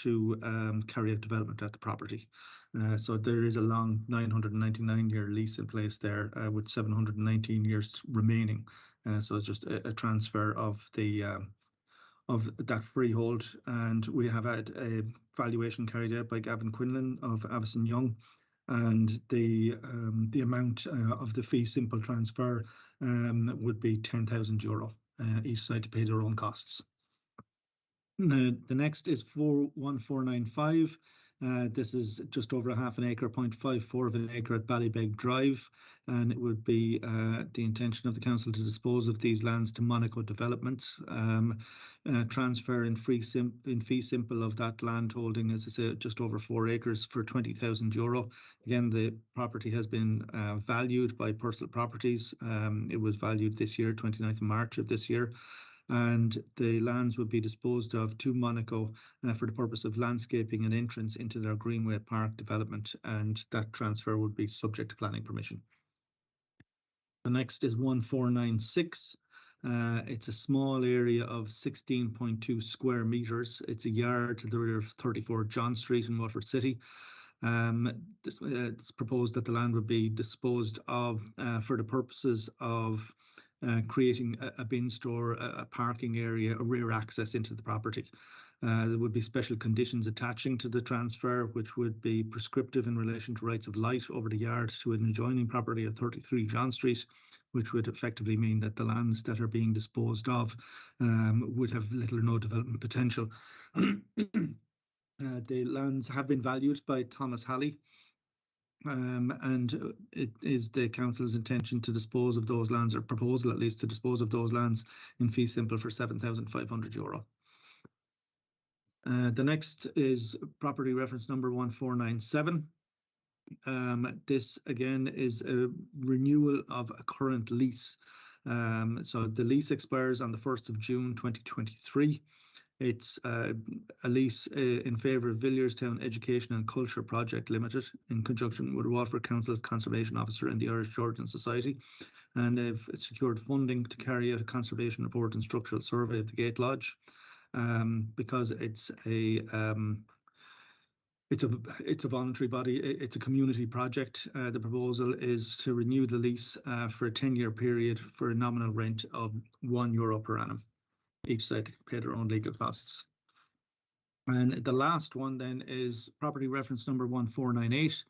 to carry out development at the property. So there is a long 999-year lease in place there with 719 years remaining. So it's just a transfer of that freehold, and we have had a valuation carried out by Gavin Quinlan of Avison Young, and the amount of the fee simple transfer would be €10,000 each side to pay their own costs. The next is 41495. This is just over a half an acre, 0.54 of an acre at Ballybeg Drive, and it would be the intention of the council to dispose of these lands to Monaco Developments. Transfer in fee simple of that land holding, as I say, just over 4 acres for €20,000. Again, the property has been valued by Personal Properties. It was valued this year, 29th of March of this year. And the lands would be disposed of to Monaco for the purpose of landscaping and entrance into their Greenway Park development, and that transfer would be subject to planning permission. The next is 1496. It's a small area of 16.2 square metres. It's a yard to the rear of 34 John Street in Waterford City. It's proposed that the land would be disposed of for the purposes of creating a bin store, a parking area, a rear access into the property. There would be special conditions attaching to the transfer, which would be prescriptive in relation to rights of light over the yard to an adjoining property at 33 John Street, which would effectively mean that the lands that are being disposed of would have little or no development potential. The lands have been valued by Thomas Halley, and it is the council's intention to dispose of those lands, or proposal at least, to dispose of those lands in fee simple for €7,500. The next is property reference number 1497. This again is a renewal of a current lease. So the lease expires on the 1st of June 2023. It's a lease in favour of Villierstown Education and Culture Project Limited in conjunction with Waterford Council's Conservation Officer and the Irish Georgian Society, and they've secured funding to carry out a conservation report and structural survey of the Gate Lodge. Because it's a voluntary body, it's a community project. The proposal is to renew the lease for a 10-year period for a nominal rent of €1 per annum. Each side pay their own legal costs. And the last one then is property reference number 1498,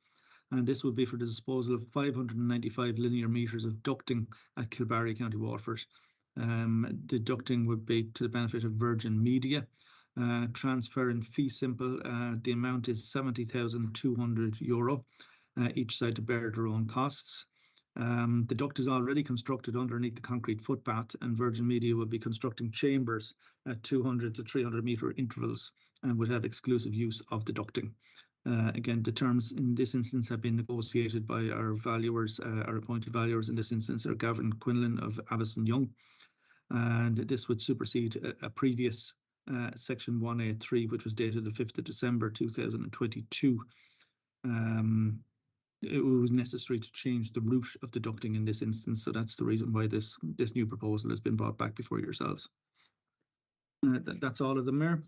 and this would be for the disposal of 595 linear metres of ducting at Kilbarry, County Waterford. The ducting would be to the benefit of Virgin Media. Transfer in fee simple, the amount is €70,200, each side to bear their own costs. The duct is already constructed underneath the concrete footpath, and Virgin Media will be constructing chambers at 200 to 300 metre intervals and would have exclusive use of the ducting. Again, the terms in this instance have been negotiated by our valuers. Our appointed valuers in this instance are Gavin Quinlan of Avison Young, and this would supersede a previous section 183, which was dated the 5th of December 2022. It was necessary to change the route of the ducting in this instance, so that's the reason why this new proposal has been brought back before yourselves. That's all of them, Mayor.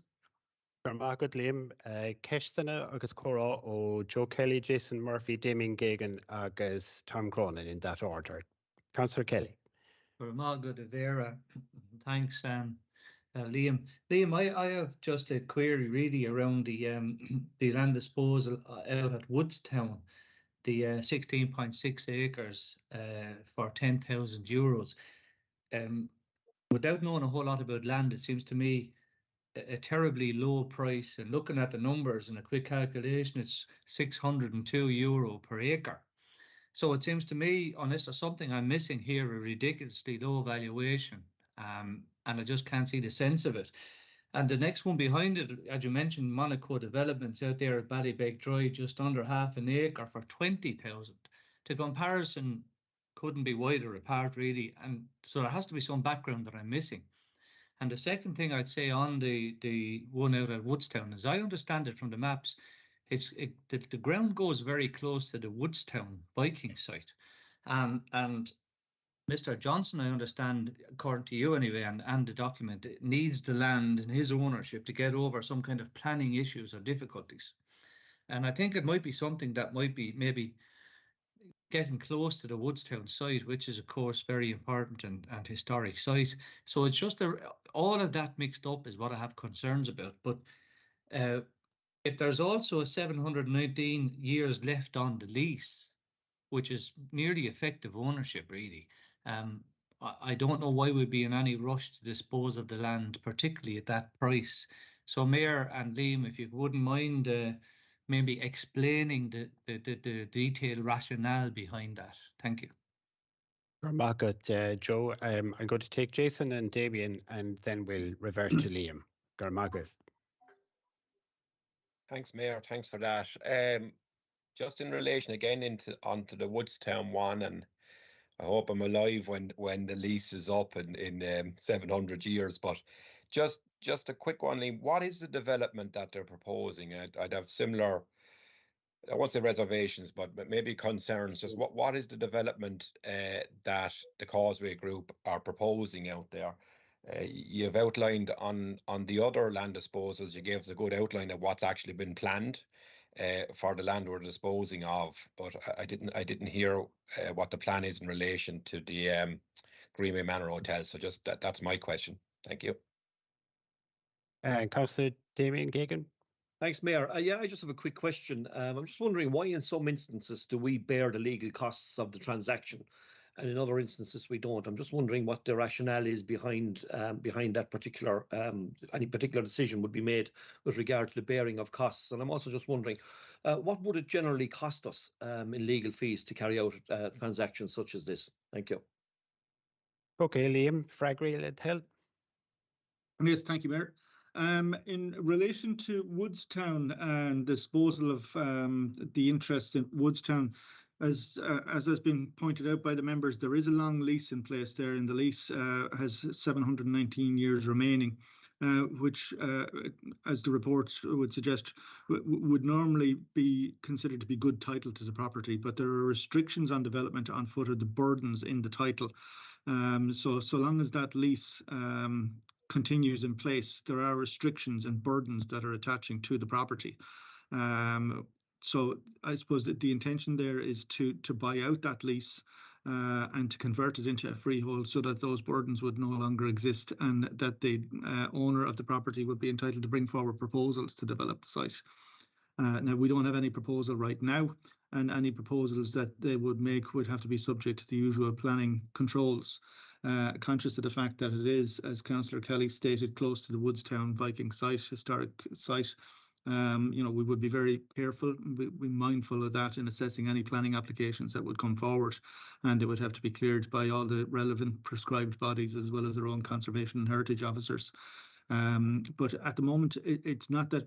Good, Liam. Keshana agus Cora o Joe Kelly, Jason Murphy, Damien Gagan agus Tom Cronin in that order. Councillor Kelly. Good, Vera. Thanks, Liam. Liam, I have just a query really around the land disposal out at Woodstown, the 16.6 acres for €10,000. Without knowing a whole lot about land, it seems to me a terribly low price, and looking at the numbers in a quick calculation, it's €602 per acre. So it seems to me, unless there's something I'm missing here, a ridiculously low valuation, and I just can't see the sense of it. And the next one behind it, as you mentioned, Monaco Developments out there at Ballybeg Drive, just under half an acre for €20,000. To comparison, couldn't be wider apart really, and so there has to be some background that I'm missing. And the second thing I'd say on the one out at Woodstown, as I understand it from the maps, the ground goes very close to the Woodstown biking site, and Mr. Johnson, I understand, according to you anyway, and the document, it needs the land in his ownership to get over some kind of planning issues or difficulties. And I think it might be something that might be maybe getting close to the Woodstown site, which is of course very important and historic site. So it's just all of that mixed up is what I have concerns about. But if there's also a 719 years left on the lease, which is nearly effective ownership, really, I don't know why we'd be in any rush to dispose of the land, particularly at that price. So, Mayor and Liam, if you wouldn't mind maybe explaining the detailed rationale behind that. Thank you. Garmagat, Joe. I'm going to take Jason and Damien, and then we'll revert to Liam. Garmagat. Thanks, Mayor. Thanks for that. Just in relation again onto the Woodstown one, and I hope I'm alive when the lease is up in 700 years. But just a quick one, Liam. What is the development that they're proposing? I'd have similar, I won't say reservations, but maybe concerns. Just what is the development that the Causeway Group are proposing out there? You've outlined on the other land disposals, you gave us a good outline of what's actually been planned for the land we're disposing of, but I didn't hear what the plan is in relation to the Greenway Manor Hotel. So just that's my question. Thank you. Councillor Damien Gagan. Thanks, Mayor. Yeah, I just have a quick question. I'm just wondering why in some instances do we bear the legal costs of the transaction and in other instances we don't? I'm just wondering what the rationale is behind that particular, any particular decision would be made with regard to the bearing of costs. And I'm also just wondering, what would it generally cost us in legal fees to carry out transactions such as this? Thank you. Okay, Liam, Fragri, let help. Yes, thank you, Mayor. In relation to Woodstown and disposal of the interest in Woodstown, as has been pointed out by the members, there is a long lease in place there, and the lease has 719 years remaining, which, as the report would suggest, would normally be considered to be good title to the property, but there are restrictions on development on foot of the burdens in the title. So long as that lease continues in place, there are restrictions and burdens that are attaching to the property. So I suppose that the intention there is to buy out that lease and to convert it into a freehold so that those burdens would no longer exist, and that the owner of the property would be entitled to bring forward proposals to develop the site. Now, we don't have any proposal right now, and any proposals that they would make would have to be subject to the usual planning controls. Conscious of the fact that it is, as Councillor Kelly stated, close to the Woodstown Viking site, historic site, we would be very careful, be mindful of that in assessing any planning applications that would come forward, and they would have to be cleared by all the relevant prescribed bodies as well as their own conservation and heritage officers. But at the moment, it's not that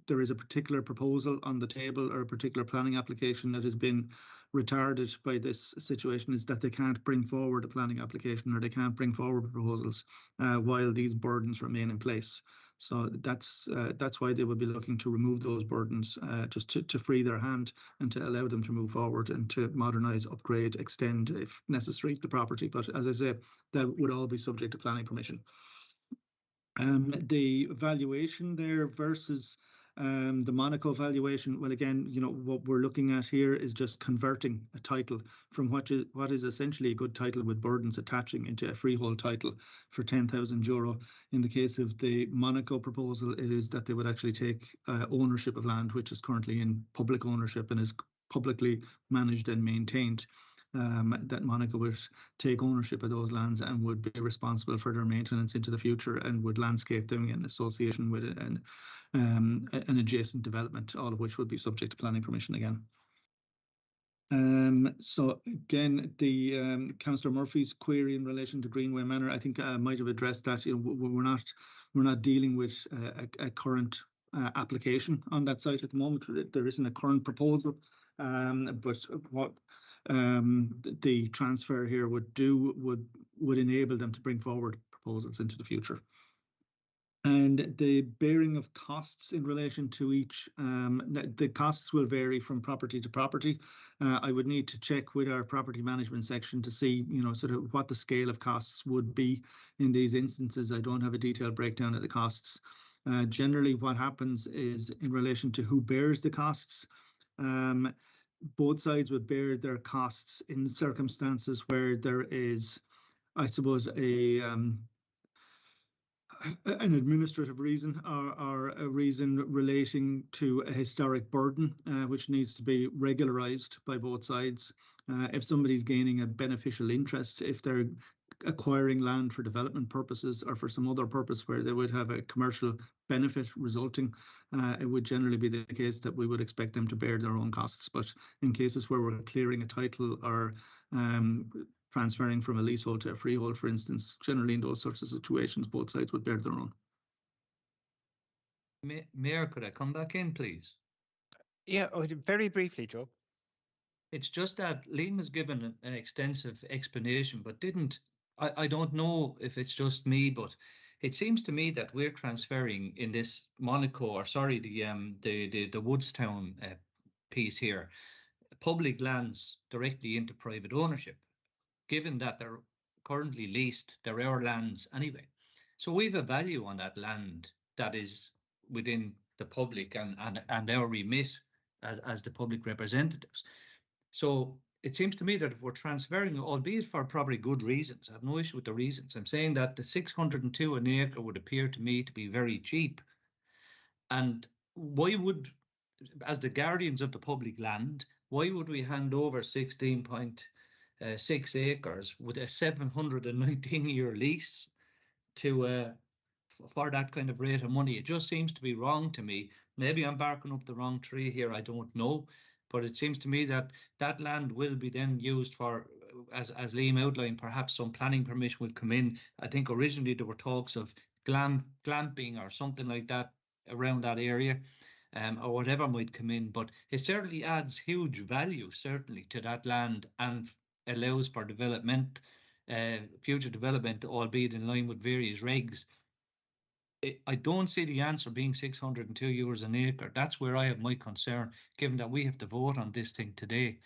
there is a particular proposal on the table or a particular planning application that has been retarded by this situation. Is that they can't bring forward a planning application or they can't bring forward proposals while these burdens remain in place. So that's why they would be looking to remove those burdens, just to free their hand and to allow them to move forward and to modernise, upgrade, extend, if necessary, the property. But as I say, that would all be subject to planning permission. The valuation there versus the Monaco valuation, well, again, what we're looking at here is just converting a title from what is essentially a good title with burdens attaching into a freehold title for €10,000. In the case of the Monaco proposal, it is that they would actually take ownership of land which is currently in public ownership and is publicly managed and maintained. That Monaco would take ownership of those lands and would be responsible for their maintenance into the future, and would landscape them in association with an adjacent development, all of which would be subject to planning permission again. So again, the Councillor Murphy's query in relation to Greenway Manor, I think I might have addressed that. We're not dealing with a current application on that site at the moment. There isn't a current proposal, but what the transfer here would enable them to bring forward proposals into the future. And the bearing of costs in relation to each, the costs will vary from property to property. I would need to check with our property management section to see, sort of what the scale of costs would be in these instances. I don't have a detailed breakdown of the costs. Generally, what happens is in relation to who bears the costs, both sides would bear their costs in circumstances where there is, I suppose, an administrative reason or a reason relating to a historic burden, which needs to be regularized by both sides. If somebody's gaining a beneficial interest, if they're acquiring land for development purposes or for some other purpose where they would have a commercial benefit resulting, it would generally be the case that we would expect them to bear their own costs. But in cases where we're clearing a title or transferring from a leasehold to a freehold, for instance, generally in those sorts of situations, both sides would bear their own. Mayor, could I come back in, please? Yeah, very briefly, Joe. It's just that Liam has given an extensive explanation, but I don't know if it's just me, but it seems to me that we're transferring in this Monaco, or sorry, the Woodstown piece here, public lands directly into private ownership, given that they're currently leased, they're our lands anyway. So we've a value on that land that is within the public and our remit as the public representatives. So it seems to me that if we're transferring, albeit for probably good reasons, I have no issue with the reasons. I'm saying that the 602 an acre would appear to me to be very cheap. And why would, as the guardians of the public land, why would we hand over 16.6 acres with a 719-year lease to for that kind of rate of money? It just seems to be wrong to me. Maybe I'm barking up the wrong tree here, I don't know. But it seems to me that that land will be then used for, as Liam outlined, perhaps some planning permission will come in. I think originally there were talks of glamping or something like that around that area, or whatever might come in. But it certainly adds huge value, certainly, to that land and allows for development, future development, albeit in line with various regs. I don't see the answer being 602 euros an acre. That's where I have my concern, given that we have to vote on this thing today.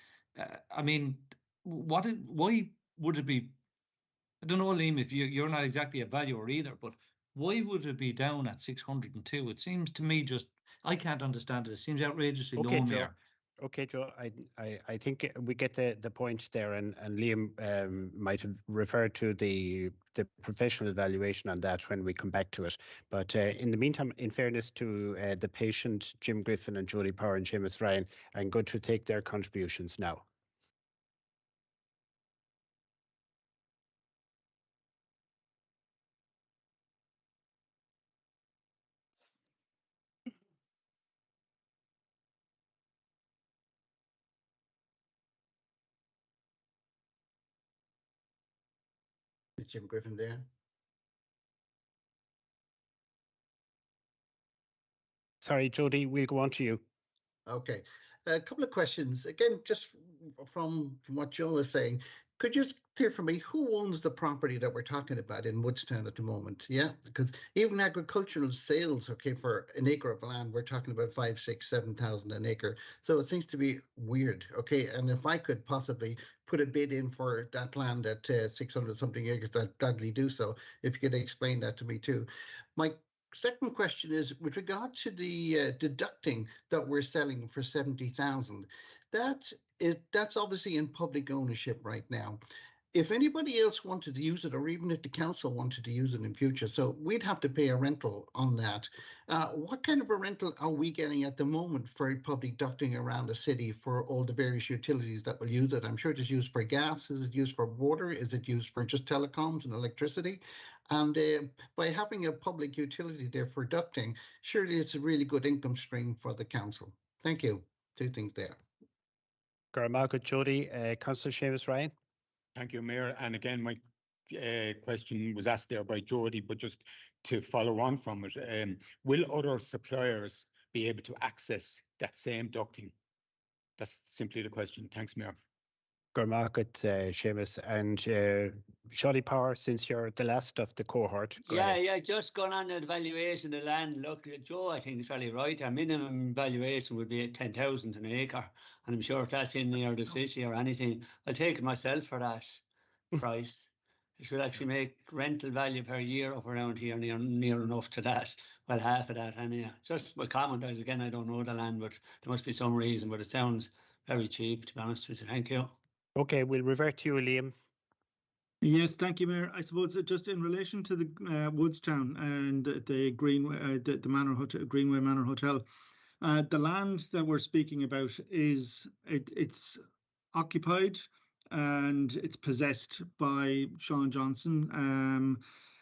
I mean, why would it be? I don't know, Liam, if you're not exactly a valuer either, but why would it be down at 602? It seems to me I can't understand it. It seems outrageously low, Mayor. Okay, Joe, I think we get the point there, and Liam might have referred to the professional evaluation on that when we come back to it. But in the meantime, in fairness to the patient, Jim Griffin and Jody Power and Seamus Ryan, I'm going to take their contributions now. Jim Griffin there. Sorry, Jody, we'll go on to you. Okay, a couple of questions. Again, just from what Joe was saying, could you just clear for me who owns the property that we're talking about in Woodstown at the moment? Yeah, because even agricultural sales, okay, for an acre of land, we're talking about 5,000, 6,000, 7,000 an acre. So it seems to be weird. Okay, and if I could possibly put a bid in for that land at 600 something acres, I'd gladly do so. If you could explain that to me too. My second question is with regard to the deducting that we're selling for 70,000. That's obviously in public ownership right now. If anybody else wanted to use it, or even if the council wanted to use it in future, so we'd have to pay a rental on that. What kind of a rental are we getting at the moment for public ducting around the city for all the various utilities that will use it? I'm sure it is used for gas. Is it used for water? Is it used for just telecoms and electricity? And by having a public utility there for ducting, surely it's a really good income stream for the council. Thank you. Two things there. Good, Jody. Councillor Seamus Ryan. Thank you, Mayor. And again, my question was asked there by Jody, but just to follow on from it, will other suppliers be able to access that same ducting? That's simply the question. Thanks, Mayor. Gormarket, Seamus, and Shawty Power, since you're the last of the cohort. Go ahead. Yeah, just going on the valuation of the land. Look, Joe, I think is really right. Our minimum valuation would be at 10,000 an acre, and I'm sure if that's in near the city or anything, I'll take it myself for that price. It should actually make rental value per year up around here near enough to that. Well, half of that, anyhow. Just my comment is, again, I don't know the land, but there must be some reason. But it sounds very cheap, to be honest with you. Thank you. Okay, we'll revert to you, Liam. Yes, thank you, Mayor. I suppose just in relation to the Woodstown and the Greenway Manor Hotel, the land that we're speaking about is it's occupied and it's possessed by Sean Johnson.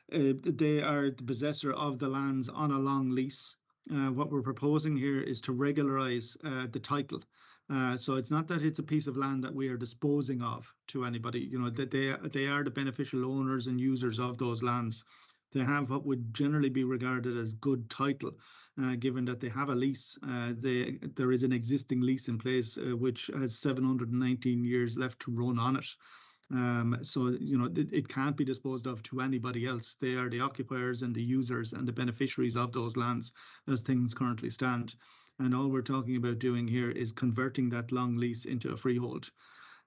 They are the possessor of the lands on a long lease. What we're proposing here is to regularise the title. So it's not that it's a piece of land that we are disposing of to anybody. You know, that they are the beneficial owners and users of those lands. They have what would generally be regarded as good title, given that they have a lease. There is an existing lease in place which has 719 years left to run on it. So, you know, it can't be disposed of to anybody else. They are the occupiers and the users and the beneficiaries of those lands as things currently stand. And all we're talking about doing here is converting that long lease into a freehold.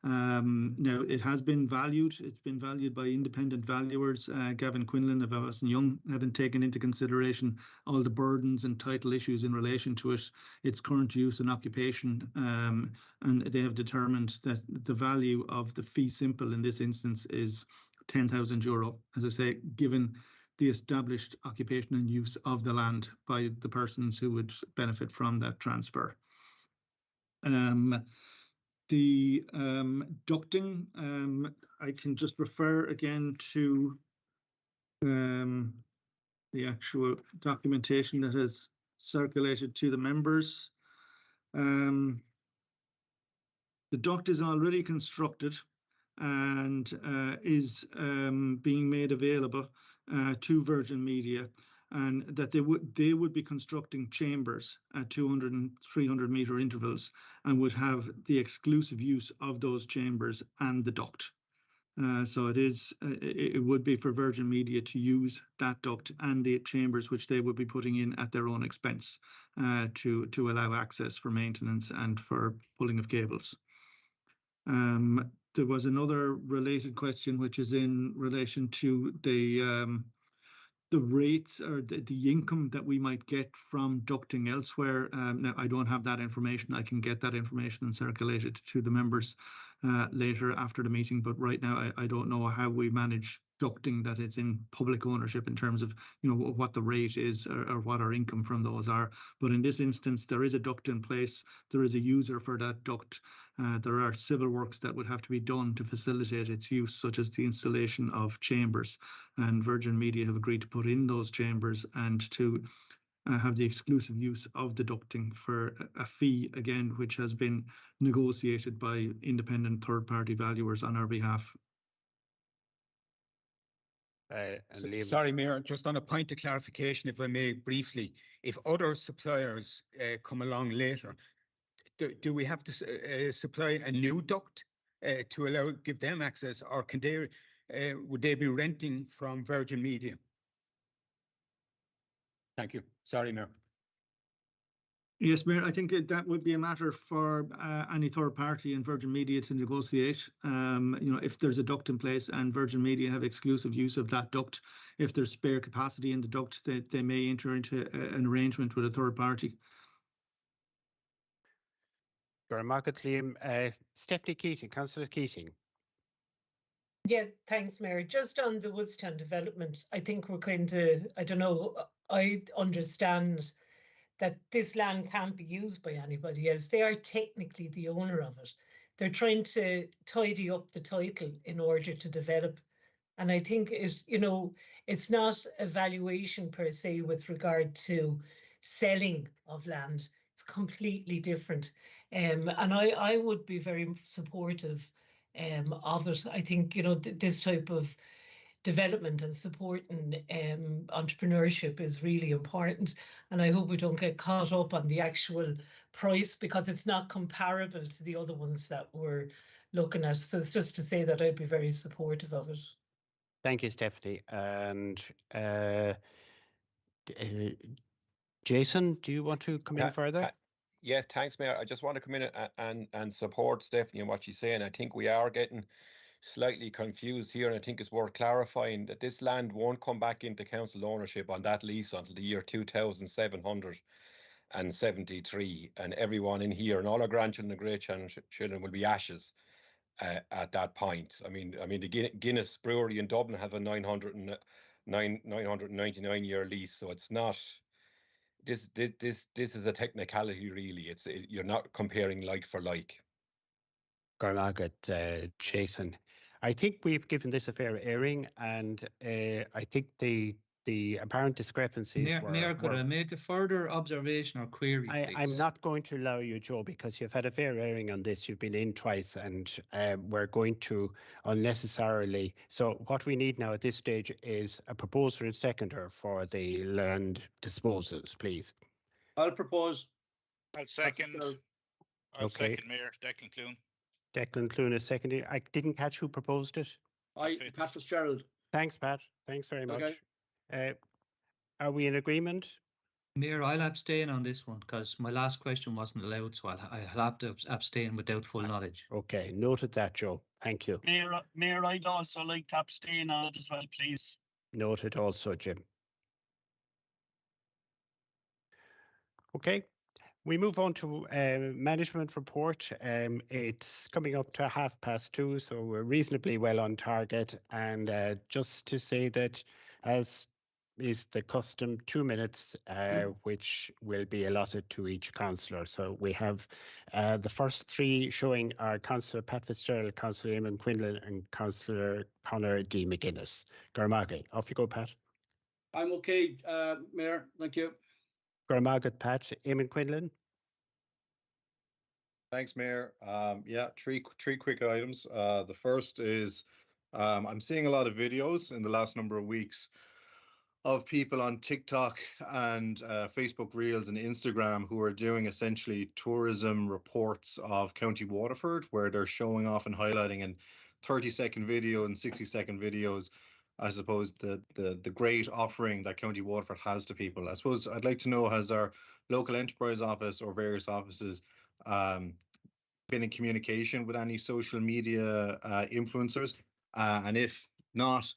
Now, it has been valued. It's been valued by independent valuers. Gavin Quinlan of Avas & Young haven't taken into consideration all the burdens and title issues in relation to it, its current use and occupation. And they have determined that the value of the fee simple in this instance is €10,000, as I say, given the established occupation and use of the land by the persons who would benefit from that transfer. The ducting, I can just refer again to the actual documentation that has circulated to the members. The duct is already constructed and is being made available to Virgin Media, and that they would be constructing chambers at 200 and 300 metre intervals and would have the exclusive use of those chambers and the duct. So it would be for Virgin Media to use that duct and the chambers which they would be putting in at their own expense to allow access for maintenance and for pulling of cables. There was another related question, which is in relation to the rates or the income that we might get from ducting elsewhere. Now, I don't have that information. I can get that information and circulate it to the members later after the meeting. But right now, I don't know how we manage ducting that is in public ownership in terms of, you know, what the rate is or what our income from those are. But in this instance, there is a duct in place. There is a user for that duct. There are civil works that would have to be done to facilitate its use, such as the installation of chambers. And Virgin Media have agreed to put in those chambers and to have the exclusive use of the ducting for a fee, again, which has been negotiated by independent third-party valuers on our behalf. Sorry, Mayor, just on a point of clarification, if I may briefly, if other suppliers come along later, do we have to supply a new duct to give them access, or can they would they be renting from Virgin Media? Thank you. Sorry, Mayor. Yes, Mayor, I think that would be a matter for any third party and Virgin Media to negotiate. You know, if there's a duct in place and Virgin Media have exclusive use of that duct, if there's spare capacity in the duct, they may enter into an arrangement with a third party. Market, Liam. Stephanie Keating, Councillor Keating. Yeah, thanks, Mayor. Just on the Woodstown development, I think we're going to, I don't know, I understand that this land can't be used by anybody else. They are technically the owner of it. They're trying to tidy up the title in order to develop. And I think it's not a valuation per se with regard to selling of land. It's completely different. And I would be very supportive of it. I think, this type of development and supporting entrepreneurship is really important. And I hope we don't get caught up on the actual price, because it's not comparable to the other ones that we're looking at. So it's just to say that I'd be very supportive of it. Thank you, Stephanie. And Jason, do you want to come in further? Yes, thanks, Mayor. I just want to come in and support Stephanie and what she's saying. I think we are getting slightly confused here, and I think it's worth clarifying that this land won't come back into council ownership on that lease until the year 2773, and everyone in here and all our grandchildren and great-children will be ashes at that point. I mean, the Guinness Brewery in Dublin have a 999-year lease, so it's not. This is a technicality, really. You're not comparing like for like. Garlagat, Jason. I think we've given this a fair airing, and I think the apparent discrepancies Mayor, could I make a further observation or query, please? I'm not going to allow you, Joe, because you've had a fair airing on this. You've been in twice, and we're going to unnecessarily. So what we need now at this stage is a proposer and seconder for the land disposals, please. I'll propose. I'll second. I'll second, Mayor. Declan Clune. Declan Clune is seconding. I didn't catch who proposed it. Pat Fitzgerald. Thanks, Pat. Thanks very much. Are we in agreement? Mayor, I'll abstain on this one because my last question wasn't allowed, so I'll have to abstain without full knowledge. Okay, noted that, Joe. Thank you. Mayor, I'd also like to abstain on it as well, please. Noted also, Jim. Okay. We move on to management report. It's coming up to 2:30, so we're reasonably well on target. And just to say that, as is the custom, 2 minutes, which will be allotted to each councillor. So we have the first three showing are Councillor Pat Fitzgerald, Councillor Eamon Quinlan, and Councillor Conor D. McGuinness. Garmaghi, off you go, Pat. I'm okay, Mayor. Thank you. Garmaghi, Pat. Eamon Quinlan. Thanks, Mayor. Yeah, three quick items. The first is I'm seeing a lot of videos in the last number of weeks of people on TikTok and Facebook Reels and Instagram who are doing essentially tourism reports of County Waterford, where they're showing off and highlighting in 30-second video and 60-second videos, I suppose, the great offering that County Waterford has to people. I suppose I'd like to know, has our local enterprise office or various offices been in communication with any social media influencers? And if not,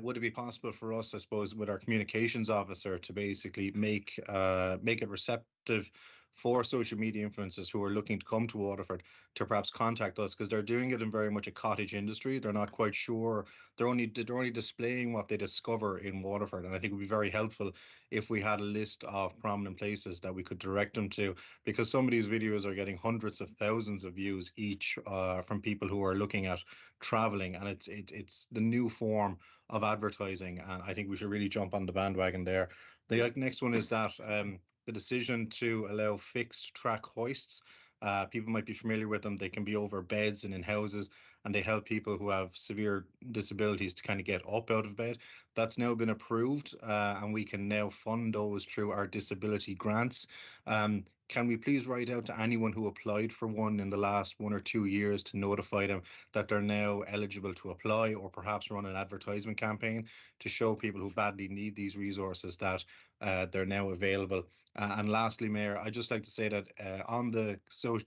would it be possible for us, I suppose, with our communications officer to basically make it receptive for social media influencers who are looking to come to Waterford to perhaps contact us, because they're doing it in very much a cottage industry. They're not quite sure. They're only displaying what they discover in Waterford, and I think it would be very helpful if we had a list of prominent places that we could direct them to, because some of these videos are getting hundreds of thousands of views each from people who are looking at traveling, and it's the new form of advertising, and I think we should really jump on the bandwagon there. The next one is that the decision to allow fixed track hoists. People might be familiar with them. They can be over beds and in houses, and they help people who have severe disabilities to kind of get up out of bed. That's now been approved, and we can now fund those through our disability grants. Can we please write out to anyone who applied for one in the last 1 or 2 years to notify them that they're now eligible to apply, or perhaps run an advertisement campaign to show people who badly need these resources that they're now available. And lastly, Mayor, I'd just like to say that on the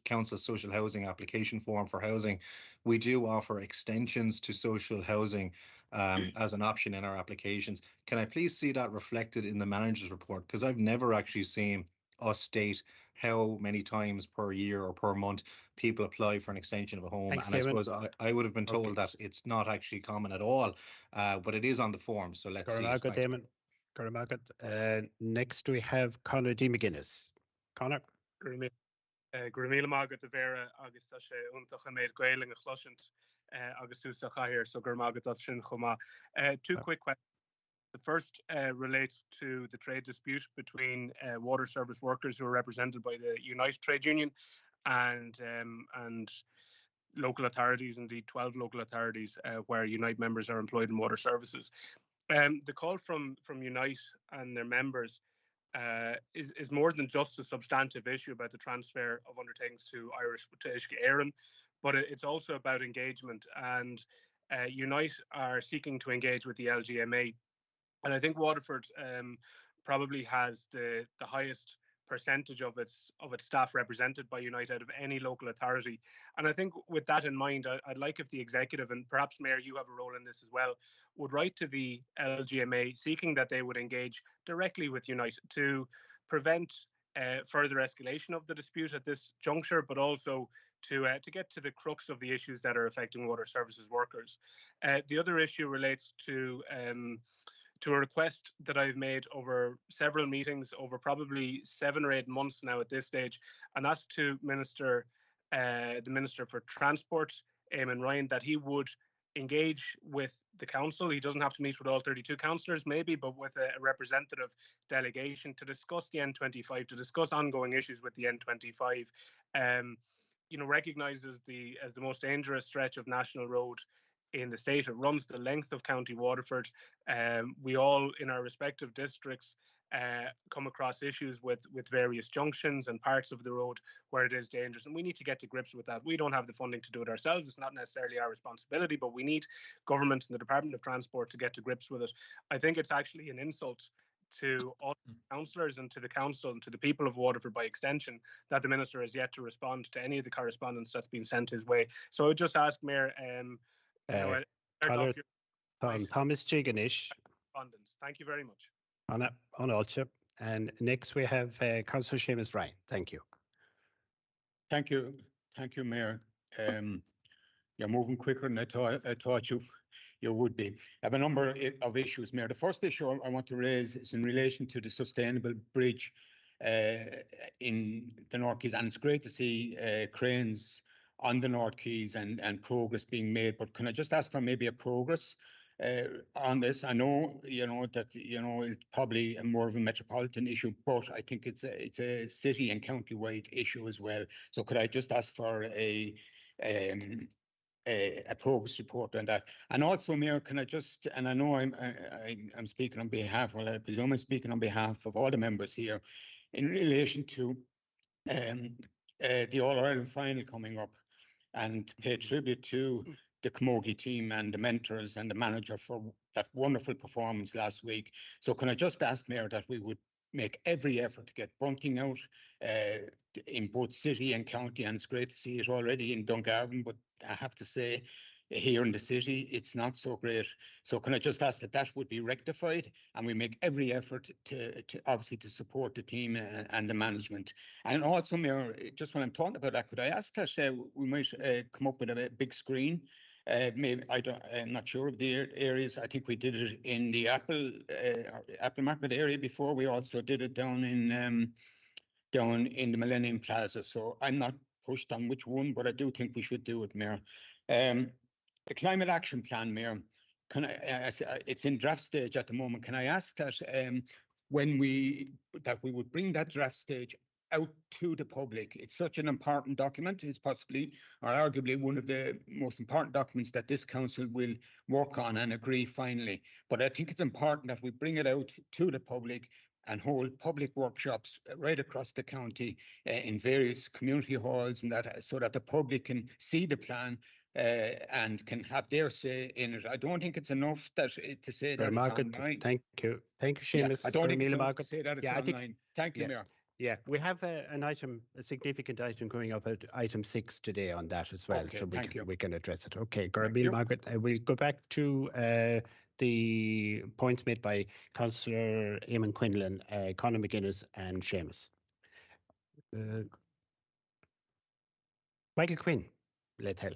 Council Social Housing application form for housing, we do offer extensions to social housing as an option in our applications. Can I please see that reflected in the manager's report? Because I've never actually seen us state how many times per year or per month people apply for an extension of a home. Thanks, and I suppose I would have been told that it's not actually common at all, but it is on the form. So let's see. Next we have Conor D. McGuinness. Conor. Gramíle mágad a bhéire agus tá sé úntacha méid gailing a chloisint agus úsa chahirir, so gur mágad as sin chomá. Two quick questions. The first relates to the trade dispute between water service workers who are represented by the Unite Trade Union and local authorities, indeed 12 local authorities where Unite members are employed in water services. The call from Unite and their members is more than just a substantive issue about the transfer of undertakings to Irish Uisce Éireann, but it's also about engagement. And Unite are seeking to engage with the LGMA. And I think Waterford probably has the highest percentage of its staff represented by Unite out of any local authority. And I think with that in mind, I'd like if the executive, and perhaps Mayor, you have a role in this as well, would write to the LGMA seeking that they would engage directly with Unite to prevent further escalation of the dispute at this juncture, but also to get to the crux of the issues that are affecting water services workers. The other issue relates to a request that I've made over several meetings over probably 7 or 8 months now at this stage, and that's to the Minister for Transport, Eamon Ryan, that he would engage with the council. He doesn't have to meet with all 32 councillors maybe, but with a representative delegation to discuss the N25, to discuss ongoing issues with the N25. Recognises as the most dangerous stretch of national road in the state. It runs the length of County Waterford. We all, in our respective districts, come across issues with various junctions and parts of the road where it is dangerous, and we need to get to grips with that. We don't have the funding to do it ourselves. It's not necessarily our responsibility, but we need government and the Department of Transport to get to grips with it. I think it's actually an insult to all councillors and to the council and to the people of Waterford by extension that the Minister has yet to respond to any of the correspondence that's been sent his way. So I would just ask, Mayor, Thomas Jiganish. Thank you very much. On also. And next we have Councillor Seamus Ryan. Thank you. Thank you, Mayor. You're moving quicker than I thought you would be. I have a number of issues, Mayor. The first issue I want to raise is in relation to the sustainable bridge in the North Quays, and it's great to see cranes on the North Quays and progress being made. But can I just ask for maybe a progress on this? I know that it's probably more of a metropolitan issue, but I think it's a city and county-wide issue as well. So could I just ask for a progress report on that? And also, Mayor, can I just, and I know I'm speaking on behalf, well, I presume I'm speaking on behalf of all the members here, in relation to the All-Ireland final coming up, and pay tribute to the Camogie team and the mentors and the manager for that wonderful performance last week. So can I just ask, Mayor, that we would make every effort to get bunting out in both city and county, and it's great to see it already in Dungarvan, but I have to say here in the city it's not so great. So can I just ask that would be rectified, and we make every effort to obviously to support the team and the management. And also, Mayor, just when I'm talking about that, could I ask that we might come up with a big screen? Maybe I'm not sure of the areas. I think we did it in the Apple Market area before. We also did it down in the Millennium Plaza. So I'm not pushed on which one, but I do think we should do it, Mayor. The Climate Action Plan, Mayor, it's in draft stage at the moment. Can I ask that we would bring that draft stage out to the public? It's such an important document. It's possibly or arguably one of the most important documents that this council will work on and agree finally. But I think it's important that we bring it out to the public and hold public workshops right across the county in various community halls, and that so that the public can see the plan and can have their say in it. I don't think it's enough to say that it's online. Thank you, Seamus. Yeah, I don't think it's enough to say that it's online. Thank you, Mayor. Yeah, we have a significant item going up at item 6 today on that as well, okay, so we can address it. Okay, Garabeel Margaret, we'll go back to the points made by Councillor Eamon Quinlan, Conor McGuinness and Seamus. Michael Quinn, let's tell.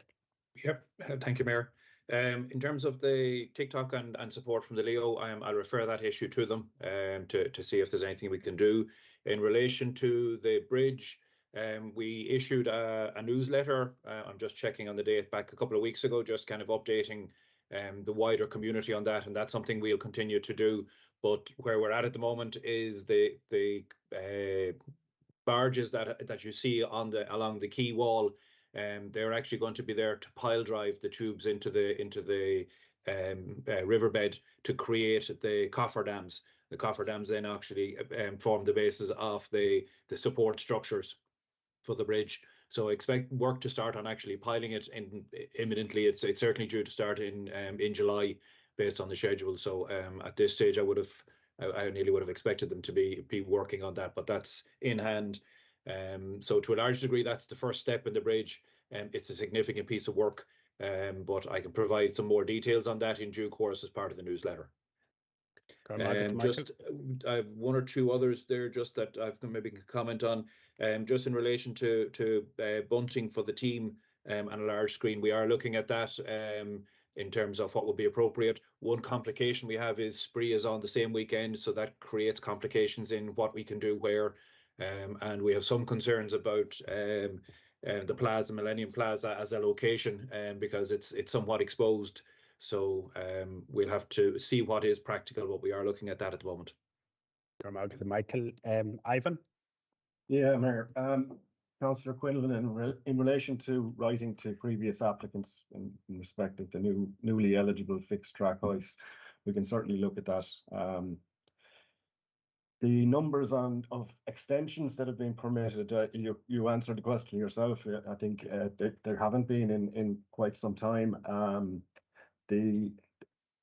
Yep, thank you, Mayor. In terms of the TikTok and support from the Leo, I'll refer that issue to them to see if there's anything we can do. In relation to the bridge, we issued a newsletter. I'm just checking on the date back a couple of weeks ago, just kind of updating the wider community on that, and that's something we'll continue to do. But where we're at the moment is the barges that you see along the quay wall. They're actually going to be there to pile drive the tubes into the riverbed to create the cofferdams. The cofferdams then actually form the basis of the support structures for the bridge. So I expect work to start on actually piling it imminently. It's certainly due to start in July based on the schedule. So at this stage, I nearly would have expected them to be working on that, but that's in hand. So to a large degree, that's the first step in the bridge. It's a significant piece of work, but I can provide some more details on that in due course as part of the newsletter. Just I have one or two others there just that I maybe can comment on. Just in relation to bunting for the team and a large screen, we are looking at that in terms of what would be appropriate. One complication we have is Spree is on the same weekend, so that creates complications in what we can do where. And we have some concerns about the Plaza, Millennium Plaza, as a location, because it's somewhat exposed. So we'll have to see what is practical, but we are looking at that at the moment. Michael, Ivan? Yeah, Mayor. Councillor Quinlan, in relation to writing to previous applicants in respect of the newly eligible fixed track hoist, we can certainly look at that. The numbers of extensions that have been permitted, you answered the question yourself. I think there haven't been in quite some time. The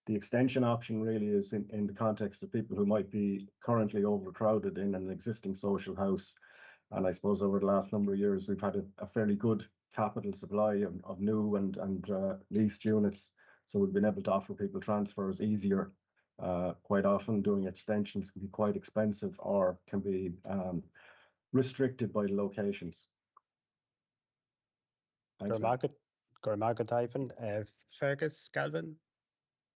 extension option really is in the context of people who might be currently overcrowded in an existing social house. And I suppose over the last number of years, we've had a fairly good capital supply of new and leased units. So we've been able to offer people transfers easier. Quite often doing extensions can be quite expensive or can be restricted by the locations. Gormagat, Ivan. Fergus, Galvin?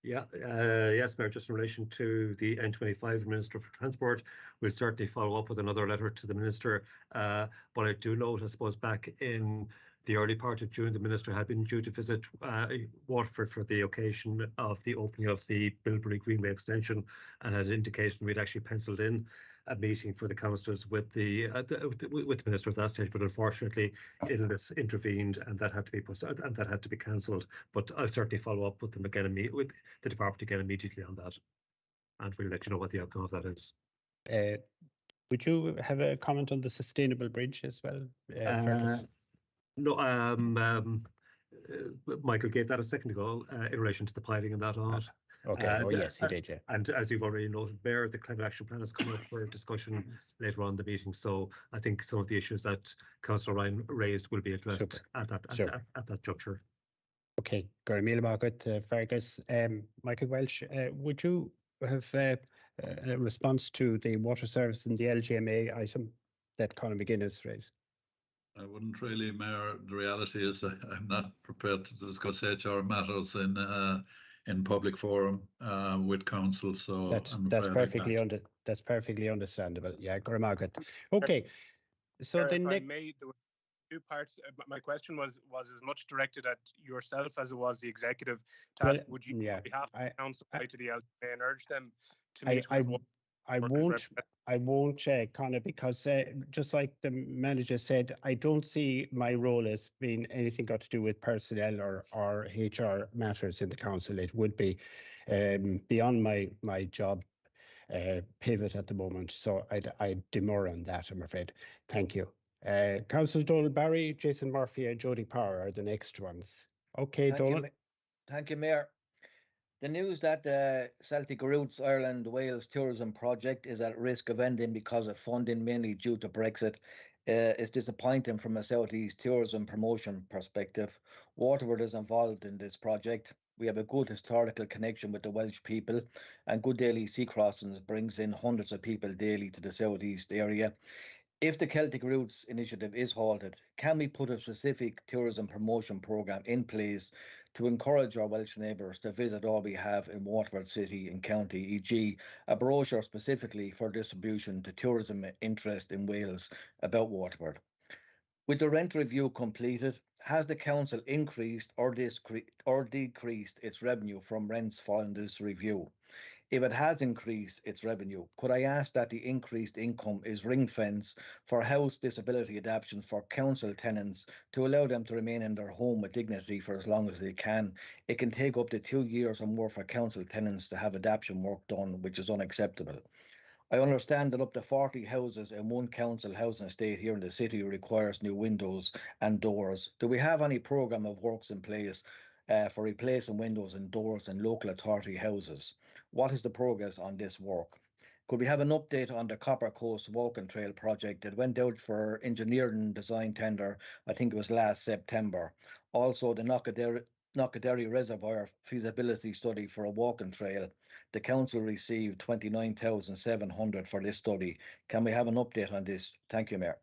Yeah, yes, Mayor, just in relation to the N25 Minister for Transport, we'll certainly follow up with another letter to the Minister. But I do note, I suppose, back in the early part of June, the Minister had been due to visit Waterford for the occasion of the opening of the Bilberry Greenway extension, and had indicated we'd actually penciled in a meeting for the councillors with the Minister at that stage, but unfortunately illness intervened and that had to be cancelled. But I'll certainly follow up with them again and meet with the department again immediately on that, and we'll let you know what the outcome of that is. Would you have a comment on the sustainable bridge as well? No, Michael gave that a second ago in relation to the piling and that on it. Okay. Yes, he did. Yeah. And as you've already noted, Mayor, the climate action plan is coming up for discussion later on in the meeting. So I think some of the issues that Councillor Ryan raised will be addressed at that juncture. Okay. Gormila Margaret, Fergus, Michael Welsh, would you have a response to the water service and the LGMA item that Conor McGuinness raised? I wouldn't really, Mayor. The reality is I'm not prepared to discuss HR matters in public forum with council. So that's perfectly understandable. Yeah, Gora Margaret. Okay. So If then I may, there were two parts. My question was as much directed at yourself as it was the executive task. Would you, on behalf of the council, write to the LGMA and urge them to meet with I won't, Conor, because just like the manager said, I don't see my role as being anything got to do with personnel or HR matters in the council. It would be beyond my job pivot at the moment. So I'd demur on that, I'm afraid. Thank you. Councillor Donald Barry, Jason Murphy and Jodie Power are the next ones. Okay, Donald. Thank you, Mayor. The news that the Celtic Roots Ireland-Wales tourism project is at risk of ending because of funding, mainly due to Brexit, is disappointing from a South East tourism promotion perspective. Waterford is involved in this project. We have a good historical connection with the Welsh people, and good daily sea crossings brings in hundreds of people daily to the South East area. If the Celtic Roots initiative is halted, can we put a specific tourism promotion programme in place to encourage our Welsh neighbours to visit all we have in Waterford City and County, e.g. a brochure specifically for distribution to tourism interest in Wales about Waterford? With the rent review completed, has the council increased or decreased its revenue from rents following this review? If it has increased its revenue, could I ask that the increased income is ring-fenced for house disability adaptations for council tenants to allow them to remain in their home with dignity for as long as they can? It can take up to 2 years or more for council tenants to have adaptation work done, which is unacceptable. I understand that up to 40 houses in one council housing estate here in the city requires new windows and doors. Do we have any programme of works in place for replacing windows and doors in local authority houses? What is the progress on this work? Could we have an update on the Copper Coast Walking Trail project that went out for engineering design tender, I think it was last September? Also, the Knockaderry Reservoir feasibility study for a walking trail. The council received 29,700 for this study. Can we have an update on this? Thank you, Mayor.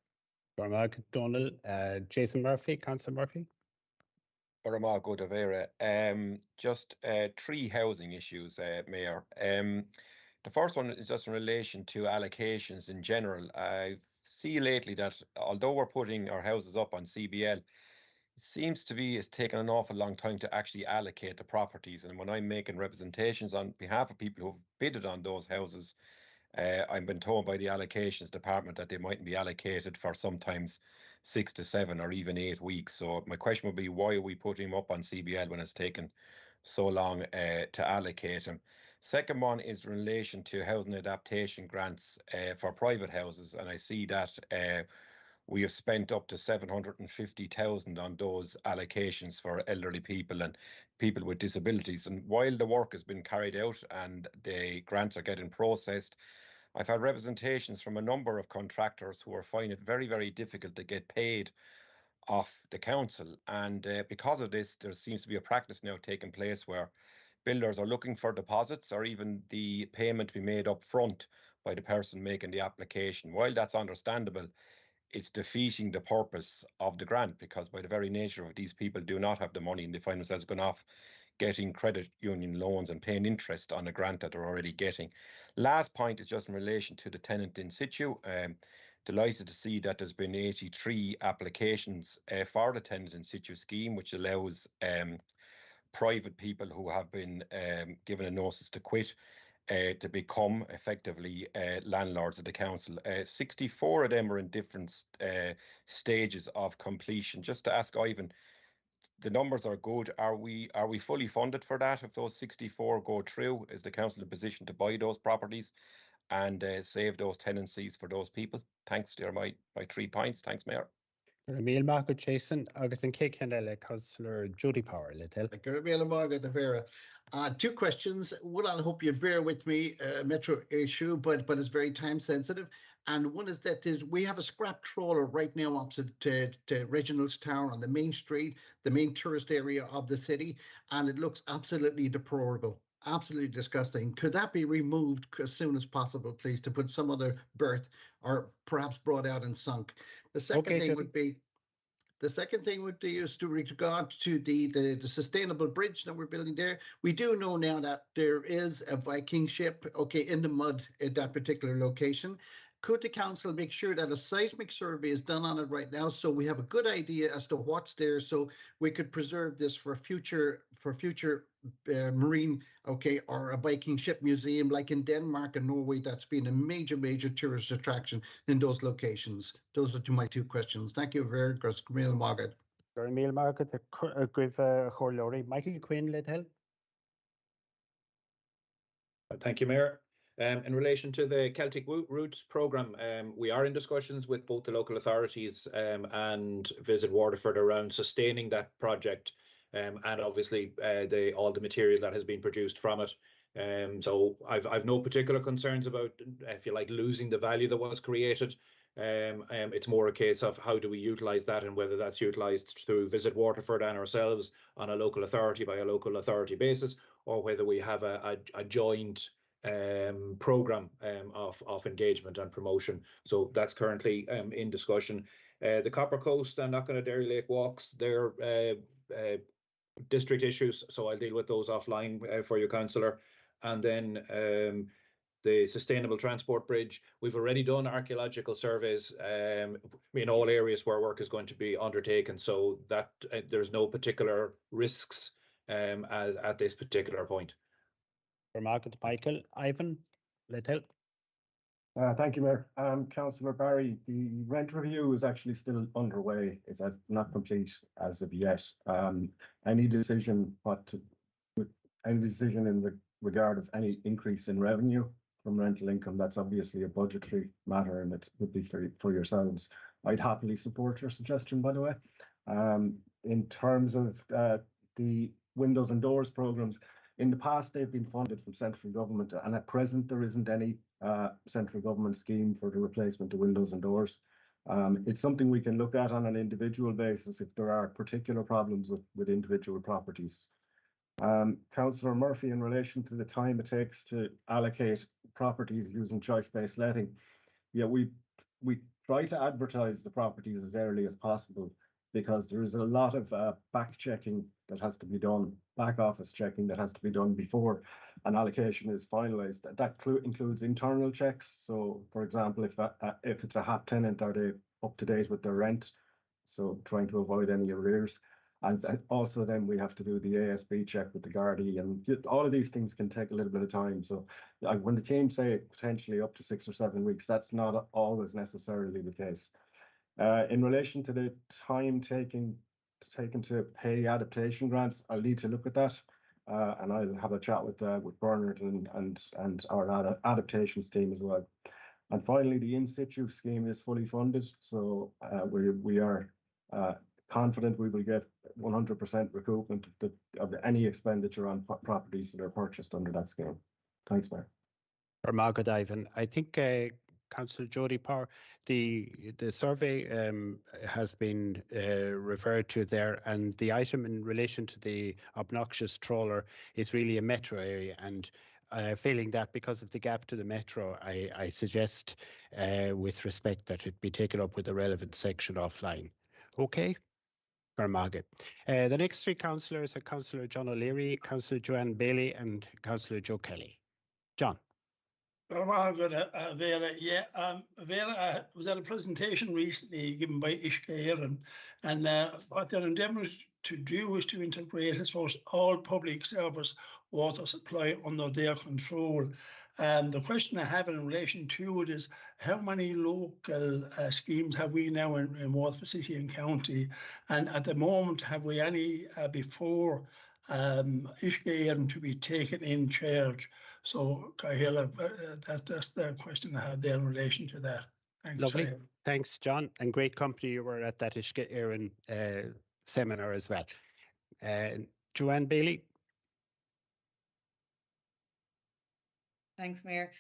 Donald, Jason Murphy, Councillor Murphy. Just three housing issues, Mayor. The first one is just in relation to allocations in general. I see lately that although we're putting our houses up on CBL, it seems to be it's taken an awful long time to actually allocate the properties. And when I'm making representations on behalf of people who've bidded on those houses, I've been told by the allocations department that they mightn't be allocated for sometimes 6 to 7 or even 8 weeks. So my question would be, why are we putting them up on CBL when it's taken so long to allocate them? Second one is in relation to housing adaptation grants for private houses, and I see that we have spent up to 750,000 on those allocations for elderly people and people with disabilities. And while the work has been carried out and the grants are getting processed, I've had representations from a number of contractors who are finding it very, very difficult to get paid off the council. And because of this, there seems to be a practice now taking place where builders are looking for deposits or even the payment to be made up front by the person making the application. While that's understandable, it's defeating the purpose of the grant, because by the very nature of it, these people do not have the money and they find themselves going off getting credit union loans and paying interest on a grant that they're already getting. Last point is just in relation to the tenant in situ. Delighted to see that there's been 83 applications for the tenant in situ scheme, which allows private people who have been given a notice to quit to become effectively landlords of the council. 64 of them are in different stages of completion. Just to ask Ivan, the numbers are good. Are we fully funded for that? If those 64 go through, is the council in a position to buy those properties and save those tenancies for those people? Thanks, dear. My 3 points. Thanks, Mayor. Míle mágad Jason agus an cé Councillor Judy Power little. Míle mágad the Vera. 2 questions. One, I hope you bear with me, metro issue, but it's very time sensitive. And one is that we have a scrap trawler right now opposite to Reginald's Tower on the main street, the main tourist area of the city, and it looks absolutely deplorable. Absolutely disgusting. Could that be removed as soon as possible, please, to put some other berth or perhaps brought out and sunk? The second thing would be is to regard to the sustainable bridge that we're building there. We do know now that there is a Viking ship, in the mud at that particular location. Could the council make sure that a seismic survey is done on it right now, so we have a good idea as to what's there, so we could preserve this for future marine, or a Viking ship museum like in Denmark and Norway? That's been a major tourist attraction in those locations. Those are my 2 questions. Thank you very much. Míle mágad. Míle mágad with Chorlórí. Michael Quinn, little. Thank you, Mayor. In relation to the Celtic Roots programme, we are in discussions with both the local authorities and Visit Waterford around sustaining that project, and obviously all the material that has been produced from it. So I've no particular concerns about, if you like, losing the value that was created. It's more a case of how do we utilise that, and whether that's utilised through Visit Waterford and ourselves on a local authority by a local authority basis, or whether we have a joint programme of engagement and promotion. So that's currently in discussion. The Copper Coast and Knockaderry Lake walks, they're district issues, so I'll deal with those offline for you, councillor. And then the Sustainable Transport Bridge, we've already done archaeological surveys in all areas where work is going to be undertaken, so that there's no particular risks as at this particular point. Margaret Michael, Ivan, little. Thank you, Mayor. Councillor Barry, the rent review is actually still underway. It's not complete as of yet. Any decision in regard of any increase in revenue from rental income. That's obviously a budgetary matter, and it would be for yourselves. I'd happily support your suggestion, by the way. In terms of the windows and doors programs, in the past they've been funded from central government, and at present there isn't any central government scheme for the replacement of windows and doors. It's something we can look at on an individual basis if there are particular problems with individual properties. Councillor Murphy, in relation to the time it takes to allocate properties using choice-based letting, yeah, we try to advertise the properties as early as possible, because there is a lot of back checking that has to be done, back office checking that has to be done before an allocation is finalised. That includes internal checks. So, for example, if it's a HAP tenant, are they up to date with their rent? So trying to avoid any arrears. And also then we have to do the ASB check with the Gardaí, and all of these things can take a little bit of time. So when the team say potentially up to 6 or 7 weeks, that's not always necessarily the case. In relation to the time taken to pay adaptation grants, I'll need to look at that, and I'll have a chat with Bernard and our adaptations team as well. And finally, the in situ scheme is fully funded, so we are confident we will get 100% recoupment of any expenditure on properties that are purchased under that scheme. Thanks, Mayor. Margaret Ivan, I think Councillor Jody Power, the survey has been referred to there, and the item in relation to the obnoxious trawler is really a metro area, and failing that, because of the gap to the metro, I suggest with respect that it be taken up with the relevant section offline. Okay? Or Margaret. The next three councillors are Councillor John O'Leary, Councillor Joanne Bailey, and Councillor Joe Kelly. John. Vera, Vera was at a presentation recently given by Ishka and what they're endeavouring to do is to integrate, I suppose, all public service water supply under their control. And the question I have in relation to it is, how many local schemes have we now in Waterford City and County? And at the moment, have we any before Ishka to be taken in charge? So, Kahila, that's the question I had there in relation to that. Thanks. Lovely. Thanks, John. And great company you were at that Ishka Éireann seminar as well. Joanne Bailey. Thanks, Mayor.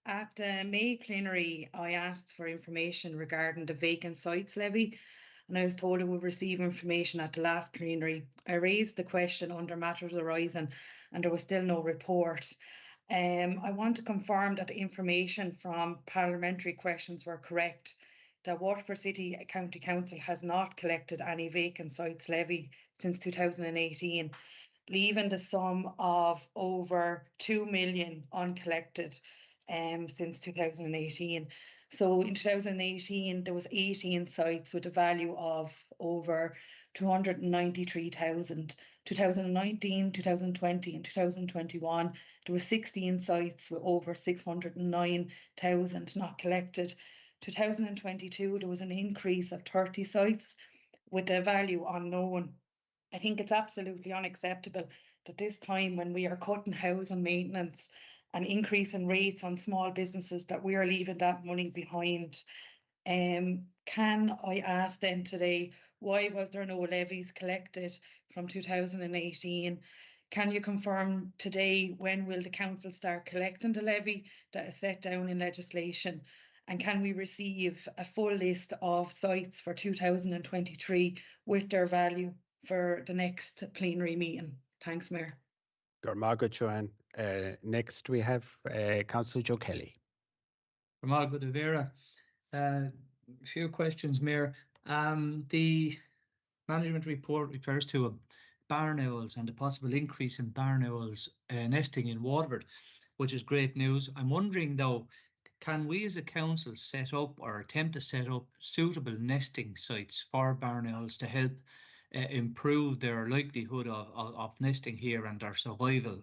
At the May plenary, I asked for information regarding the vacant sites levy, and I was told I would receive information at the last plenary. I raised the question under matters arising, and there was still no report. I want to confirm that the information from parliamentary questions were correct, that Waterford City County Council has not collected any vacant sites levy since 2018, leaving the sum of over 2 million uncollected since 2018. So in 2018, there was 18 sites with a value of over 293,000. 2019, 2020 and 2021, there were 16 sites with over 609,000 not collected. 2022, there was an increase of 30 sites with a value unknown. I think it's absolutely unacceptable that this time when we are cutting housing maintenance and increasing rates on small businesses that we are leaving that money behind. Can I ask then today, why was there no levies collected from 2018? Can you confirm today when will the council start collecting the levy that is set down in legislation? And can we receive a full list of sites for 2023 with their value for the next plenary meeting? Thanks, Mayor. Margaret, Joanne. Next we have Councillor Joe Kelly. Margaret Vera. A few questions, Mayor. The management report refers to barn owls and the possible increase in barn owls nesting in Waterford, which is great news. I'm wondering though, can we as a council set up or attempt to set up suitable nesting sites for barn owls to help improve their likelihood of nesting here and their survival?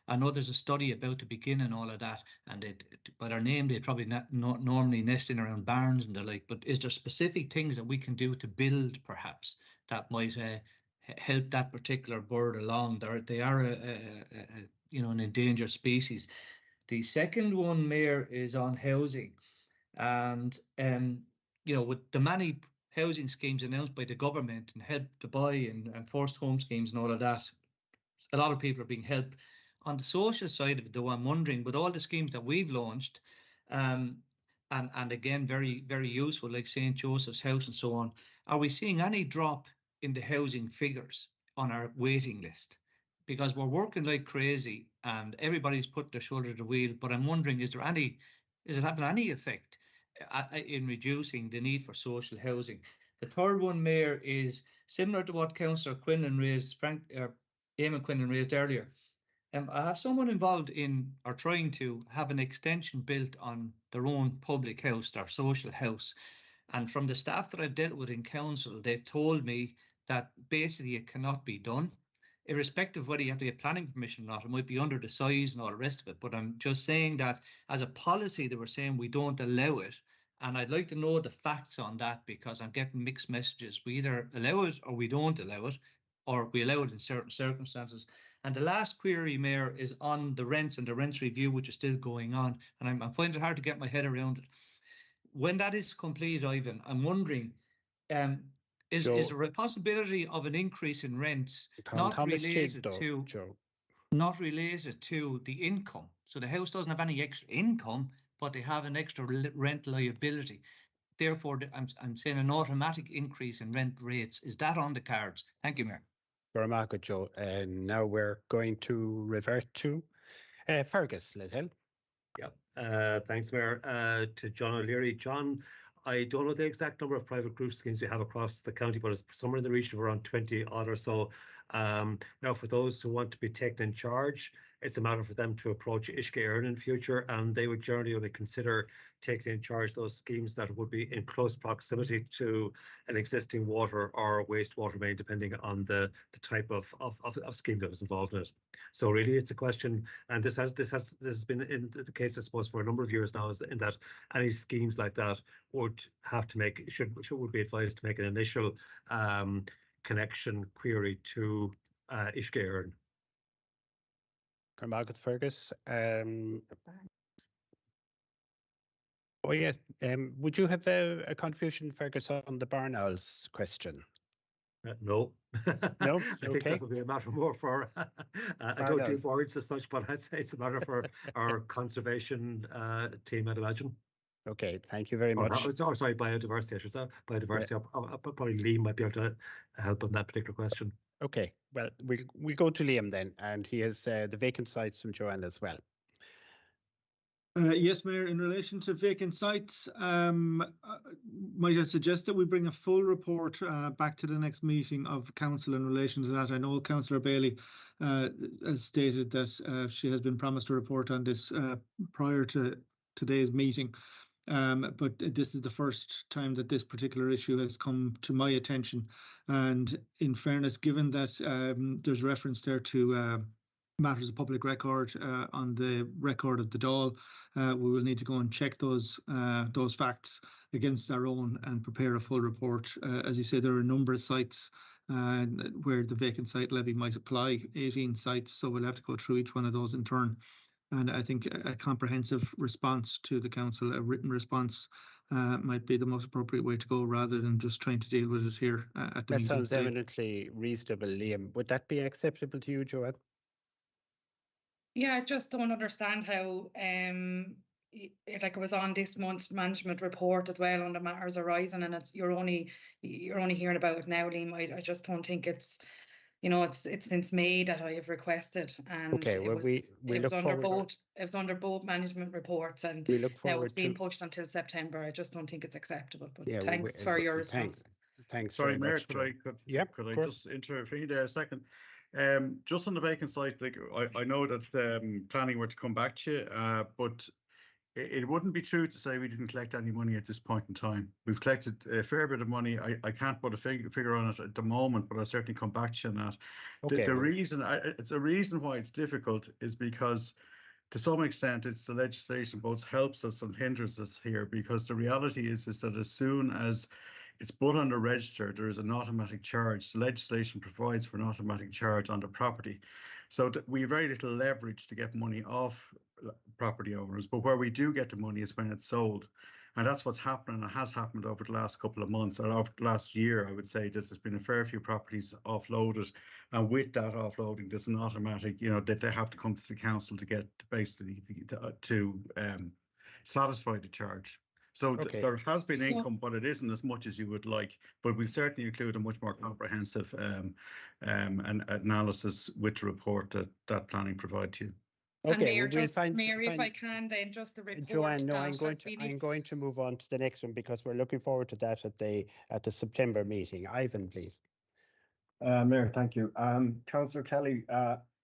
I know there's a study about to begin and all of that, and by their name, they probably not normally nesting around barns and the like, but is there specific things that we can do to build perhaps that might help that particular bird along? They are an endangered species. The second one, Mayor, is on housing. And, with the many housing schemes announced by the government and Help to Buy and forced home schemes and all of that, a lot of people are being helped. On the social side of it, though, I'm wondering, with all the schemes that we've launched, and again, very, very useful, like St. Joseph's House and so on, are we seeing any drop in the housing figures on our waiting list? Because we're working like crazy and everybody's put their shoulder to the wheel, but I'm wondering, is it having any effect in reducing the need for social housing? The third one, Mayor, is similar to what Councillor Quinlan raised, Eamon Quinlan raised earlier. I have someone involved in or trying to have an extension built on their own public house, their social house. And from the staff that I've dealt with in council, they've told me that basically it cannot be done, irrespective of whether you have to get planning permission or not. It might be under the size and all the rest of it. But I'm just saying that as a policy, they were saying we don't allow it. And I'd like to know the facts on that, because I'm getting mixed messages. We either allow it or we don't allow it, or we allow it in certain circumstances. And the last query, Mayor, is on the rents and the rents review, which is still going on. And I'm finding it hard to get my head around it. When that is complete, Ivan, I'm wondering, is there a possibility of an increase in rents not related to the income? So the house doesn't have any extra income, but they have an extra rent liability. Therefore, I'm saying an automatic increase in rent rates. Is that on the cards? Thank you, Mayor. Very much, Joe. And now we're going to revert to Fergus Little. Yeah, thanks, Mayor. To John O'Leary. John, I don't know the exact number of private group schemes we have across the county, but it's somewhere in the region of around 20 odd or so. Now, for those who want to be taken in charge, it's a matter for them to approach Uisce Éireann in future, and they would generally only consider taking in charge those schemes that would be in close proximity to an existing water or wastewater main, depending on the type of scheme that was involved in it. So really, it's a question, and this has been in the case, I suppose, for a number of years now, is in that any schemes like that would have to would be advised to make an initial connection query to Uisce Éireann. Margaret Fergus. Would you have a contribution, Fergus, on the barn owls question? No. No? I think that would be a matter more for, I don't do boards as such, but I'd say it's a matter for our conservation team, I'd imagine. Okay, thank you very much. Sorry, biodiversity, I should say. Biodiversity, probably Liam might be able to help on that particular question. Okay, well, we'll go to Liam then, and he has the vacant sites from Joanne as well. Yes, Mayor, in relation to vacant sites, might I suggest that we bring a full report back to the next meeting of council in relation to that? I know Councillor Bailey has stated that she has been promised a report on this prior to today's meeting. But this is the first time that this particular issue has come to my attention. And in fairness, given that there's reference there to matters of public record on the record of the Dáil, we will need to go and check those facts against our own and prepare a full report. As you say, there are a number of sites where the vacant site levy might apply, 18 sites, so we'll have to go through each one of those in turn. And I think a comprehensive response to the council, a written response, might be the most appropriate way to go, rather than just trying to deal with it here at the meeting. That sounds eminently reasonable, Liam. Would that be acceptable to you, Joanne? Yeah, I just don't understand how, like it was on this month's management report as well on the matters arising, and you're only hearing about it now, Liam. I just don't think it's, it's since May that I have requested, and okay, well, it was under both management reports, and now it's being pushed until September. I just don't think it's acceptable. But yeah, thanks for your response. Thanks. Sorry, Mayor, could I just intervene there a second? Just on the vacant site, like I know that planning were to come back to you, but it wouldn't be true to say we didn't collect any money at this point in time. We've collected a fair bit of money. I can't put a figure on it at the moment, but I'll certainly come back to you on that. Okay, the reason it's a reason why it's difficult is because to some extent it's the legislation both helps us and hinders us here, because the reality is that as soon as it's put on the register, there is an automatic charge. The legislation provides for an automatic charge on the property. So we have very little leverage to get money off property owners, but where we do get the money is when it's sold. And that's what's happening. It has happened over the last couple of months, or over the last year, I would say, that there's been a fair few properties offloaded. And with that offloading, there's an automatic, that they have to come to the council to get basically to satisfy the charge. So there has been income, but it isn't as much as you would like. But we certainly include a much more comprehensive analysis with the report that planning provide to you. Okay, and Mayor, if I can, then just the report. Joanne, no, I'm going to move on to the next one because we're looking forward to that at the September meeting. Ivan, please. Mayor, thank you. Councillor Kelly,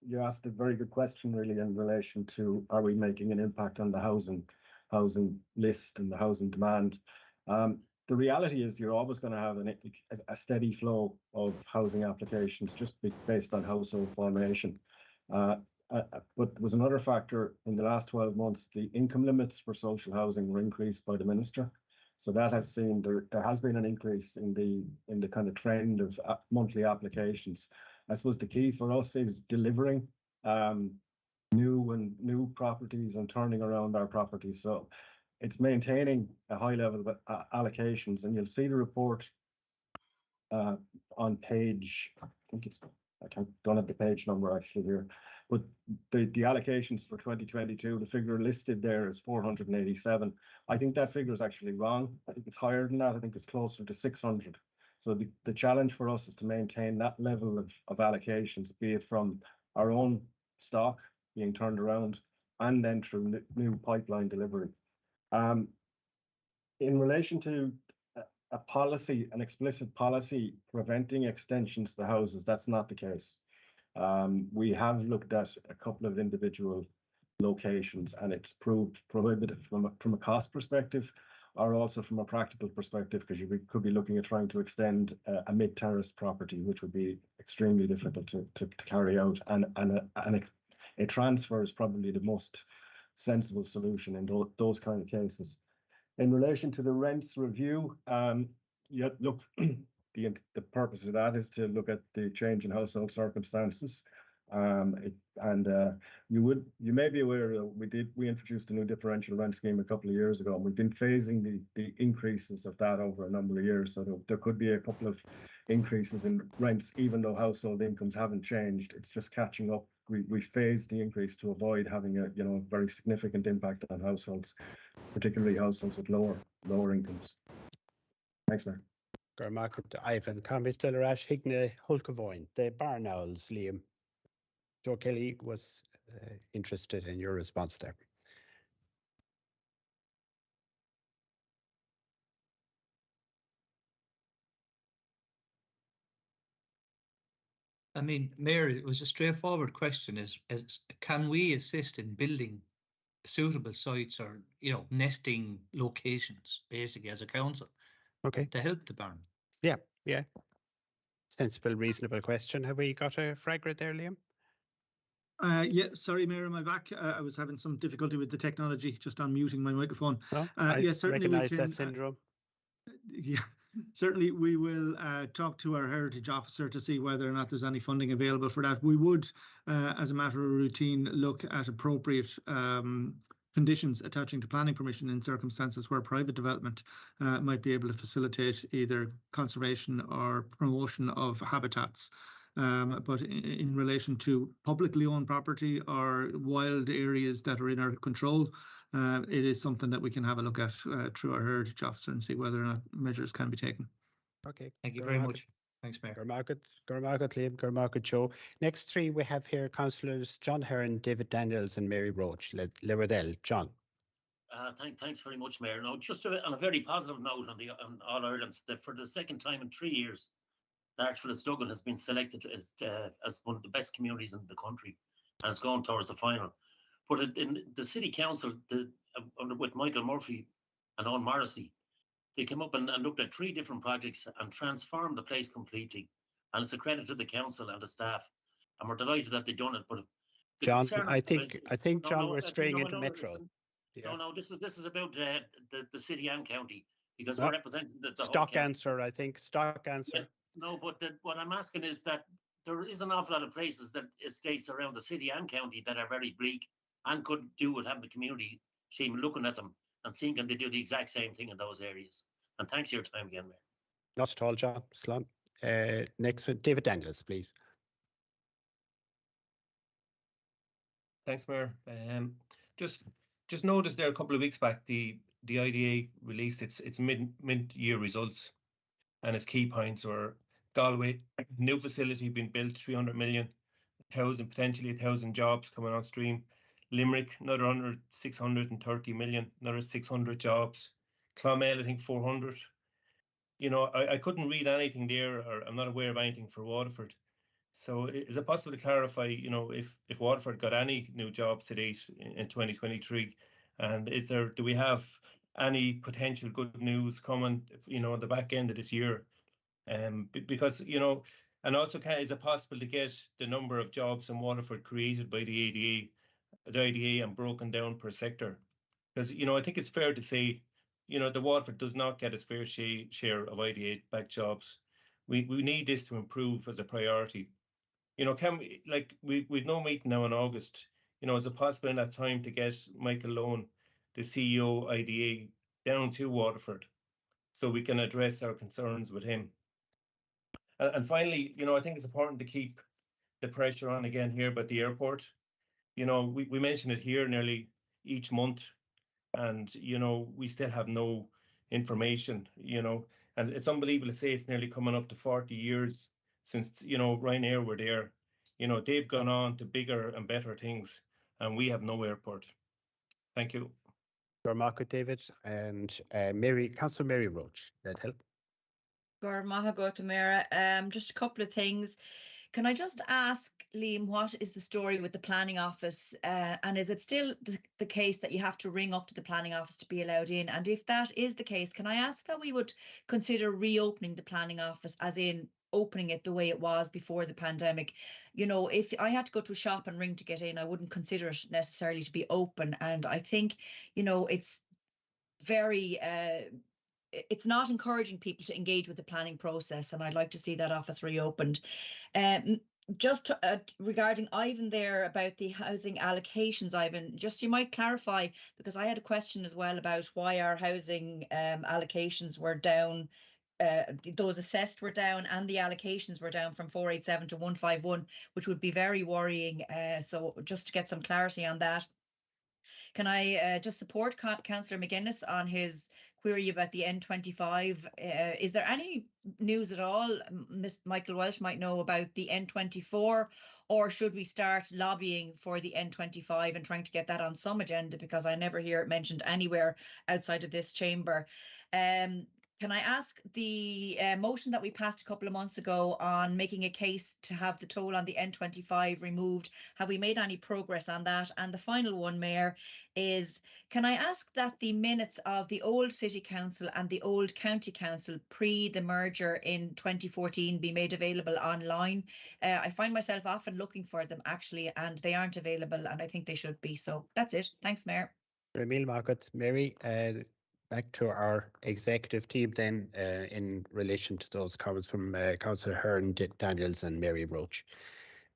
you asked a very good question, really, in relation to are we making an impact on the housing list and the housing demand. The reality is you're always going to have a steady flow of housing applications just based on household formation. But there was another factor in the last 12 months. The income limits for social housing were increased by the minister, so that has seen there has been an increase in the kind of trend of monthly applications. I suppose the key for us is delivering new properties and turning around our properties. So it's maintaining a high level of allocations, and you'll see the report on page. I don't have the page number actually here, but the allocations for 2022, the figure listed there is 487. I think that figure is actually wrong. I think it's higher than that. I think it's closer to 600. So the challenge for us is to maintain that level of allocations, be it from our own stock being turned around and then through new pipeline delivery. In relation to an explicit policy preventing extensions to the houses, that's not the case. We have looked at a couple of individual locations, and it's proved prohibitive from a cost perspective, or also from a practical perspective, because you could be looking at trying to extend a mid-terraced property, which would be extremely difficult to carry out, and a transfer is probably the most sensible solution in those kind of cases. In relation to the rents review, look, the purpose of that is to look at the change in household circumstances. You may be aware that we introduced a new differential rent scheme a couple of years ago, and we've been phasing the increases of that over a number of years. So there could be a couple of increases in rents, even though household incomes haven't changed. It's just catching up. We phased the increase to avoid having a very significant impact on households, particularly households with lower incomes. Thanks, Mayor. Ivan, Commissioner Rash Higne Hulkavoin, the Barn Owls, Liam. Joe Kelly was interested in your response there. I mean, Mayor, it was a straightforward question: is can we assist in building suitable sites or nesting locations, basically, as a council, to help the barn? Yeah. Sensible, reasonable question. Have we got a fragment there, Liam? Yeah, sorry, Mayor, am I back? I was having some difficulty with the technology, just unmuting my microphone. I recognise that syndrome. Yeah, certainly we will talk to our heritage officer to see whether or not there's any funding available for that. We would, as a matter of routine, look at appropriate conditions attaching to planning permission in circumstances where private development might be able to facilitate either conservation or promotion of habitats. But in relation to publicly owned property or wild areas that are in our control, it is something that we can have a look at through our heritage officer and see whether or not measures can be taken. Okay. Thank you very much. Thanks, Mayor. Gurmarket, Liam, Gurmarket, Joe. Next three we have here, Councillors John Heron, David Daniels and Mary Roach. Lewerdell. John. Thanks very much, Mayor. Now, just on a very positive note on All Ireland's, for the second time in 3 years, Larchville-Dugan has been selected as one of the best communities in the country, and it's gone towards the final. But in the City Council, with Michael Murphy and Owen Morrissey, they came up and looked at 3 different projects and transformed the place completely. And it's a credit to the council and the staff. And we're delighted that they've done it. But John, I think John, we're straying into Metro. No, this is about the city and county, because we're representing the stock answer. I think stock answer. Yeah, no, but what I'm asking is that there is an awful lot of places, that estates around the city and county, that are very bleak. and could do with having the community team looking at them and seeing can they do the exact same thing in those areas. And thanks for your time again, Mayor. Not at all, John. Slán. Next, David Daniels, please. Thanks, Mayor. Just noticed there a couple of weeks back, the IDA released its mid-year results, and its key points were Galway, new facility being built, 300 million, potentially 1,000 jobs coming on stream. Limerick, another 630 million, another 600 jobs. Clonmel, I think 400. You know, I couldn't read anything there, or I'm not aware of anything for Waterford. So is it possible to clarify, you know, if Waterford got any new jobs to date in 2023? And do we have any potential good news coming, you know, at the back end of this year? Because, you know, and also is it possible to get the number of jobs in Waterford created by the IDA and broken down per sector? Because, you know, I think it's fair to say, you know, the Waterford does not get its fair share of IDA-backed jobs. We need this to improve as a priority. You know, we've no meeting now in August. You know, is it possible in that time to get Michael Lohan, the CEO IDA, down to Waterford so we can address our concerns with him? And finally, you know, I think it's important to keep the pressure on again here about the airport. You know, we mention it here nearly each month, and, you know, we still have no information, you know, and it's unbelievable to say it's nearly coming up to 40 years since, you know, Ryanair were there. You know, they've gone on to bigger and better things, and we have no airport. Thank you. Your market, David, and Councillor Mary Roach, that help. Just a couple of things. Can I just ask, Liam, what is the story with the planning office? And is it still the case that you have to ring up to the planning office to be allowed in? And if that is the case, can I ask that we would consider reopening the planning office, as in opening it the way it was before the pandemic? You know, if I had to go to a shop and ring to get in, I wouldn't consider it necessarily to be open. And I think, you know, it's very... it's not encouraging people to engage with the planning process, and I'd like to see that office reopened. Just regarding Ivan there about the housing allocations, Ivan, just you might clarify, because I had a question as well about why our housing allocations were down. Those assessed were down and the allocations were down from 487 to 151, which would be very worrying. So just to get some clarity on that. Can I just support Councillor McGuinness on his query about the N25? Is there any news at all Michael Welsh might know about the N24, or should we start lobbying for the N25 and trying to get that on some agenda, because I never hear it mentioned anywhere outside of this chamber? Can I ask the motion that we passed a couple of months ago on making a case to have the toll on the N25 removed? Have we made any progress on that? And the final one, Mayor, is can I ask that the minutes of the old City Council and the old County Council pre the merger in 2014 be made available online? I find myself often looking for them actually, and they aren't available, and I think they should be. So that's it. Thanks, Mayor. Emil Margaret, Mary. Back to our executive team then in relation to those comments from Councillor Hearn, Daniels and Mary Roach.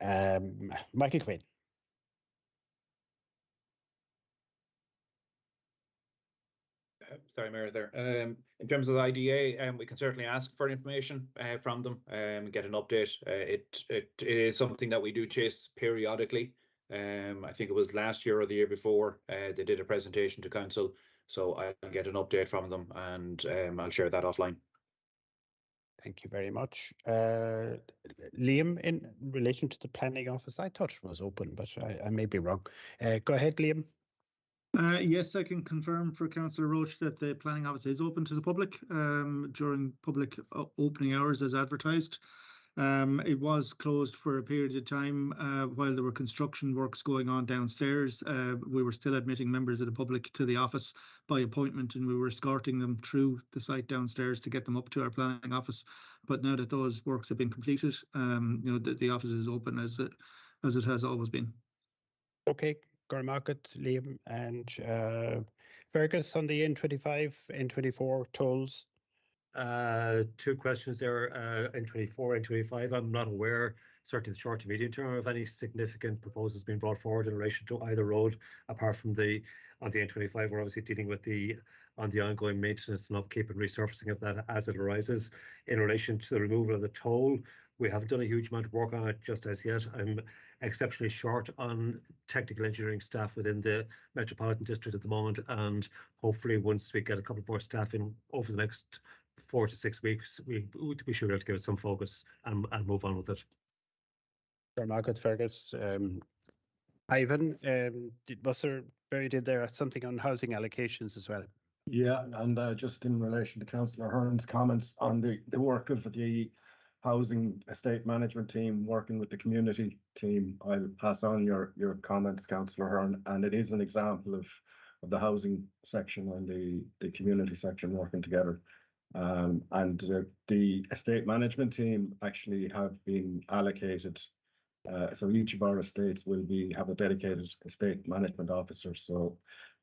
Michael Quinn. Sorry, Mayor, there. In terms of the IDA, we can certainly ask for information from them and get an update. It is something that we do chase periodically. I think it was last year or the year before they did a presentation to Council. So I'll get an update from them and I'll share that offline. Thank you very much. Liam, in relation to the planning office, I thought it was open, but I may be wrong. Go ahead, Liam. Yes, I can confirm for Councillor Roach that the planning office is open to the public during public opening hours as advertised. It was closed for a period of time while there were construction works going on downstairs. We were still admitting members of the public to the office by appointment, and we were escorting them through the site downstairs to get them up to our planning office. But now that those works have been completed, you know, the office is open as it has always been. Okay, Gormarket, Liam, and Fergus on the N25, N24 tolls. Two questions there, N24, N25. I'm not aware certainly the short to medium term, if any significant proposals being brought forward in relation to either road, apart from on the N25, we're obviously dealing with the ongoing maintenance and upkeep and resurfacing of that as it arises. In relation to the removal of the toll, we haven't done a huge amount of work on it just as yet. I'm exceptionally short on technical engineering staff within the Metropolitan District at the moment, and hopefully once we get a couple more staff in over the next 4 to 6 weeks, we should be able to give it some focus and move on with it. Sir Margaret Fergus, Ivan, was there buried in there something on housing allocations as well? Yeah, and just in relation to Councillor Hearn's comments on the work of the housing estate management team working with the community team, I'll pass on your comments, Councillor Hearn, and it is an example of the housing section and the community section working together. And the estate management team actually have been allocated. So each of our estates will have a dedicated estate management officer. So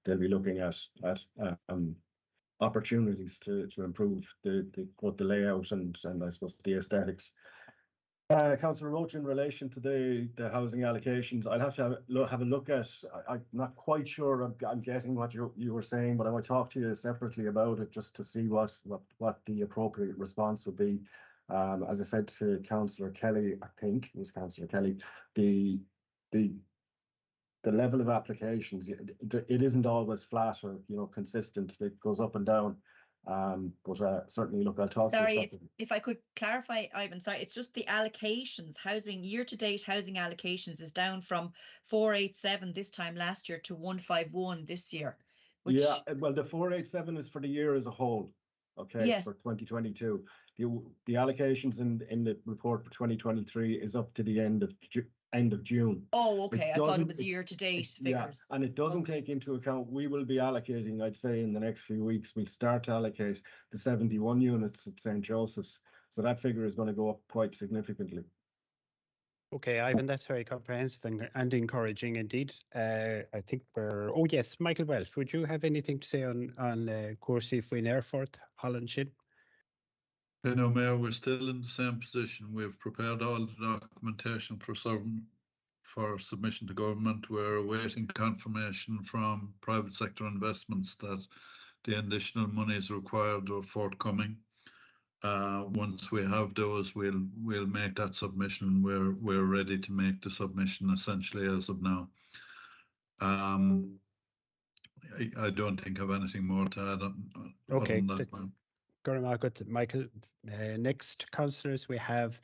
they'll be looking at opportunities to improve both the layout and I suppose the aesthetics. Councillor Roach, in relation to the housing allocations, I'll have to have a look at. I'm not quite sure I'm getting what you were saying, but I might talk to you separately about it just to see what the appropriate response would be. As I said to Councillor Kelly, I think it was Councillor Kelly, the level of applications, it isn't always flat or consistent. It goes up and down. But certainly, look, I'll talk to you. Sorry, if I could clarify, Ivan, sorry, it's just the allocations, housing year-to-date housing allocations is down from 487 this time last year to 151 this year. Yeah, well, the 487 is for the year as a whole, okay, yes, for 2022. The allocations in the report for 2023 is up to the end of June. Oh, okay. I thought it was year-to-date figures. Yeah, and it doesn't take into account, we will be allocating, I'd say in the next few weeks, we'll start to allocate the 71 units at St. Joseph's. So that figure is going to go up quite significantly. Okay, Ivan, that's very comprehensive and encouraging indeed. I think oh yes, Michael Welsh, would you have anything to say on Courcy, Fuin Erfurt, Holland Shin? No, Mayor, we're still in the same position. We've prepared all the documentation for submission to government. We're awaiting confirmation from private sector investments that the additional monies required are forthcoming. Once we have those, we'll make that submission. We're ready to make the submission essentially as of now. I don't think I have anything more to add on okay. Other than that. Michael, next councillors we have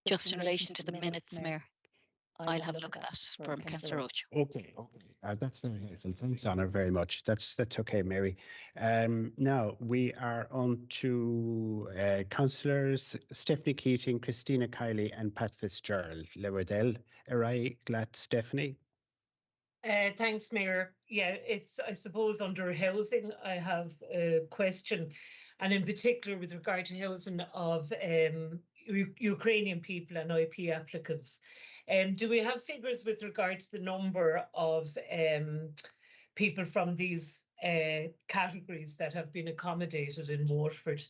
just in relation to the minutes, Mayor. I'll have a look at that from Councillor Roach. Okay. That's very helpful. Thanks, Honor, very much. That's okay, Mary. Now we are on to councillors Stephanie Keating, Christina Kiley, and Pat Fitzgerald. Lewerdell, Arai, Glad, Stephanie. Thanks, Mayor. Yeah, it's, I suppose, under housing, I have a question, and in particular with regard to housing of Ukrainian people and IP applicants. Do we have figures with regard to the number of people from these categories that have been accommodated in Waterford?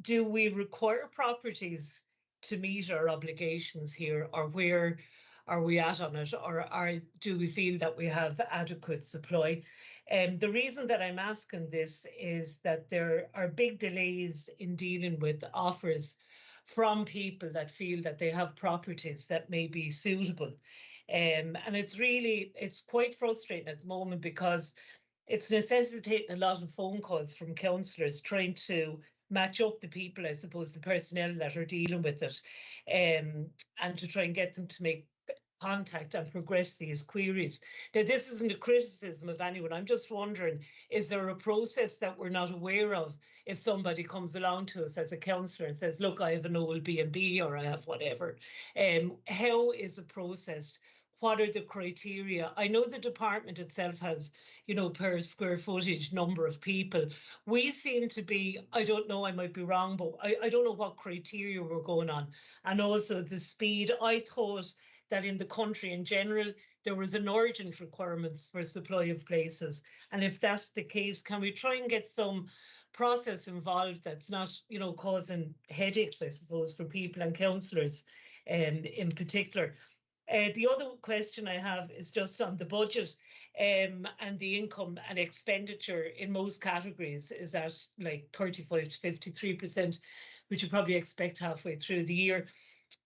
Do we require properties to meet our obligations here, or where are we at on it, or do we feel that we have adequate supply? The reason that I'm asking this is that there are big delays in dealing with offers from people that feel that they have properties that may be suitable. And it's quite frustrating at the moment, because it's necessitating a lot of phone calls from councillors trying to match up the people, I suppose, the personnel that are dealing with it, and to try and get them to make contact and progress these queries. Now, this isn't a criticism of anyone. I'm just wondering, is there a process that we're not aware of if somebody comes along to us as a councillor and says, look, I have an old B&B or I have whatever. How is it processed? What are the criteria? I know the department itself has, per square footage number of people. We seem to be, I don't know, I might be wrong, but I don't know what criteria we're going on. And also the speed. I thought that in the country in general, there was an urgent requirements for supply of places. And if that's the case, can we try and get some process involved that's not, you know, causing headaches, I suppose, for people and councillors in particular? The other question I have is just on the budget and the income and expenditure in most categories is at like 35 to 53%, which you probably expect halfway through the year.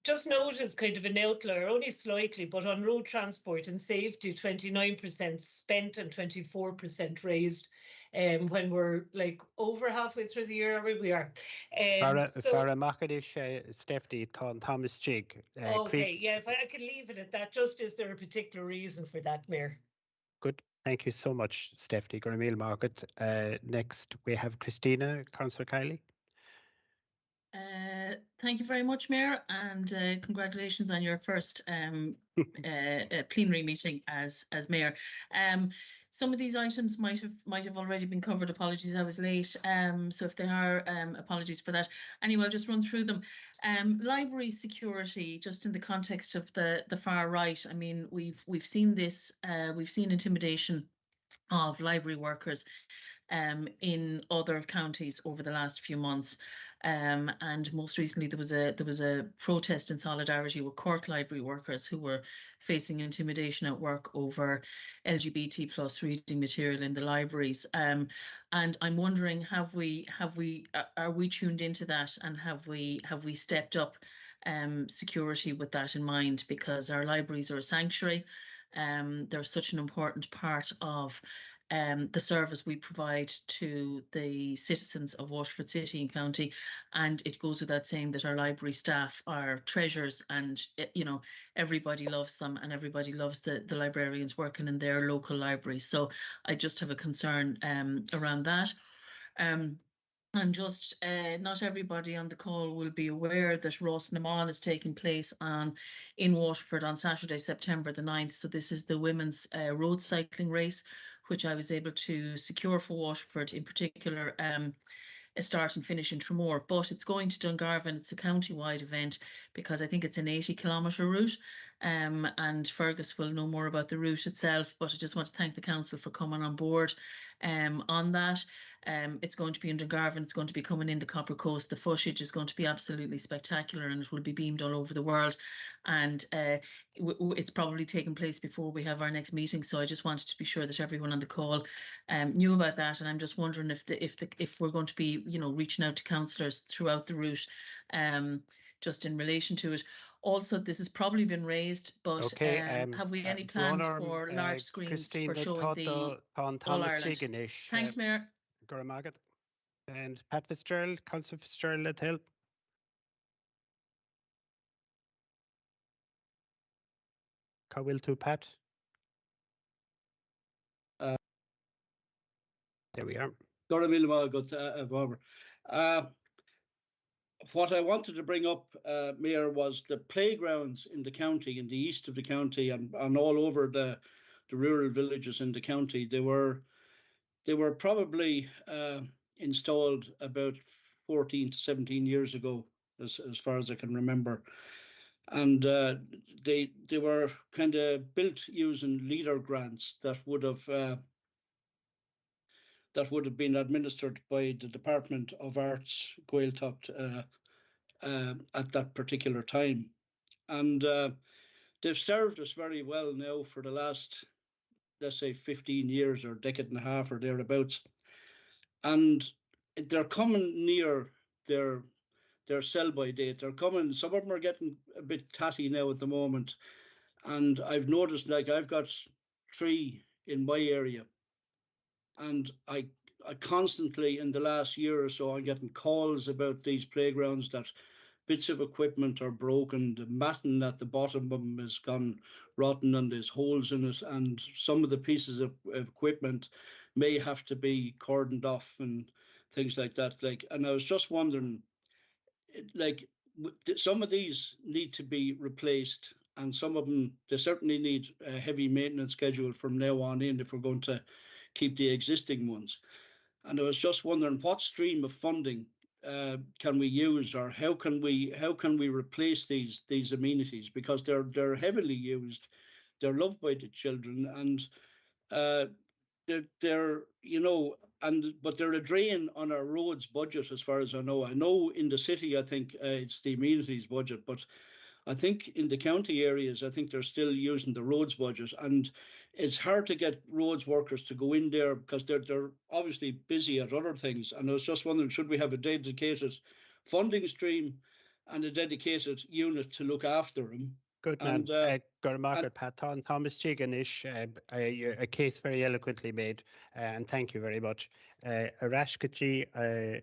Just notice kind of an outlier, only slightly, but on road transport and safety, 29% spent and 24% raised. When we're like over halfway through the year, we are. Farah Makadish, Stephanie, Thomas Jig. Okay, yeah, if I could leave it at that, just is there a particular reason for that, Mayor? Good. Thank you so much, Stephanie. Gramil Margaret. Next, we have Christina, Councillor Kiley. Thank you very much, Mayor, and congratulations on your first plenary meeting as Mayor. Some of these items might have already been covered. Apologies, I was late. So if they are, apologies for that. Anyway, I'll just run through them. Library security, just in the context of the far right. I mean, we've seen this. We've seen intimidation of library workers in other counties over the last few months. And most recently there was a protest in solidarity with Cork library workers who were facing intimidation at work over LGBT plus reading material in the libraries. And I'm wondering, are we tuned into that, and have we stepped up security with that in mind? Because our libraries are a sanctuary. They're such an important part of the service we provide to the citizens of Waterford City and County, and it goes without saying that our library staff are treasures, and you know, everybody loves them, and everybody loves the librarians working in their local libraries. So I just have a concern around that. And just not everybody on the call will be aware that Ross Naman is taking place in Waterford on Saturday, September the 9th. So this is the women's road cycling race, which I was able to secure for Waterford, in particular a start and finish in Tramore. But it's going to Dungarvan. It's a county-wide event because I think it's an 80-kilometre route. And Fergus will know more about the route itself, but I just want to thank the council for coming on board on that. It's going to be in Dungarvan. It's going to be coming in the Copper Coast. The footage is going to be absolutely spectacular, and it will be beamed all over the world. And it's probably taking place before we have our next meeting. So I just wanted to be sure that everyone on the call knew about that. And I'm just wondering if we're going to be, you know, reaching out to councillors throughout the route, just in relation to it. Also, this has probably been raised, but okay, have we any plans for large screens Christine, for showing the All Ireland? Thanks, Mayor. Goramagat. And Pat Fitzgerald, Councillor Fitzgerald, let help. Cowell to Pat. There we are. What I wanted to bring up, Mayor, was the playgrounds in the county, in the east of the county, and all over the rural villages in the county. They were probably installed about 14 to 17 years ago, as far as I can remember, and they were kind of built using leader grants that would have been administered by the Department of Arts, Gaeltacht, at that particular time. And they've served us very well now for the last, let's say, 15 years or decade and a half or thereabouts. And they're coming near their sell-by date. They're coming, some of them are getting a bit tatty now at the moment. And I've noticed, like, I've got 3 in my area, and I constantly, in the last year or so, I'm getting calls about these playgrounds that bits of equipment are broken, the matting at the bottom of them has gone rotten and there's holes in it, and some of the pieces of equipment may have to be cordoned off and things like that. Like, and I was just wondering, like, some of these need to be replaced, and some of them, they certainly need a heavy maintenance schedule from now on in if we're going to keep the existing ones. And I was just wondering what stream of funding can we use, or how can we replace these amenities, because they're heavily used, they're loved by the children, and they're but they're a drain on our roads budget, as far as I know. I know in the city, I think it's the amenities budget, but I think in the county areas, I think they're still using the roads budget, and it's hard to get roads workers to go in there because they're obviously busy at other things. And I was just wondering, should we have a dedicated funding stream and a dedicated unit to look after them? Good man. Margaret Patton, Thomas Chiganish, a case very eloquently made, and thank you very much. Arashkaji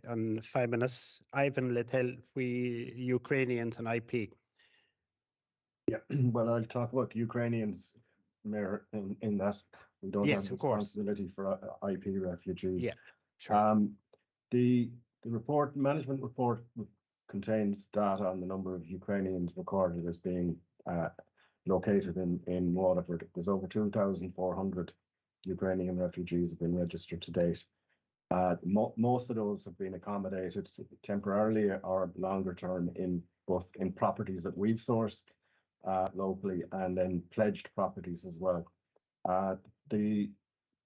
on 5 minutes. Ivan Letel, we Ukrainians and IP. Yeah, well, I'll talk about the Ukrainians, Mayor, in that we don't have responsibility for IP refugees. Yeah, sure. The management report contains data on the number of Ukrainians recorded as being located in Waterford. There's over 2,400 Ukrainian refugees have been registered to date. Most of those have been accommodated temporarily or longer term in properties that we've sourced locally, and then pledged properties as well. The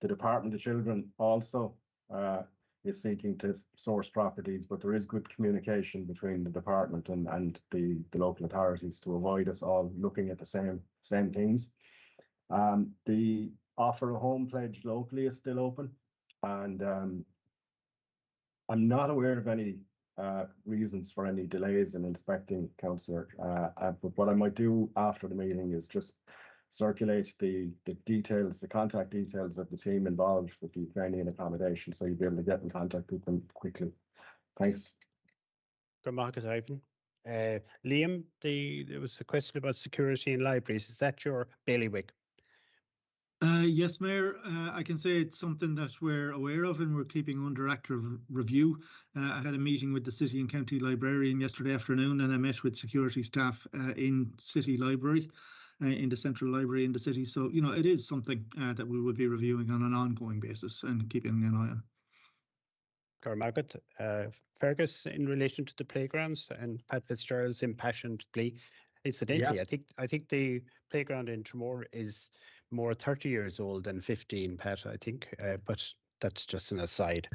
Department of Children also is seeking to source properties, but there is good communication between the department and the local authorities to avoid us all looking at the same things. The offer a home pledge locally is still open, and I'm not aware of any reasons for any delays in inspecting, Councillor. But what I might do after the meeting is just circulate the details, the contact details of the team involved with the Ukrainian accommodation, so you'll be able to get in contact with them quickly. Thanks. Good market, Ivan. Liam, there was a question about security in libraries. Is that your bailiwick? Yes, Mayor, I can say it's something that we're aware of and we're keeping under active review. I had a meeting with the City and County Librarian yesterday afternoon, and I met with security staff in City Library, in the Central Library in the City. So, it is something that we will be reviewing on an ongoing basis and keeping an eye on. Margaret, Fergus, in relation to the playgrounds and Pat Fitzgerald's impassioned plea. Incidentally, yeah. I think the playground in Tremor is more 30 years old than 15, Pat, I think, but that's just an aside.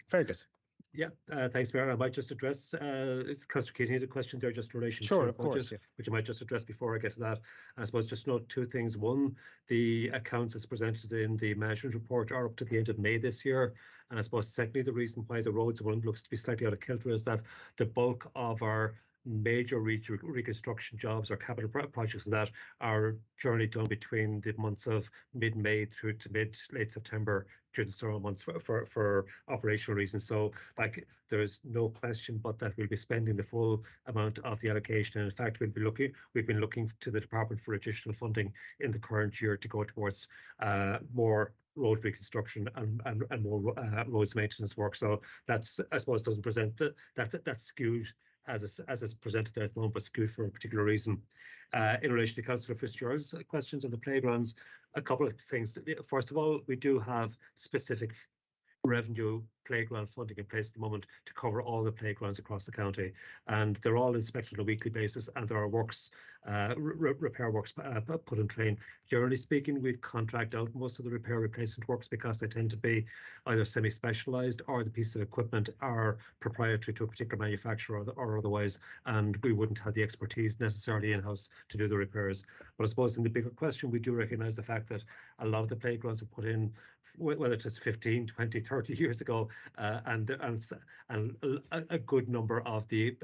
Fergus. Yeah, thanks, Mayor. I might just address, Councillor Keating, the question there just in relation to of course, yeah. Which I might just address before I get to that. I suppose just note two things. One, the accounts as presented in the management report are up to the end of May this year. And I suppose secondly, the reason why the roads one looks to be slightly out of kilter is that the bulk of our major reconstruction jobs or capital projects that are generally done between the months of mid-May through to late September during the summer months for operational reasons. So there is no question but that we'll be spending the full amount of the allocation. And in fact, we've been looking to the department for additional funding in the current year to go towards more road reconstruction and more roads maintenance work. So that's, I suppose, doesn't present that's skewed as it's presented there at the moment, but skewed for a particular reason. In relation to Councillor Fitzgerald's questions on the playgrounds, a couple of things. First of all, we do have specific revenue playground funding in place at the moment to cover all the playgrounds across the county, and they're all inspected on a weekly basis, and there are works, repair works put in train. Generally speaking, we'd contract out most of the repair replacement works because they tend to be either semi-specialised or the piece of equipment are proprietary to a particular manufacturer or otherwise, and we wouldn't have the expertise necessarily in-house to do the repairs. But I suppose in the bigger question, we do recognise the fact that a lot of the playgrounds are put in, whether it's 15, 20, 30 years ago, and a good number of the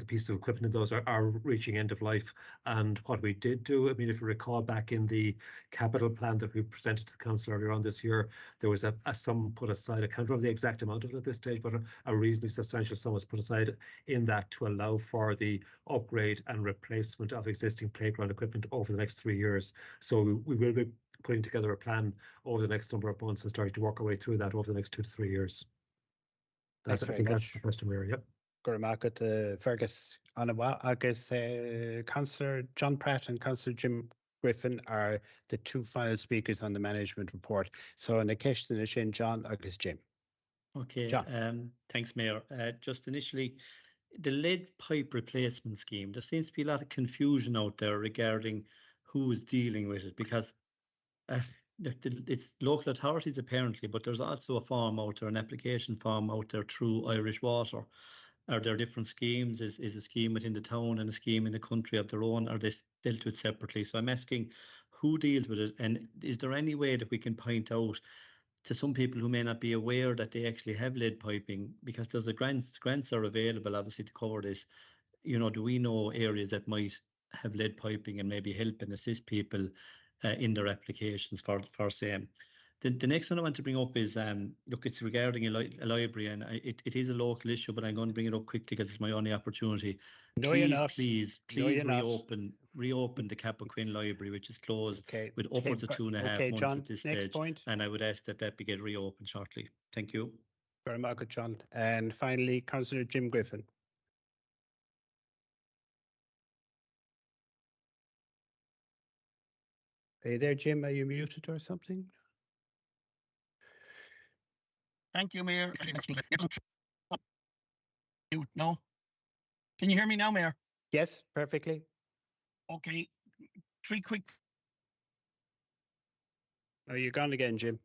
pieces of equipment in those are reaching end of life. And what we did do, I mean, if you recall back in the capital plan that we presented to the council earlier on this year, there was a sum put aside. I can't remember the exact amount of it at this stage, but a reasonably substantial sum was put aside in that to allow for the upgrade and replacement of existing playground equipment over the next 3 years. So we will be putting together a plan over the next number of months and starting to work our way through that over the next 2 to 3 years. I think that's the question, Mayor. Yep. Gormagat, Fergus, Anawa, Councillor John Pratt and Councillor Jim Griffin are the two final speakers on the management report. So, in the question, John, Jim. Okay, John. thanks, Mayor. Just initially, the lead pipe replacement scheme, there seems to be a lot of confusion out there regarding who is dealing with it, because it's local authorities apparently, but there's also a form out there, an application form out there through Irish Water. Are there different schemes? Is a scheme within the town and a scheme in the country of their own? Are they dealt with separately? So I'm asking, who deals with it? And is there any way that we can point out to some people who may not be aware that they actually have lead piping, because there's the grants are available obviously to cover this. You know, do we know areas that might have lead piping and maybe help and assist people in their applications for same? The next one I want to bring up is, look, it's regarding a library, and it is a local issue, but I'm going to bring it up quickly because it's my only opportunity. No, you're not. Please No, you're not. reopen the Cappoquin Library, which is closed with upwards of 2.5 months John, at this next stage. point. And I would ask that be get reopened shortly. Thank you. Very much, John. And finally, Councillor Jim Griffin. Hey there, Jim. Are you muted or something? Thank you, Mayor. No? Can you hear me now, Mayor? Yes, perfectly. Okay. 3 quick. Oh, you're gone again, Jim.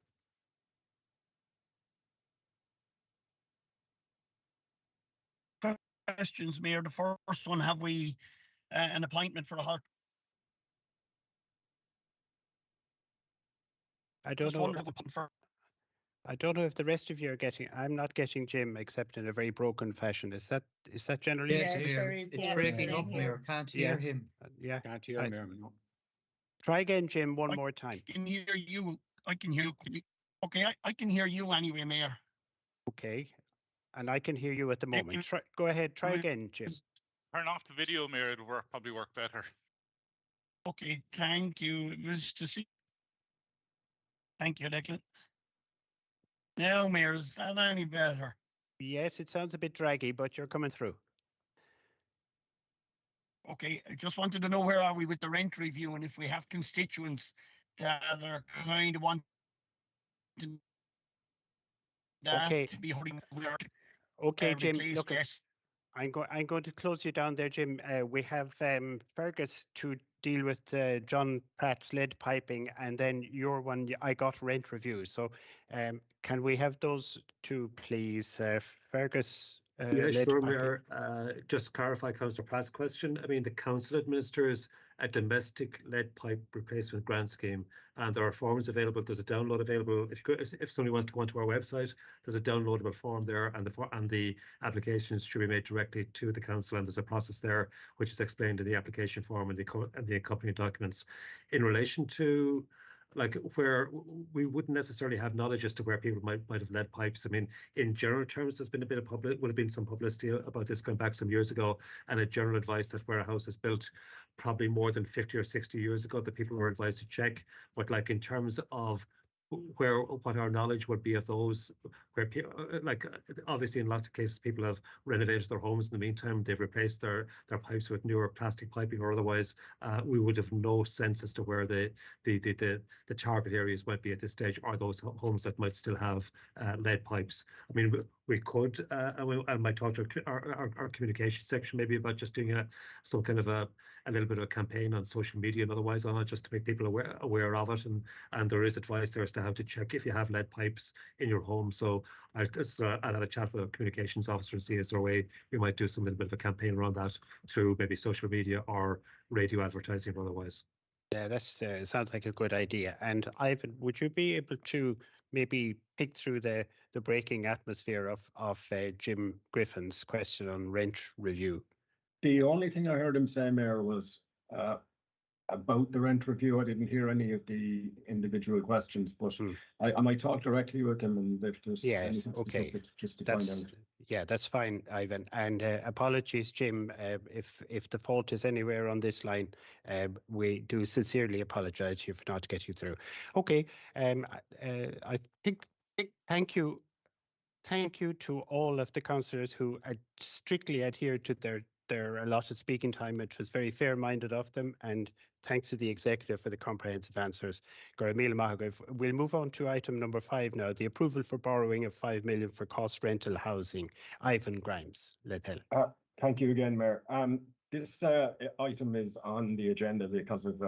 Questions, Mayor. The first one, have we an appointment for the heart? I don't know. I don't know if the rest of you are getting. I'm not getting Jim, except in a very broken fashion. Is that generally? Yes, it's breaking up, Mayor. Can't hear him. Yeah, can't hear him. No. Try again, Jim, one more time. I can hear you. I can hear you. Okay, I can hear you anyway, Mayor. Okay, and I can hear you at the moment. Go ahead, try again, Jim. Turn off the video, Mayor. It'll probably work better. Okay, thank you. It was to see. Thank you, Declan. Now, Mayor, is that any better? Yes, it sounds a bit draggy, but you're coming through. Okay, I just wanted to know where are we with the rent review, and if we have constituents that are kind of wanting that to be holding. Okay, Jim. Look, I'm going to close you down there, Jim. We have Fergus to deal with John Pratt's lead piping, and then your one, I got rent reviews. So can we have those two, please? Fergus. Yeah, sure, Mayor. Just clarify Councillor Pratt's question. I mean, the council administers a domestic lead pipe replacement grant scheme, and there are forms available. There's a download available. If somebody wants to go onto our website, there's a downloadable form there, and the applications should be made directly to the council. And there's a process there which is explained in the application form and the accompanying documents. In relation to like where we wouldn't necessarily have knowledge as to where people might have lead pipes. I mean, in general terms, there's been a bit of would have been some publicity about this going back some years ago, and a general advice that where a house is built probably more than 50 or 60 years ago, that people were advised to check. But like in terms of what our knowledge would be of those, where people, like obviously in lots of cases people have renovated their homes in the meantime, they've replaced their pipes with newer plastic piping or otherwise, we would have no sense as to where the target areas might be at this stage, or those homes that might still have lead pipes. I mean, we could, I might talk to our communication section maybe about just doing some kind of a little bit of a campaign on social media and otherwise on it, just to make people aware of it, and there is advice there as to how to check if you have lead pipes in your home. So I'll have a chat with a communications officer and see is there a way we might do some little bit of a campaign around that through maybe social media or radio advertising or otherwise. Yeah, that sounds like a good idea. And Ivan, would you be able to maybe pick through the breaking atmosphere of Jim Griffin's question on rent review? The only thing I heard him say, Mayor, was about the rent review. I didn't hear any of the individual questions, but I might talk directly with him, and if there's anything specific, just to find out. Yeah, that's fine, Ivan. And apologies, Jim, if the fault is anywhere on this line, we do sincerely apologise for not getting you through. Okay, I think thank you to all of the councillors who strictly adhere to their allotted speaking time. It was very fair-minded of them, and thanks to the executive for the comprehensive answers. We'll move on to item number 5 now, the approval for borrowing of 5 million for cost rental housing. Ivan Grimes, Thank you again, Mayor. This item is on the agenda because of,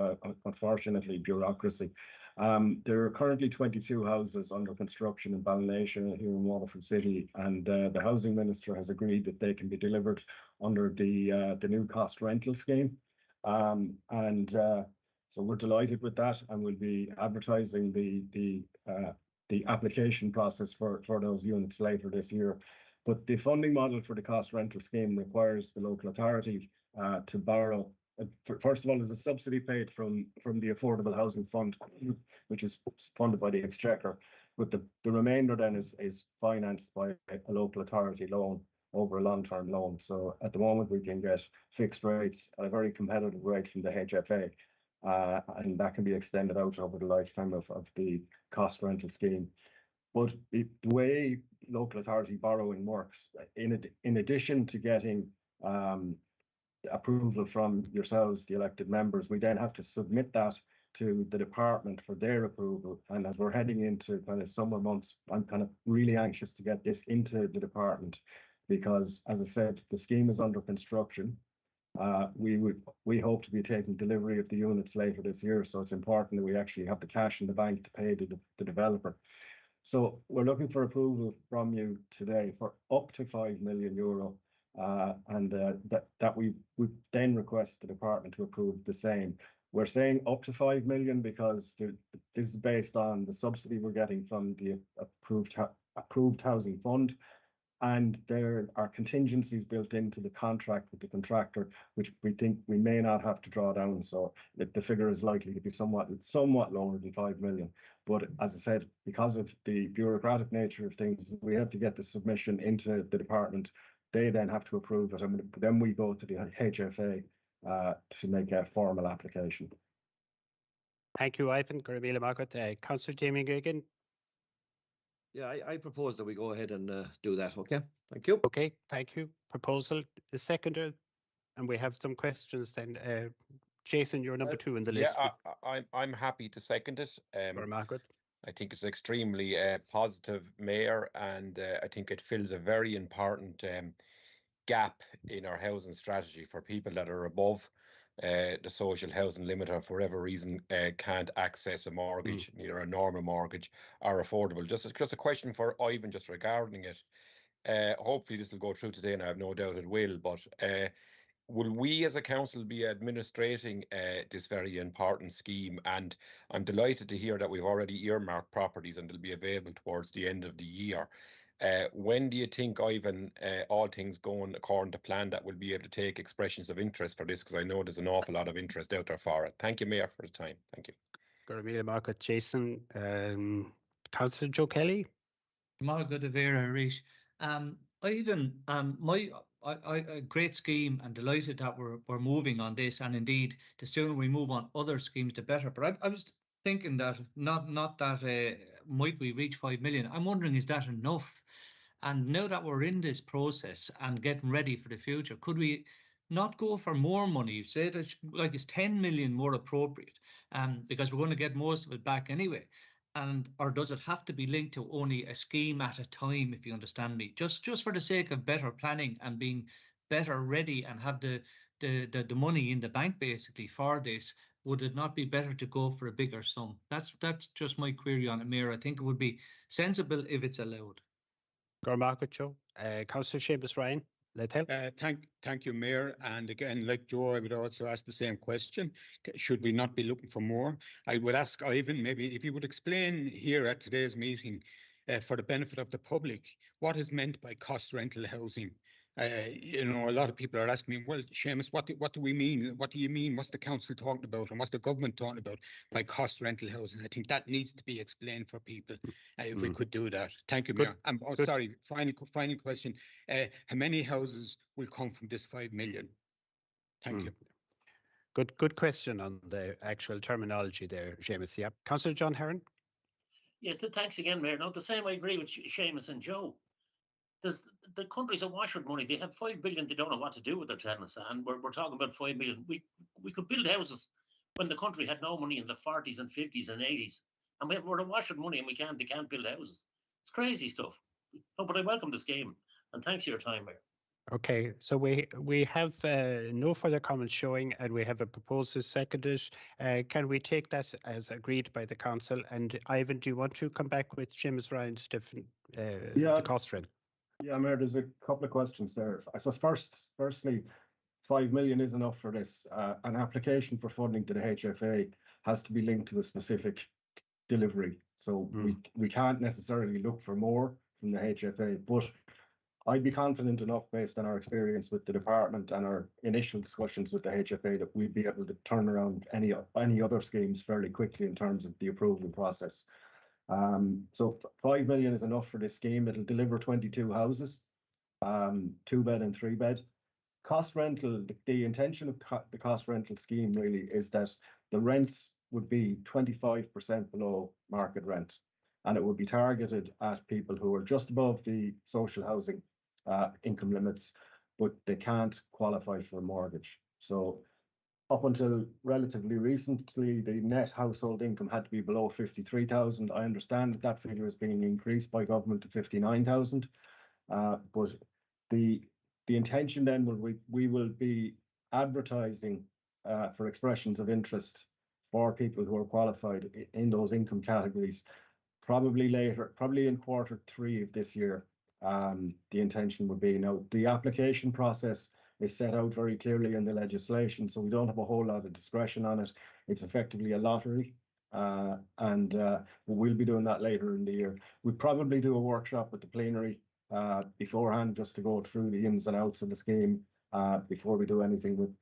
unfortunately, bureaucracy. There are currently 22 houses under construction in Ballination here in Waterford City, and the Housing Minister has agreed that they can be delivered under the new cost rental scheme. So we're delighted with that, and we'll be advertising the application process for those units later this year. But the funding model for the cost rental scheme requires the local authority to borrow. First of all, there's a subsidy paid from the Affordable Housing Fund, which is funded by the Exchequer, but the remainder then is financed by a local authority loan over a long-term loan. So at the moment we can get fixed rates at a very competitive rate from the HFA, and that can be extended out over the lifetime of the cost rental scheme. But the way local authority borrowing works, in addition to getting approval from yourselves, the elected members, we then have to submit that to the department for their approval. And as we're heading into kind of summer months, I'm kind of really anxious to get this into the department because, as I said, the scheme is under construction. We hope to be taking delivery of the units later this year, so it's important that we actually have the cash in the bank to pay the developer. So we're looking for approval from you today for up to €5 million, and that we then request the department to approve the same. We're saying up to 5 million because this is based on the subsidy we're getting from the approved housing fund, and there are contingencies built into the contract with the contractor, which we think we may not have to draw down. So the figure is likely to be somewhat lower than 5 million. But as I said, because of the bureaucratic nature of things, we have to get the submission into the department. They then have to approve it, and then we go to the HFA to make a formal application. Thank you, Ivan. Councillor Jamie Gagan. Yeah, I propose that we go ahead and do that. Okay, thank you. Okay, thank you. Proposal is seconded, and we have some questions then. Jason, you're number 2 in the list. Yeah, I'm happy to second it. I think it's extremely positive, Mayor, and I think it fills a very important gap in our housing strategy for people that are above the social housing limit or for whatever reason can't access a mortgage, neither a normal mortgage or affordable. Just a question for Ivan just regarding it. Hopefully this will go through today, and I have no doubt it will, but will we as a council be administrating this very important scheme? And I'm delighted to hear that we've already earmarked properties and they'll be available towards the end of the year. When do you think, Ivan, all things going according to plan, that we'll be able to take expressions of interest for this? Because I know there's an awful lot of interest out there for it. Thank you, Mayor, for the time. Thank you. Jason, Councillor Joe Kelly. Ivan, a great scheme, and delighted that we're moving on this, and indeed the sooner we move on other schemes the better. But I was thinking that not that might we reach 5 million. I'm wondering, is that enough? And now that we're in this process and getting ready for the future, could we not go for more money? You say that like is 10 million more appropriate? Because we're going to get most of it back anyway. Or does it have to be linked to only a scheme at a time, if you understand me? Just for the sake of better planning and being better ready and have the money in the bank basically for this, would it not be better to go for a bigger sum? That's just my query on it, Mayor. I think it would be sensible if it's allowed. Councillor Seamus Ryan. Thank you, Mayor. And again, like Joe, I would also ask the same question. Should we not be looking for more? I would ask Ivan, maybe if you would explain here at today's meeting, for the benefit of the public, what is meant by cost rental housing. A lot of people are asking me, well, Seamus, what do we mean? What do you mean? What's the council talking about? And what's the government talking about by cost rental housing? I think that needs to be explained for people, if we could do that. Thank you, Mayor. Sorry, final question. How many houses will come from this 5 million? Thank you. Good question on the actual terminology there, Seamus. Yeah. Councillor John Heron. Yeah, thanks again, Mayor. No, the same, I agree with Seamus and Joe. the countries of Waterford money. They have 5 billion. They don't know what to do with their tenants, and we're talking about 5 million. We could build houses when the country had no money in the 40s and 50s and 80s, and we're the Waterford money, and they can't build houses. It's crazy stuff. No, but I welcome this game, and thanks for your time, Mayor. Okay, so we have no further comments showing, and we have a proposal seconded. Can we take that as agreed by the council? And Ivan, do you want to come back with James Ryan's different the cost rent? Yeah, Mayor, there's a couple of questions there. I suppose firstly, 5 million is enough for this. An application for funding to the HFA has to be linked to a specific delivery. So we can't necessarily look for more from the HFA, but I'd be confident enough based on our experience with the department and our initial discussions with the HFA that we'd be able to turn around any other schemes fairly quickly in terms of the approval process. So 5 million is enough for this scheme. It'll deliver 22 houses, 2-bed and 3-bed. Cost rental, the intention of the cost rental scheme really is that the rents would be 25% below market rent, and it would be targeted at people who are just above the social housing income limits, but they can't qualify for a mortgage. So up until relatively recently, the net household income had to be below 53,000. I understand that figure is being increased by government to 59,000, but the intention then we will be advertising for expressions of interest for people who are qualified in those income categories, probably in Q3 of this year. The intention would be, now the application process is set out very clearly in the legislation, so we don't have a whole lot of discretion on it. It's effectively a lottery, and we'll be doing that later in the year. We'll probably do a workshop with the plenary beforehand just to go through the ins and outs of the scheme before we do anything with,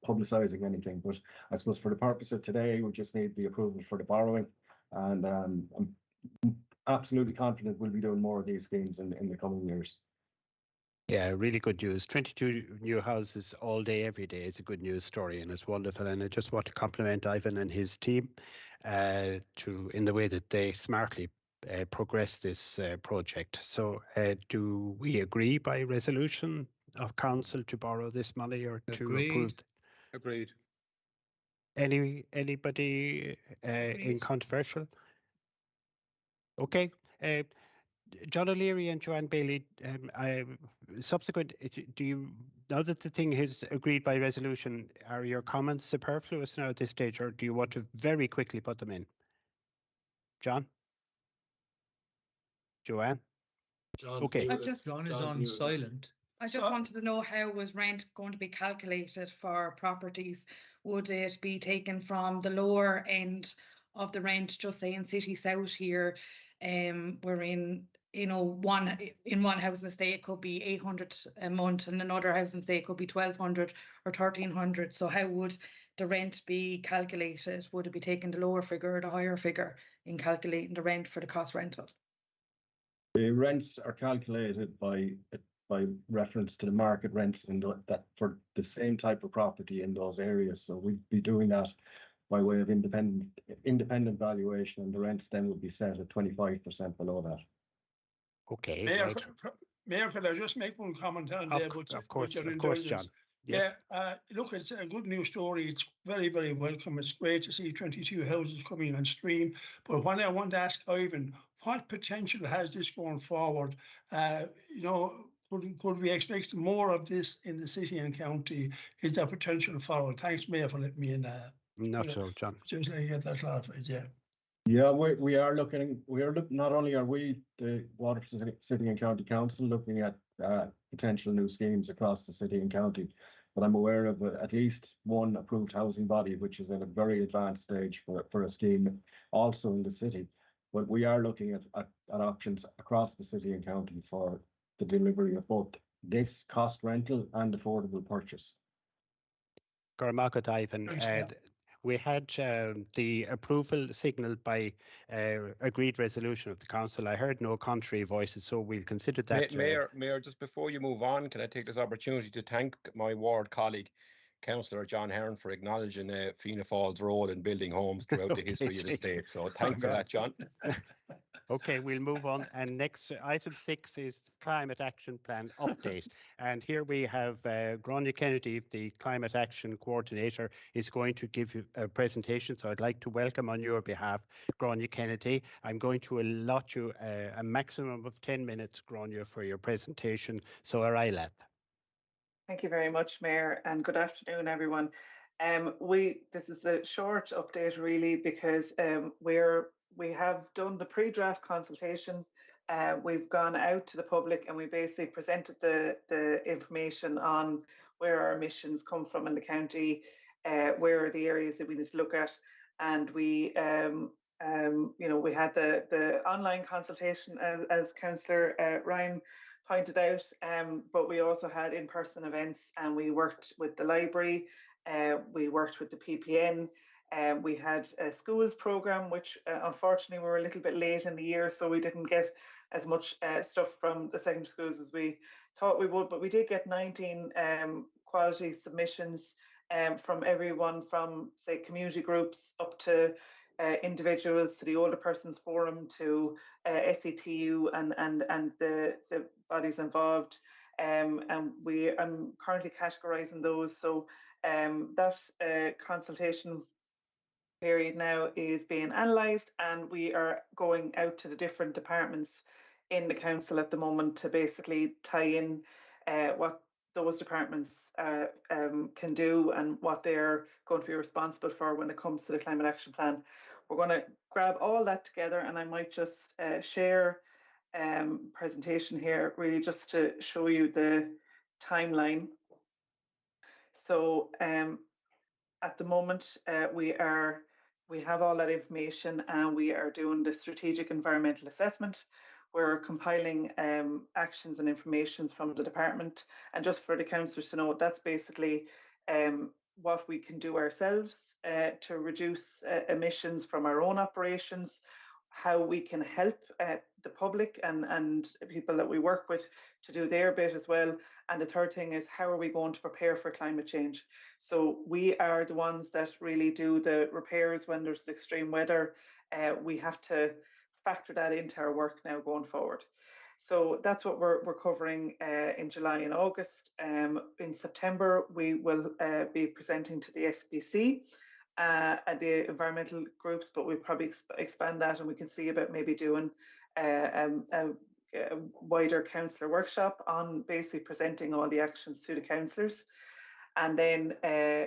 publicising anything. But I suppose for the purpose of today, we just need the approval for the borrowing, and I'm absolutely confident we'll be doing more of these schemes in the coming years. Yeah, really good news. 22 new houses all day, every day is a good news story, and it's wonderful. And I just want to compliment Ivan and his team in the way that they smartly progress this project. So do we agree by resolution of council to borrow this money or to approve? Agreed. Anybody in controversial? Okay. John O'Leary and Joanne Bailey, subsequent, do you, now that the thing is agreed by resolution, are your comments superfluous now at this stage, or do you want to very quickly put them in? John? Joanne? Okay. John is on silent. I just wanted to know, how was rent going to be calculated for properties? Would it be taken from the lower end of the rent, just say in City South here? We're in one housing estate it could be 800 a month, and another housing estate it could be 1,200 or 1,300. So how would the rent be calculated? Would it be taking the lower figure or the higher figure in calculating the rent for the cost rental? The rents are calculated by reference to the market rents that for the same type of property in those areas. So we'd be doing that by way of independent valuation, and the rents then would be set at 25% below that. Okay. Mayor, could I just make one comment on there? Of course, John. Yes. Yeah, look, it's a good news story. It's very, very welcome. It's great to see 22 houses coming on stream. But what I want to ask Ivan, what potential has this going forward? Could we expect more of this in the city and county? Is there potential forward? Thanks, Mayor, for letting me in. Not so, John. Just let you get that clarified, yeah. Yeah, we are looking, not only are we, the Waterford City and County Council, looking at potential new schemes across the city and county, but I'm aware of at least one approved housing body, which is in a very advanced stage for a scheme also in the city. But we are looking at options across the city and county for the delivery of both this cost rental and affordable purchase. Gormagat, Ivan, we had the approval signalled by agreed resolution of the council. I heard no contrary voices, so we'll consider that. Mayor, just before you move on, can I take this opportunity to thank my ward colleague, Councillor John Hearn, for acknowledging Fianna Fáil's role in building homes throughout the history of the state. So thanks for that, John. Okay, we'll move on. And next, item 6 is Climate Action Plan update. And here we have Gráinne Kennedy, the Climate Action Coordinator, is going to give you a presentation. So I'd like to welcome on your behalf, Gráinne Kennedy. I'm going to allot you a maximum of 10 minutes, Gráinne, for your presentation. So Araila. Thank you very much, Mayor, and good afternoon, everyone. This is a short update, really, because we have done the pre-draft consultation. We've gone out to the public and we basically presented the information on where our emissions come from in the county, where are the areas that we need to look at, and we we had the online consultation as Councillor Ryan pointed out, but we also had in-person events, and we worked with the library, we worked with the PPN, we had a schools programme, which unfortunately we were a little bit late in the year, so we didn't get as much stuff from the secondary schools as we thought we would, but we did get 19 quality submissions from everyone from, say, community groups up to individuals, to the Older Persons Forum, to SETU and the bodies involved. And I'm currently categorising those. So that consultation period now is being analysed, and we are going out to the different departments in the council at the moment to basically tie in what those departments can do and what they're going to be responsible for when it comes to the Climate Action Plan. We're going to grab all that together, and I might just share presentation here, really just to show you the timeline. So at the moment, we have all that information, and we are doing the strategic environmental assessment. We're compiling actions and information from the department, and just for the councillors to know, that's basically what we can do ourselves to reduce emissions from our own operations, how we can help the public and people that we work with to do their bit as well. And the third thing is, how are we going to prepare for climate change? So we are the ones that really do the repairs when there's extreme weather. We have to factor that into our work now going forward. So that's what we're covering in July and August. In September, we will be presenting to the SPC and the environmental groups, but we'll probably expand that, and we can see about maybe doing a wider councillor workshop on basically presenting all the actions to the councillors. And then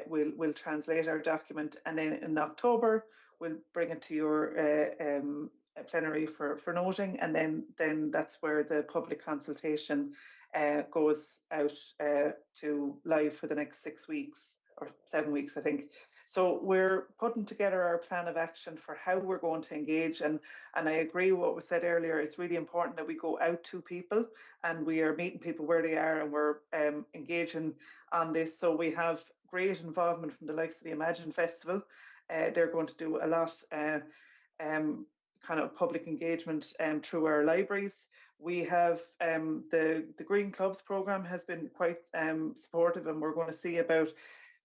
we'll translate our document, and then in October, we'll bring it to your plenary for noting, and then that's where the public consultation goes out to live for the next 6 weeks or 7 weeks, I think. So we're putting together our plan of action for how we're going to engage, and I agree with what was said earlier. It's really important that we go out to people and we are meeting people where they are, and we're engaging on this. So we have great involvement from the likes of the Imagine Festival. They're going to do a lot kind of public engagement through our libraries. We have the Green Clubs programme has been quite supportive, and we're going to see about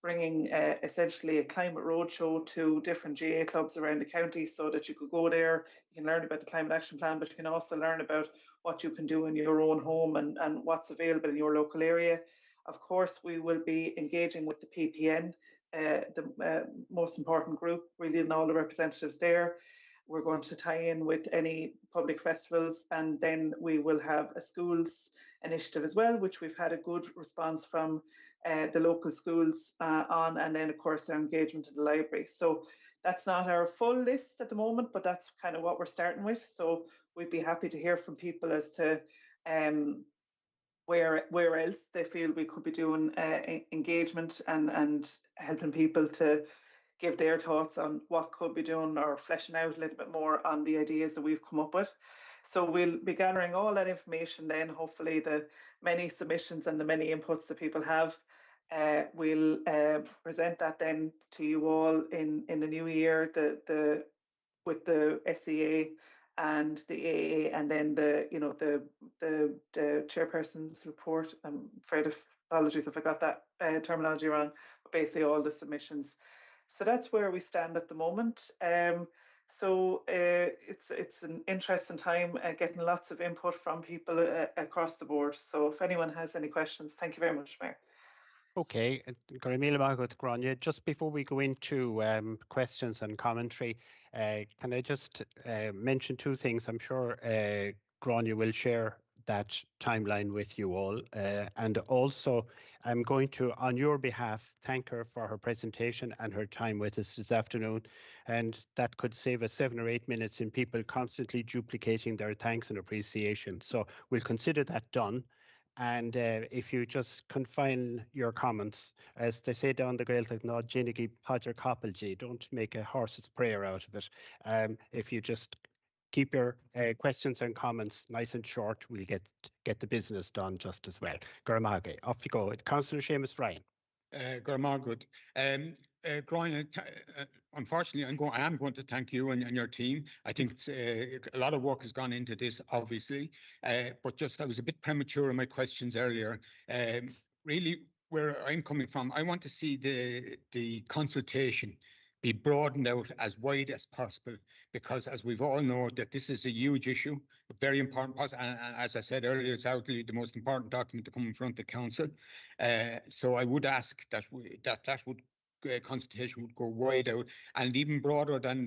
bringing essentially a climate roadshow to different GA clubs around the county, so that you could go there, you can learn about the Climate Action Plan, but you can also learn about what you can do in your own home and what's available in your local area. Of course, we will be engaging with the PPN, the most important group, really, and all the representatives there. We're going to tie in with any public festivals, and then we will have a schools initiative as well, which we've had a good response from the local schools on, and then of course our engagement in the library. So that's not our full list at the moment, but that's kind of what we're starting with. So we'd be happy to hear from people as to where else they feel we could be doing engagement and helping people to give their thoughts on what could be done, or fleshing out a little bit more on the ideas that we've come up with. So we'll be gathering all that information then, hopefully the many submissions and the many inputs that people have. We'll present that then to you all in the new year, with the SEA and the AA, and then the chairperson's report. I'm afraid of apologies if I got that terminology wrong, but basically all the submissions. So that's where we stand at the moment. So it's an interesting time, getting lots of input from people across the board. So if anyone has any questions, thank you very much, Mayor. Okay, just before we go into questions and commentary, can I just mention two things? I'm sure Grania will share that timeline with you all. And also, I'm going to, on your behalf, thank her for her presentation and her time with us this afternoon. And that could save us 7 or 8 minutes in people constantly duplicating their thanks and appreciation. So we'll consider that done. And if you just confine your comments, as they say down the Gaelic, no jinigi podger coppelgy, don't make a horse's prayer out of it. If you just keep your questions and comments nice and short, we'll get the business done just as well. Garamage, off you go. Councillor Seamus Ryan. Good. Brian, unfortunately, I am going to thank you and your team. I think it's, a lot of work has gone into this, obviously, but just I was a bit premature in my questions earlier. Really, where I'm coming from, I want to see the consultation be broadened out as wide as possible, because as we've all know that this is a huge issue, a very important, and as I said earlier, it's arguably the most important document to come in front of the council. So I would ask that consultation would go wide out and even broader than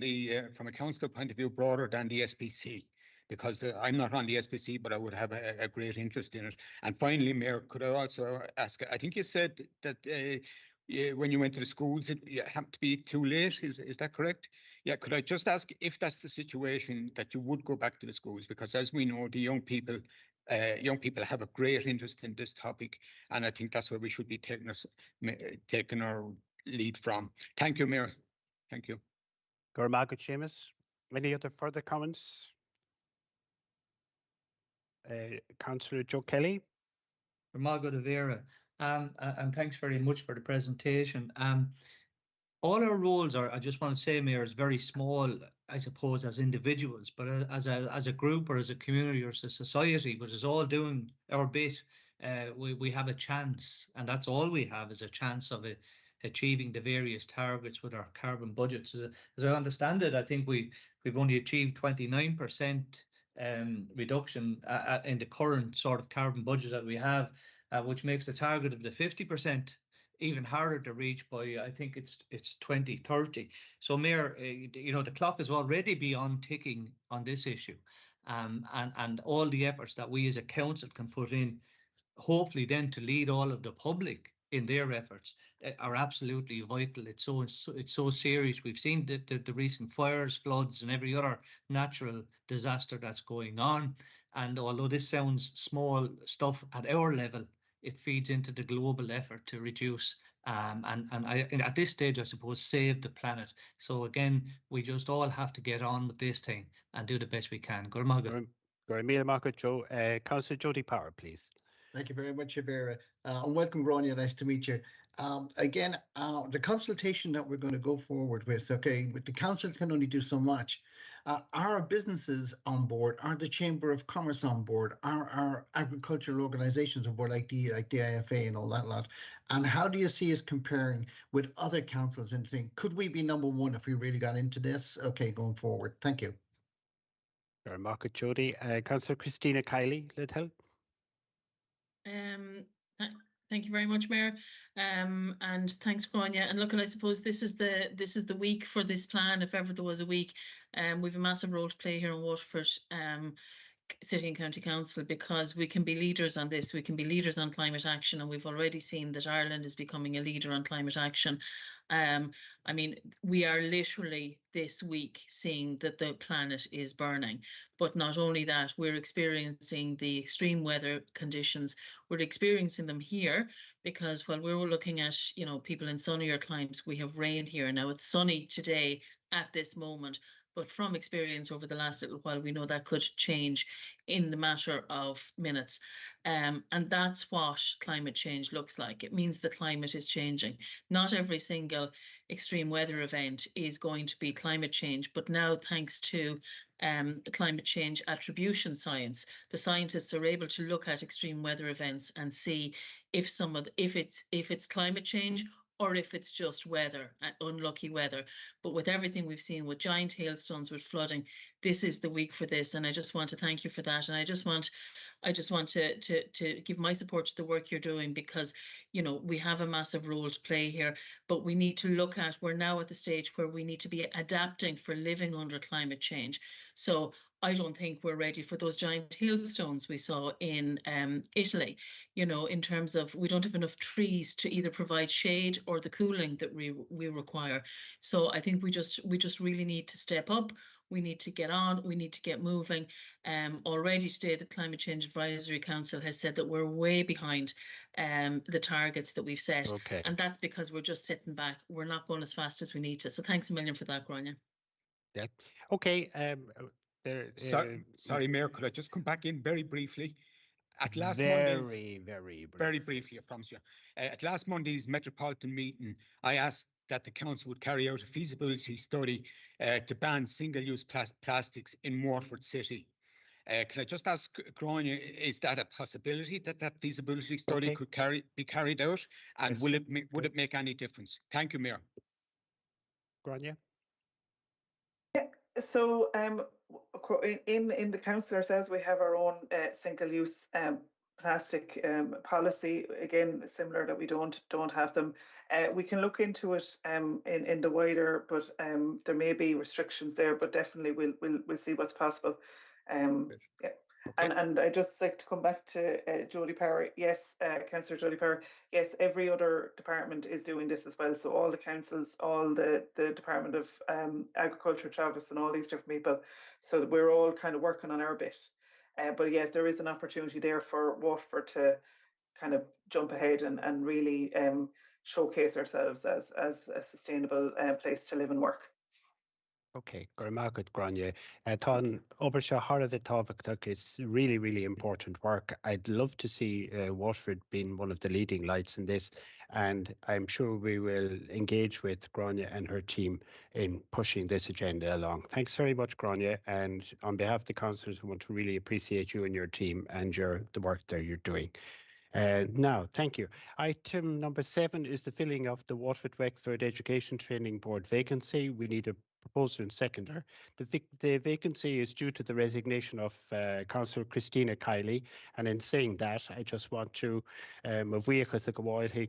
from a council point of view, broader than the SPC. Because I'm not on the SPC, but I would have a great interest in it. And finally, Mayor, could I also ask, I think you said that when you went to the schools, it happened to be too late. Is that correct? Yeah, could I just ask if that's the situation, that you would go back to the schools? Because as we know, the young people have a great interest in this topic, and I think that's where we should be taking our lead from. Thank you, Mayor. Thank you. Gormagut Seamus, any other further comments? Councillor Joe Kelly. Gormagut Avera, and thanks very much for the presentation. All our roles are, I just want to say, Mayor, is very small, I suppose, as individuals, but as a group or as a community or as a society, but is all doing our bit. We have a chance, and that's all we have, is a chance of achieving the various targets with our carbon budgets. As I understand it, I think we've only achieved 29% reduction in the current sort of carbon budget that we have, which makes the target of the 50% even harder to reach by, I think it's 2030. So, Mayor, the clock is already beyond ticking on this issue, and all the efforts that we as a council can put in, hopefully then to lead all of the public in their efforts, are absolutely vital. It's so serious. We've seen the recent fires, floods, and every other natural disaster that's going on. And although this sounds small stuff at our level, it feeds into the global effort to reduce and at this stage, I suppose, save the planet. So again, we just all have to get on with this thing and do the best we can. Councillor Jody Power, please. Thank you very much, Avera. And welcome, Grania. Nice to meet you. Again, the consultation that we're going to go forward with, okay, with the council can only do so much. Are businesses on board? Are the Chamber of Commerce on board? Are our agricultural organisations on board, like the IFA and all that lot? And how do you see us comparing with other councils and think, could we be number one if we really got into this? Okay, going forward. Thank you. Market Jody. Councillor Christina Kiley, Little. Thank you very much, Mayor, and thanks, Grania. And look, and I suppose this is the week for this plan, if ever there was a week. We've a massive role to play here in Waterford City and County Council, because we can be leaders on this. We can be leaders on climate action, and we've already seen that Ireland is becoming a leader on climate action. I mean, we are literally this week seeing that the planet is burning. But not only that, we're experiencing the extreme weather conditions. We're experiencing them here because while we were looking at, people in sunnier climes, we have rain here. Now it's sunny today at this moment, but from experience over the last little while, we know that could change in the matter of minutes. And that's what climate change looks like. It means the climate is changing. Not every single extreme weather event is going to be climate change, but now thanks to the climate change attribution science, the scientists are able to look at extreme weather events and see if it's climate change or if it's just weather, unlucky weather. But with everything we've seen with giant hailstones, with flooding, this is the week for this. And I just want to thank you for that. And I just want to give my support to the work you're doing, because, you know, we have a massive role to play here, but we need to look at, we're now at the stage where we need to be adapting for living under climate change. So I don't think we're ready for those giant hailstones we saw in Italy, you know, in terms of we don't have enough trees to either provide shade or the cooling that we require. So I think we just really need to step up. We need to get on. We need to get moving. Already today, the Climate Change Advisory Council has said that we're way behind the targets that we've set. Okay. And that's because we're just sitting back. We're not going as fast as we need to. So thanks a million for that, Grania. Yeah. Okay. Sorry, Mayor, could I just come back in very briefly? At last very briefly, I promise you. At last Monday's Metropolitan meeting, I asked that the council would carry out a feasibility study to ban single-use plastics in Waterford City. Can I just ask, Grania, is that a possibility that that feasibility study could be carried out, and yes, would it make any difference? Thank you, Mayor. Grania? So in the council ourselves, we have our own single-use plastic policy. Again, similar that we don't have them. We can look into it in the wider, but there may be restrictions there. But definitely, we'll see what's possible. Yeah. Okay. And I'd just like to come back to Jodie Power. Yes, Councillor Jodie Power. Yes, every other department is doing this as well. So all the councils, all the Department of Agriculture, Travis, and all these different people. So we're all kind of working on our bit. But yes, there is an opportunity there for Waterford to kind of jump ahead and really showcase ourselves as a sustainable place to live and work. Okay, Gormagat Grania. Thon Obersha Harada Tovak, it's really important work. I'd love to see Waterford being one of the leading lights in this, and I'm sure we will engage with Grania and her team in pushing this agenda along. Thanks very much, Grania, and on behalf of the councillors, I want to really appreciate you and your team and the work that you're doing. Now, thank you. Item number 7 is the filling of the Waterford-Wexford Education Training Board vacancy. We need a proposer and seconder. The vacancy is due to the resignation of Councillor Christina Kiley, and in saying that, I just want to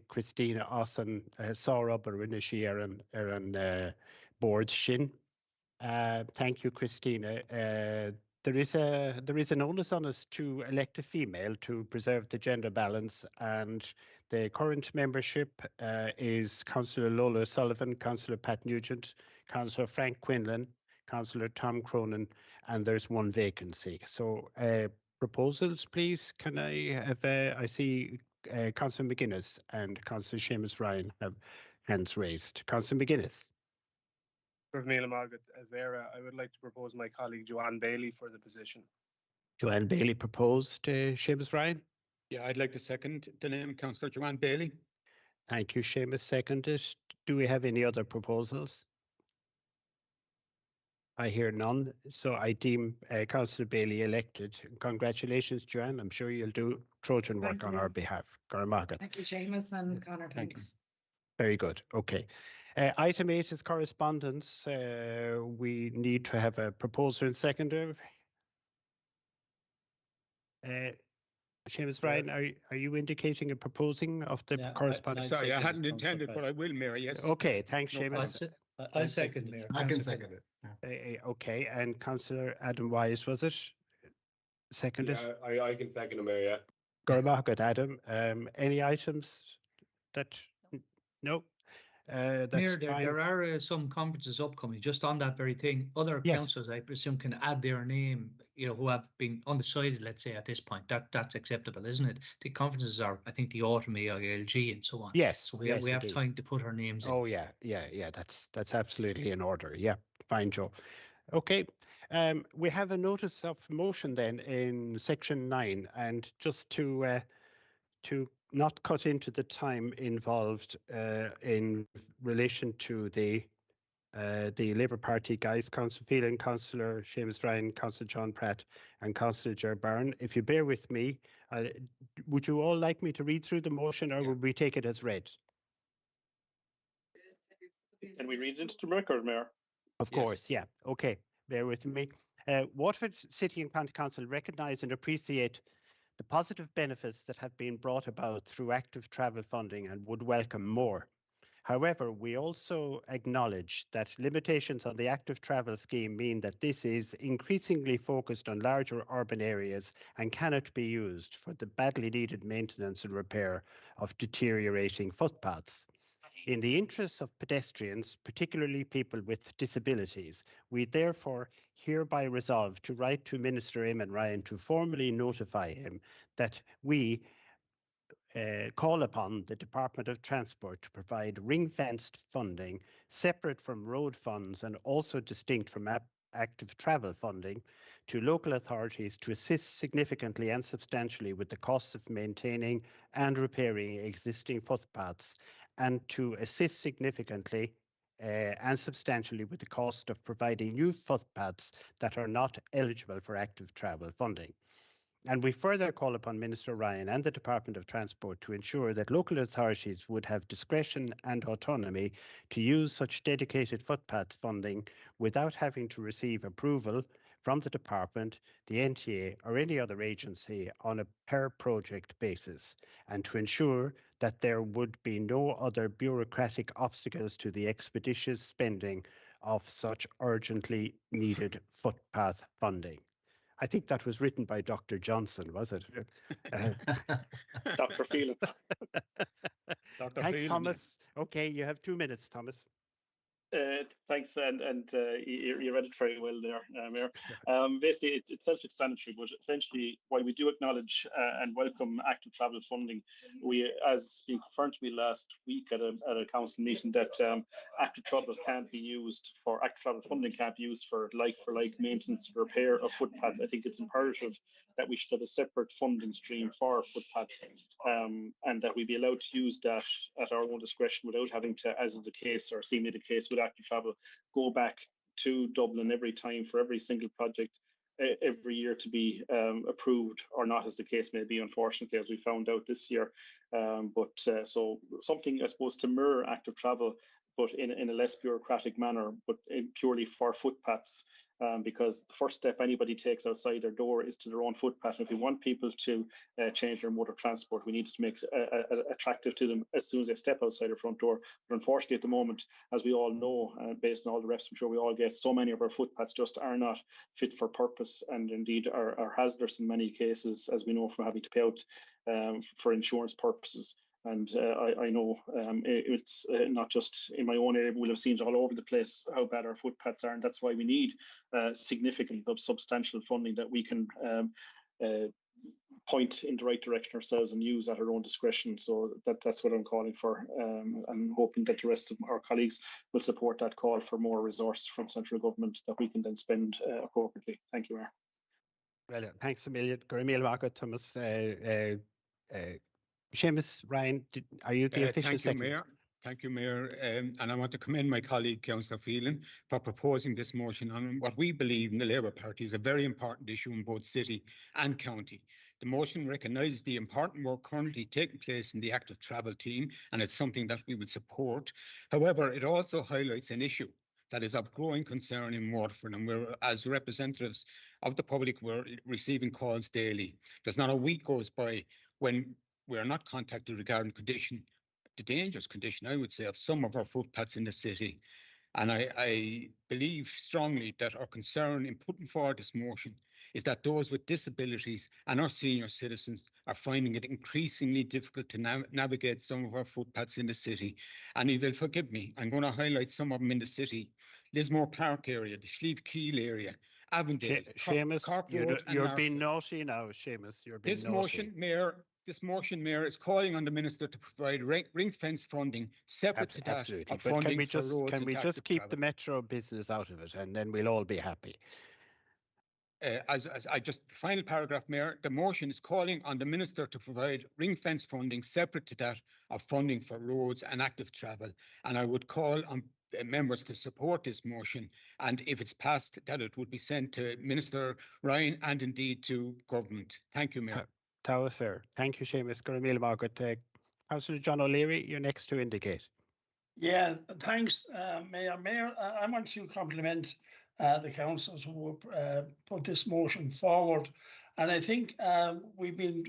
Christina Austin Sora Barinishir and board Shin. Thank you, Christina. There is an onus on us to elect a female to preserve the gender balance, and the current membership is Councillor Lola Sullivan, Councillor Pat Nugent, Councillor Frank Quinlan, Councillor Tom Cronin, and there's one vacancy. So proposals, please. Can I have, I see Councillor McGuinness and Councillor Seamus Ryan have hands raised. Councillor McGuinness. Vera, I would like to propose my colleague Joanne Bailey for the position. Joanne Bailey proposed. Seamus Ryan? Yeah, I'd like to second the name, Councillor Joanne Bailey. Thank you, Seamus. Seconded. Do we have any other proposals? I hear none, so I deem Councillor Bailey elected. Congratulations, Joanne. I'm sure you'll do Trojan work on our behalf. Thank you, Seamus and Conor. Thanks. Very good. Okay. Item 8 is correspondence. We need to have a proposer and seconder. Seamus Ryan, are you indicating a proposing of the correspondence? Sorry, I hadn't intended, but I will, Mayor. Yes. Okay. Thanks, Seamus. I second, Mayor. I can second it. Okay. And Councillor Adam Wise, was it? Seconded? Yeah, I can second it, Mayor. Yeah. Gormagat Adam. Any items that? No. Mayor, there are some conferences upcoming just on that very thing. Other councils, I presume, can add their name, who have been undecided, let's say, at this point. That's acceptable, isn't it? The conferences are, I think, the Autumn AILG and so on. Yes. So we have time to put our names in. Oh, yeah. That's absolutely in order. Yeah. Fine, Joe. Okay. We have a notice of motion then in section 9, and just to not cut into the time involved in relation to the Labour Party guys, Councillor Phelan, Councillor Seamus Ryan, Councillor John Pratt and Councillor Ger Byrne. If you bear with me, would you all like me to read through the motion, or would we take it as read? Can we read it into the record, Mayor? Of course, yeah. Okay, bear with me. Waterford City and County Council recognise and appreciate the positive benefits that have been brought about through active travel funding and would welcome more. However, we also acknowledge that limitations on the active travel scheme mean that this is increasingly focused on larger urban areas and cannot be used for the badly needed maintenance and repair of deteriorating footpaths. In the interests of pedestrians, particularly people with disabilities, we therefore hereby resolve to write to Minister Eamon Ryan to formally notify him that we call upon the Department of Transport to provide ring-fenced funding separate from road funds and also distinct from active travel funding to local authorities to assist significantly and substantially with the costs of maintaining and repairing existing footpaths, and to assist significantly and substantially with the cost of providing new footpaths that are not eligible for active travel funding. And we further call upon Minister Ryan and the Department of Transport to ensure that local authorities would have discretion and autonomy to use such dedicated footpath funding without having to receive approval from the department, the NTA or any other agency on a per project basis, and to ensure that there would be no other bureaucratic obstacles to the expeditious spending of such urgently needed footpath funding. I think that was written by Dr. Johnson, was it? Dr. Phelan. Thanks, Thomas. Okay, you have 2 minutes, Thomas. Thanks, and you read it very well there, Mayor. Basically, it's self-explanatory, but essentially, while we do acknowledge and welcome active travel funding, we, as you confirmed to me last week at a council meeting, that active travel can't be used for active travel funding can't be used for like maintenance and repair of footpaths. I think it's imperative that we should have a separate funding stream for footpaths, and that we be allowed to use that at our own discretion without having to, as is the case or seemingly the case with active travel, go back to Dublin every time for every single project every year to be approved or not, as the case may be, unfortunately, as we found out this year. So something, I suppose, to mirror active travel, but in a less bureaucratic manner, but purely for footpaths. Because the first step anybody takes outside their door is to their own footpath. And if we want people to change their mode of transport, we need to make it attractive to them as soon as they step outside their front door. But unfortunately, at the moment, as we all know, based on all the reps I'm sure we all get, so many of our footpaths just are not fit for purpose, and indeed are hazardous in many cases, as we know from having to pay out for insurance purposes. And I know it's not just in my own area, but we'll have seen it all over the place how bad our footpaths are. And that's why we need significant, substantial funding that we can point in the right direction ourselves and use at our own discretion. So that's what I'm calling for. I'm hoping that the rest of our colleagues will support that call for more resources from central government that we can then spend appropriately. Thank you, Mayor. Well, thanks a million. Thomas. Seamus, Ryan, are you the official secretary? Thank you, Mayor. And I want to commend my colleague, Councillor Phelan, for proposing this motion on what we believe in the Labour Party is a very important issue in both city and county. The motion recognises the important work currently taking place in the active travel team, and it's something that we would support. However, it also highlights an issue that is of growing concern in Waterford, and we're, as representatives of the public, we're receiving calls daily. There's not a week goes by when we are not contacted regarding the dangerous condition, I would say, of some of our footpaths in the city. And I believe strongly that our concern in putting forward this motion is that those with disabilities and our senior citizens are finding it increasingly difficult to navigate some of our footpaths in the city. And if you'll forgive me, I'm going to highlight some of them in the city. Lismore Park area, the Slieve Keel area, Avondale, Seamus, Cork Road, and you're being naughty now, Seamus. You're being naughty. This motion, Mayor, is calling on the Minister to provide ring fence funding separate to that of funding for roads. Can we just keep the metro business out of it, and then we'll all be happy? The final paragraph, Mayor, the motion is calling on the Minister to provide ring fence funding separate to that of funding for roads and active travel. And I would call on members to support this motion, and if it's passed, that it would be sent to Minister Ryan and indeed to government. Thank you, Mayor. Fair. Thank you, Seamus. Councillor John O'Leary, you're next to indicate. Yeah, thanks, Mayor. Mayor, I want to compliment the councillors who put this motion forward. And I think we've been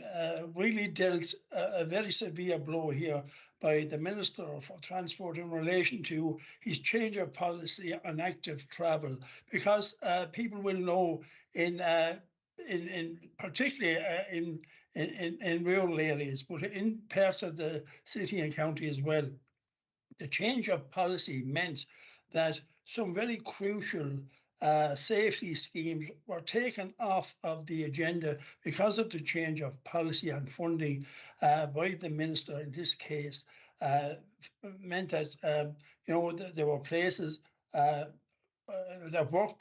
really dealt a very severe blow here by the Minister for Transport in relation to his change of policy on active travel, because people will know in particularly in rural areas, but in parts of the city and county as well, the change of policy meant that some very crucial safety schemes were taken off of the agenda because of the change of policy and funding by the minister in this case. Meant that there were places that work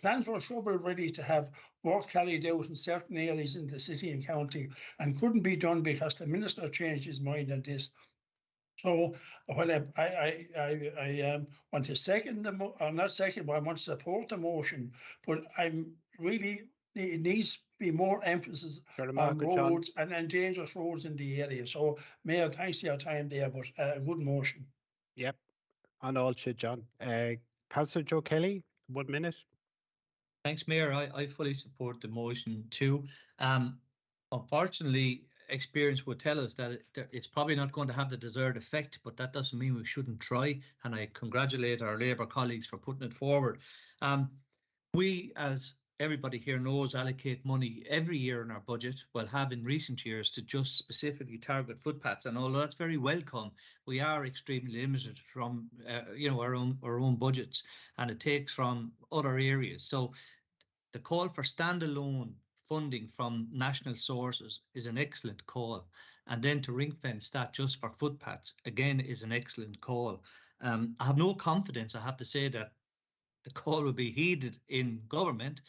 plans were shovel ready to have work carried out in certain areas in the city and county and couldn't be done because the minister changed his mind on this. So while I want to second not second, but I want to support the motion, but I'm really, it needs to be more emphasis on roads and dangerous roads in the area. So Mayor, thanks for your time there, but a good motion. Yep, on all shit, John. Councillor Joe Kelly, 1 minute. Thanks, Mayor. I fully support the motion too. Unfortunately, experience would tell us that it's probably not going to have the desired effect, but that doesn't mean we shouldn't try. And I congratulate our Labour colleagues for putting it forward. We, as everybody here knows, allocate money every year in our budget, well, have in recent years, to just specifically target footpaths. And although that's very welcome, we are extremely limited from our own budgets, and it takes from other areas. So the call for standalone funding from national sources is an excellent call, and then to ring-fence that just for footpaths again is an excellent call. I have no confidence, I have to say, that the call will be heeded in government.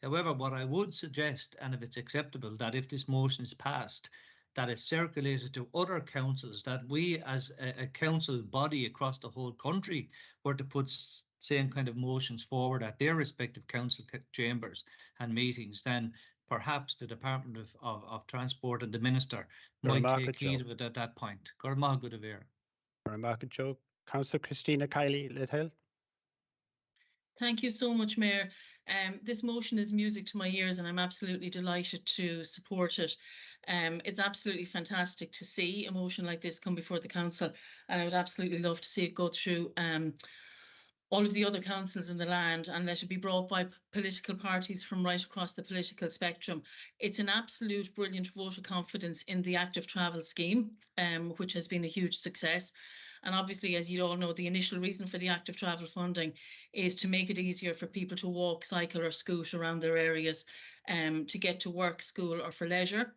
However, what I would suggest, and if it's acceptable, that if this motion is passed, that it's circulated to other councils, that we as a council body across the whole country were to put same kind of motions forward at their respective council chambers and meetings, then perhaps the Department of Transport and the Minister might take heed of it at that point. Councillor Christina Kiley, Little. Thank you so much, Mayor. This motion is music to my ears, and I'm absolutely delighted to support it. It's absolutely fantastic to see a motion like this come before the council, and I would absolutely love to see it go through all of the other councils in the land, and let it be brought by political parties from right across the political spectrum. It's an absolute brilliant vote of confidence in the active travel scheme, which has been a huge success. And obviously, as you all know, the initial reason for the active travel funding is to make it easier for people to walk, cycle or scoot around their areas to get to work, school or for leisure.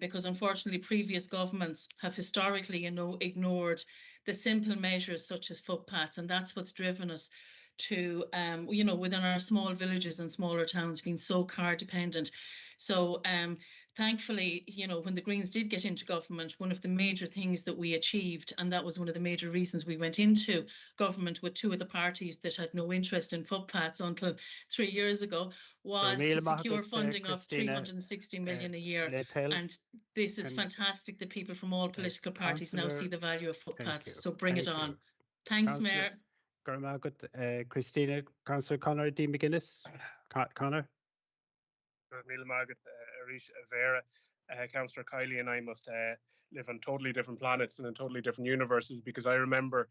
Because unfortunately, previous governments have historically, ignored the simple measures such as footpaths, and that's what's driven us to, within our small villages and smaller towns, being so car dependent. So thankfully, when the Greens did get into government, one of the major things that we achieved, and that was one of the major reasons we went into government with two of the parties that had no interest in footpaths until 3 years ago, was to secure funding of 360 million a year. And this is fantastic that people from all political parties now see the value of footpaths. So bring it on. Thanks, Mayor. Christina, Councillor Conor D. McGuinness. Conor. Vera, Councillor Kiley and I must live on totally different planets and in totally different universes, because I remember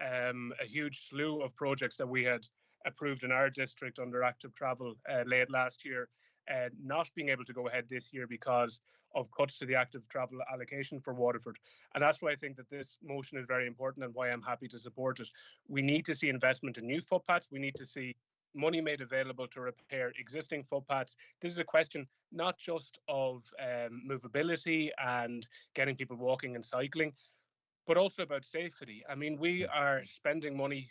a huge slew of projects that we had approved in our district under active travel late last year, not being able to go ahead this year because of cuts to the active travel allocation for Waterford. And that's why I think that this motion is very important and why I'm happy to support it. We need to see investment in new footpaths. We need to see money made available to repair existing footpaths. This is a question not just of movability and getting people walking and cycling, but also about safety. I mean, we are spending money,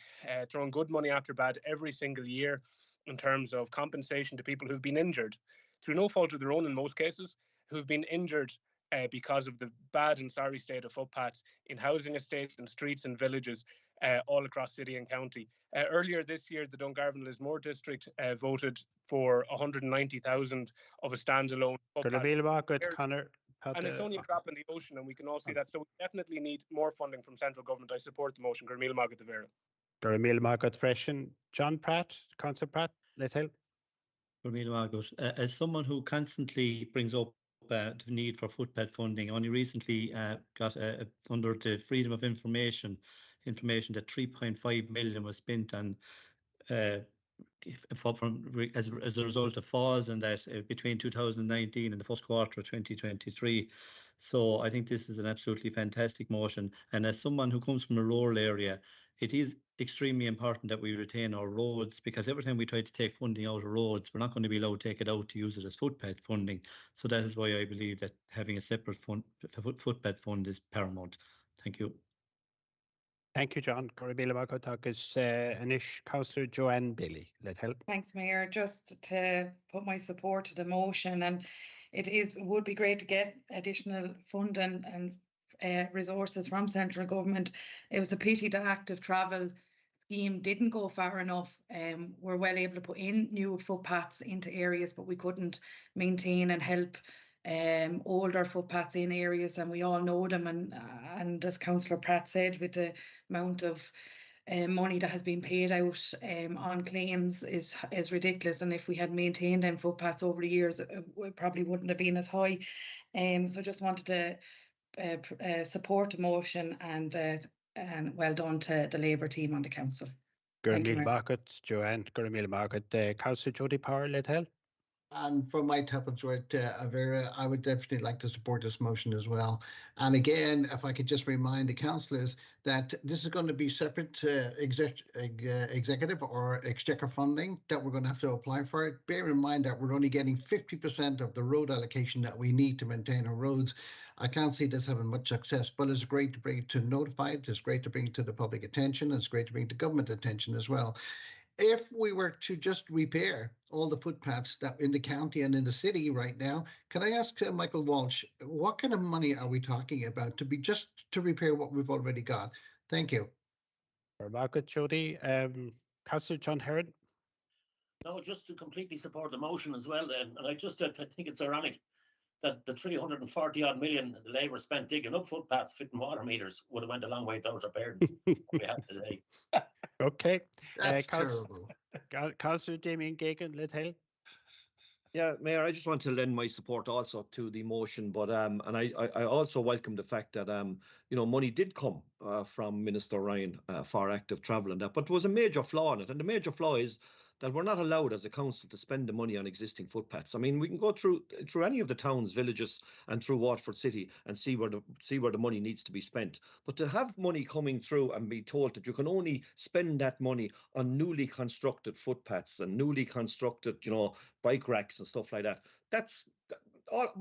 throwing good money after bad every single year in terms of compensation to people who've been injured through no fault of their own in most cases, who've been injured because of the bad and sorry state of footpaths in housing estates and streets and villages all across city and county. Earlier this year, the Dungarvan-Lismore district voted for 190,000 of a standalone footpath. And it's only a drop in the ocean, and we can all see that. So we definitely need more funding from central government. I support the motion. Gurmil Magat the Vera. Gurmil Magat Freshen. John Pratt, Councillor Pratt, let's help. Gurmil Magat, as someone who constantly brings up the need for footpath funding, only recently got under the Freedom of Information that 3.5 million was spent on as a result of falls and that between 2019 and the first quarter of 2023. So I think this is an absolutely fantastic motion. And as someone who comes from a rural area, it is extremely important that we retain our roads, because every time we try to take funding out of roads, we're not going to be allowed to take it out to use it as footpath funding. So that is why I believe that having a separate footpath fund is paramount. Thank you. Thank you, John. Anish, Councillor Joanne Bailey, let's help. Thanks, Mayor. Just to put my support to the motion, and it would be great to get additional funding and resources from central government. It was a pity the active travel scheme didn't go far enough. We're well able to put in new footpaths into areas, but we couldn't maintain and help older footpaths in areas, and we all know them, and as Councillor Pratt said, with the amount of money that has been paid out on claims is ridiculous, and if we had maintained them footpaths over the years, it probably wouldn't have been as high. So just wanted to support the motion, and well done to the Labour team on the council. Gurmil Magat, Joanne, Gurmil Magat, Councillor Jody Power, let's help. And from my tappings right, Vera, I would definitely like to support this motion as well. And again, if I could just remind the councillors that this is going to be separate executive or exchequer funding that we're going to have to apply for it. Bear in mind that we're only getting 50% of the road allocation that we need to maintain our roads. I can't see this having much success, but it's great to bring it to notify it. It's great to bring it to the public attention. And it's great to bring it to government attention as well. If we were to just repair all the footpaths that in the county and in the city right now, can I ask Michael Walsh, what kind of money are we talking about to repair what we've already got? Thank you. Very good, Jody. Councillor John Heron. No, just to completely support the motion as well then, and I think it's ironic that the 340 odd million the Labour spent digging up footpaths, fitting water meters, would have went a long way towards repairing what we have today. Okay. That's terrible. Councillor Damien Gagan, let's help. Yeah, Mayor, I just want to lend my support also to the motion, but and I also welcome the fact that money did come from Minister Ryan for active travel and that, but there was a major flaw in it, and the major flaw is that we're not allowed as a council to spend the money on existing footpaths. I mean, we can go through any of the towns, villages, and through Waterford City and see where the money needs to be spent. But to have money coming through and be told that you can only spend that money on newly constructed footpaths and newly constructed, bike racks and stuff like that,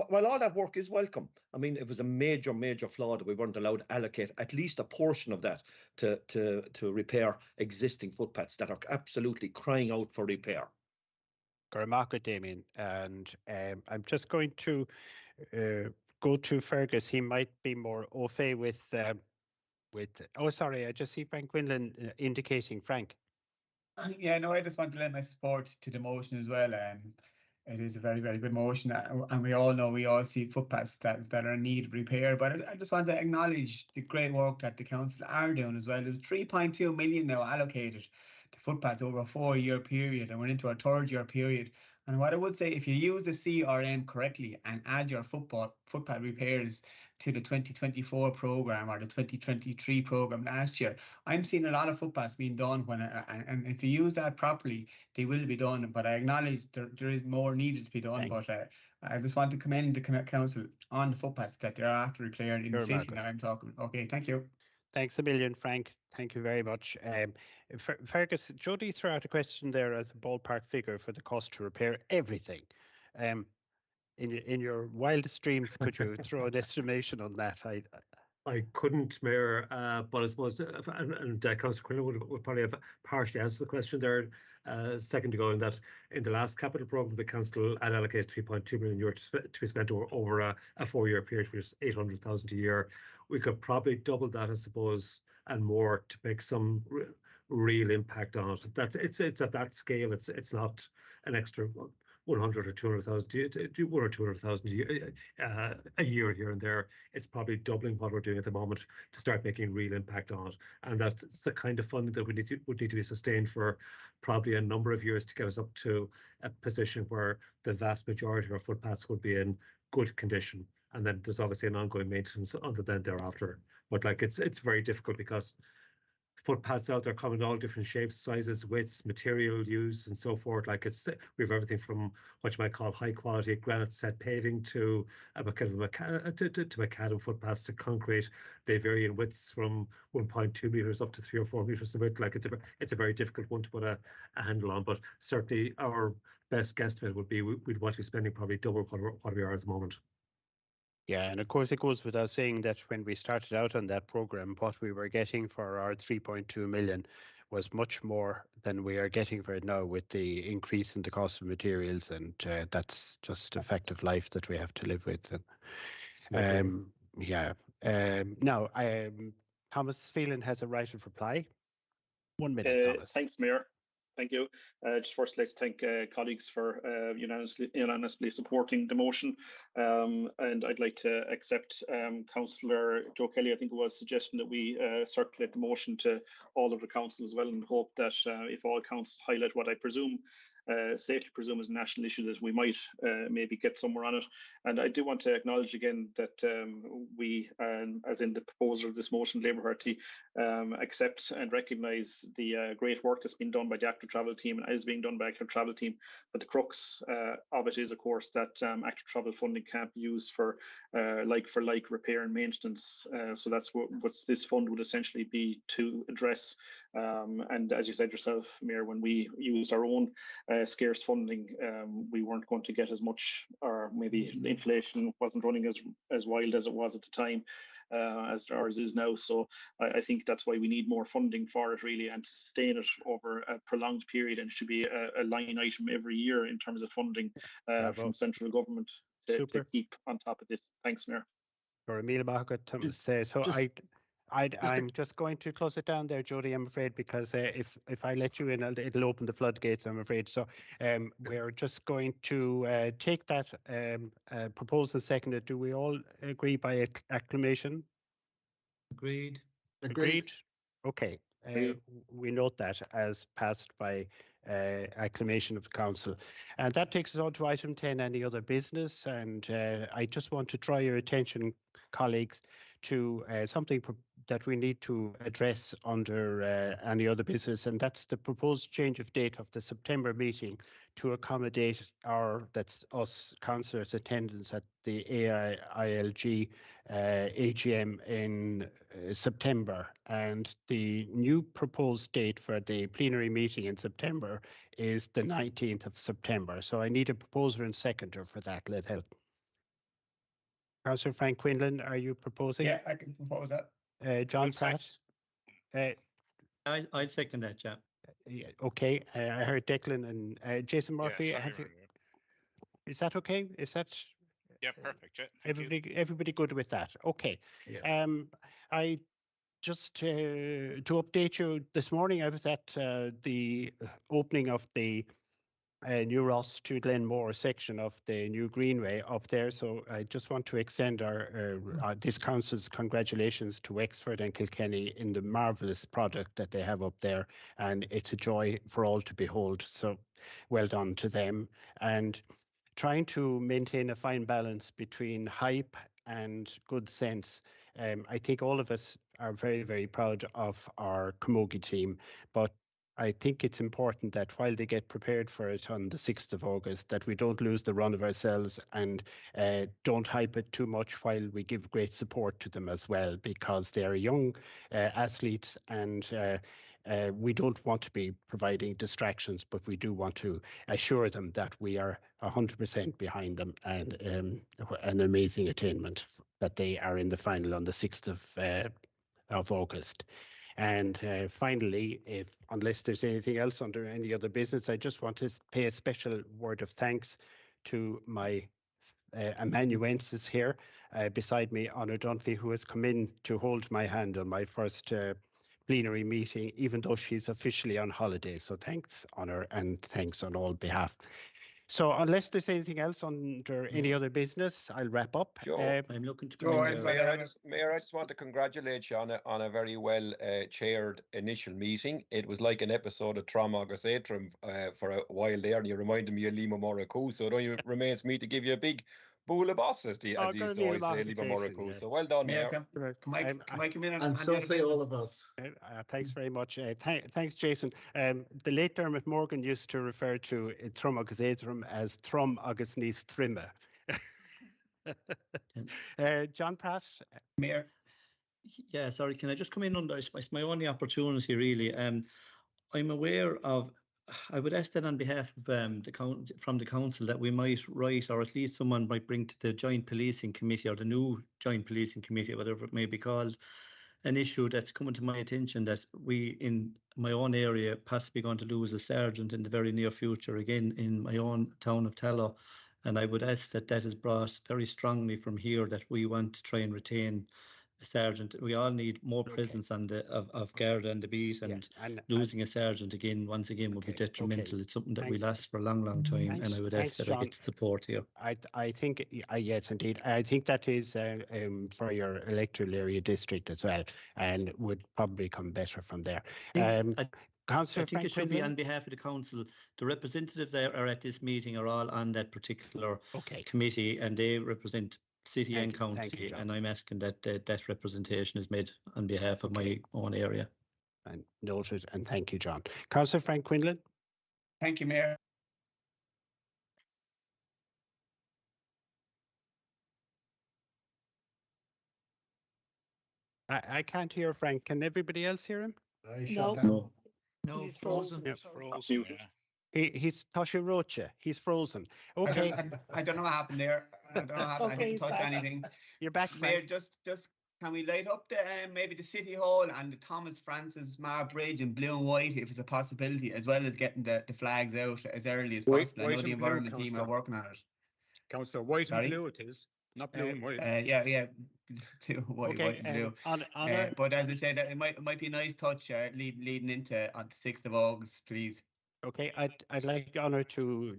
while all that work is welcome. I mean, it was a major, major flaw that we weren't allowed to allocate at least a portion of that to repair existing footpaths that are absolutely crying out for repair. Garamarka, Damien, and I'm just going to go to Fergus. He might be more au fait with. Oh, sorry, I just see Frank Quinlan indicating. Frank. Yeah, no, I just want to lend my support to the motion as well. It is a very, very good motion, and we all see footpaths that are in need of repair. But I just want to acknowledge the great work that the council are doing as well. There's 3.2 million now allocated to footpaths over a 4-year period, and we're into our 3rd year period. And what I would say, if you use the CRM correctly and add your footpath repairs to the 2024 programme or the 2023 programme last year, I'm seeing a lot of footpaths being done and if you use that properly, they will be done. But I acknowledge there is more needed to be done. But I just want to commend the council on the footpaths that they're after repairing in the city now I'm talking. Okay, thank you. Thanks a million, Frank. Thank you very much. Fergus, Jody threw out a question there as a ballpark figure for the cost to repair everything. In your wildest dreams, could you throw an estimation on that? I couldn't, Mayor, but I suppose, and Councillor Quinlan would probably have partially answered the question there a second ago, in that in the last capital programme, the council had allocated €3.2 million to be spent over a 4-year period, which is 800,000 a year. We could probably double that, I suppose, and more to make some real impact on it. It's at that scale. It's not an extra 100 or 200,000, 1 or 200,000 a year here and there. It's probably doubling what we're doing at the moment to start making real impact on it. And that's the kind of funding that would need to be sustained for probably a number of years to get us up to a position where the vast majority of our footpaths would be in good condition. And then there's obviously an ongoing maintenance under then thereafter. But like it's very difficult because footpaths out there come in all different shapes, sizes, widths, material use, and so forth. Like we have everything from what you might call high quality granite set paving to macadam footpaths to concrete. They vary in widths from 1.2 meters up to 3 or 4 meters in width. Like it's a very difficult one to put a handle on. But certainly our best guesstimate would be we'd want to be spending probably double what we are at the moment. Yeah, and of course it goes without saying that when we started out on that program, what we were getting for our 3.2 million was much more than we are getting for it now with the increase in the cost of materials, and that's just a fact of life that we have to live with. Now, Thomas Phelan has a right of reply. 1 minute, Thomas. Thanks, Mayor. Thank you. Just first, like to thank colleagues for unanimously supporting the motion, and I'd like to accept Councillor Joe Kelly, I think it was, suggesting that we circulate the motion to all of the councils as well, and hope that if all councils highlight what I safely presume is a national issue, that we might maybe get somewhere on it. And I do want to acknowledge again that we, as in the proposer of this motion, Labour Party, accept and recognise the great work that's been done by the Active Travel team and is being done by the Active Travel team. But the crux of it is, of course, that Active Travel funding can't be used for like repair and maintenance. So that's what this fund would essentially be to address. And as you said yourself, Mayor, when we used our own scarce funding, we weren't going to get as much, or maybe inflation wasn't running as wild as it was at the time, as ours is now. So I think that's why we need more funding for it, really, and to sustain it over a prolonged period. And it should be a line item every year in terms of funding from central government to keep on top of this. Thanks, Mayor. For Emil Margaret, Thomas. I'm just going to close it down there, Jody, I'm afraid, because if I let you in, it'll open the floodgates, I'm afraid. So we're just going to take that proposal and seconded. Do we all agree by acclamation? Agreed. Agreed. Okay. We note that as passed by acclamation of the council. And that takes us on to item 10, any other business. And I just want to draw your attention, colleagues, to something that we need to address under any other business, and that's the proposed change of date of the September meeting to accommodate that's us councillors' attendance at the AILG AGM in September. And the new proposed date for the plenary meeting in September is the 19th of September. So I need a proposer and seconder for that. Let's help. Councillor Frank Quinlan, are you proposing? Yeah, I can propose that. John Pratt? I second that, yeah. Okay, I heard Declan and Jason Murphy. Yeah, is that okay? Is that? Yeah, perfect. Yeah, everybody good with that? Okay. Yeah. I just to update you, this morning I was at the opening of the New Ross to Glenmore section of the new Greenway up there. So I just want to extend this council's congratulations to Wexford and Kilkenny in the marvellous product that they have up there. And it's a joy for all to behold. So well done to them. And trying to maintain a fine balance between hype and good sense. I think all of us are very, very proud of our Camogie team, but I think it's important that while they get prepared for it on the 6th of August, that we don't lose the run of ourselves and don't hype it too much while we give great support to them as well, because they're young athletes and we don't want to be providing distractions, but we do want to assure them that we are 100% behind them, and an amazing attainment that they are in the final on the 6th of August. And finally, unless there's anything else under any other business, I just want to pay a special word of thanks to my amanuensis here beside me, Honor Dunphy, who has come in to hold my hand on my first plenary meeting, even though she's officially on holiday. So thanks, Honor, and thanks on all behalf. So unless there's anything else under any other business, I'll wrap up. Joe, I'm looking to Mayor, I just want to congratulate you on a very well chaired initial meeting. It was like an episode of Trom agus Aitrim for a while there, and you reminded me of Lima Moracu. So it only remains me to give you a big bowl of boss, as they used to always say, Lima Moracu. So well done, Mayor. Can I come in? And so say all of us. Thanks very much. Thanks, Jason. The late Dermot Morgan used to refer to Trom agus Aitrim as Trom agus Níos Trimme. John Pratt. Mayor. Yeah, sorry, can I just come in under, it's my only opportunity really. I'm aware of, I would ask that on behalf of from the council that we might write, or at least someone might bring to the Joint Policing Committee or the new Joint Policing Committee, whatever it may be called, an issue that's coming to my attention that we in my own area possibly going to lose a sergeant in the very near future, again in my own town of Tallow. And I would ask that is brought very strongly from here, that we want to try and retain a sergeant. We all need more presence on the of Garda and the beat, and losing a sergeant once again would be detrimental. It's something that we lost for a long time, and I would ask that I get support here. I think yes, indeed. I think that is for your electoral area district as well, and would probably come better from there. I think it should be on behalf of the council. The representatives that are at this meeting are all on that particular committee, and they represent city and county, and I'm asking that that representation is made on behalf of my own area. And noted, and thank you, John. Councillor Frank Quinlan. Thank you, Mayor. I can't hear Frank. Can everybody else hear him? No, he's frozen. He's frozen. He's Tasha Rocha. He's frozen. Okay. I don't know what happened there. I don't know what happened. I didn't touch anything. You're back, Mayor. Just can we light up the maybe the City Hall and the Thomas Francis Mar Bridge in blue and white, if it's a possibility, as well as getting the flags out as early as possible. I know the environment team are working on it. Councillor, white and blue it is, not blue and white. Yeah. White and blue. But as I said, it might be a nice touch leading into on the 6th of August, please. Okay, I'd like honour to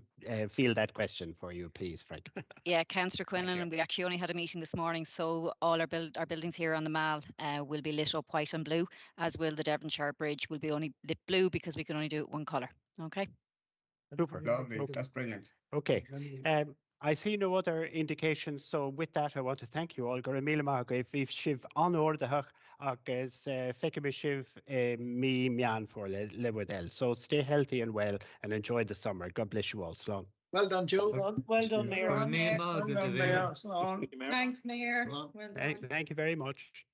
field that question for you, please, Frank. Yeah, Councillor Quinlan, and we actually only had a meeting this morning, so all our buildings here on the Mall will be lit up white and blue, as will the Devonshire Bridge will be only lit blue because we can only do it one colour. Okay. Super. Lovely. That's brilliant. Okay. I see no other indications, so with that I want to thank you all. Gur míle maith if shiv anor the hach agus feice me shiv me mean for le. So stay healthy and well and enjoy the summer. God bless you all. Slán. Well done, Joe. Well done, Mayor. Well done, Mayor. Thanks, Mayor. Well done. Thank you very much.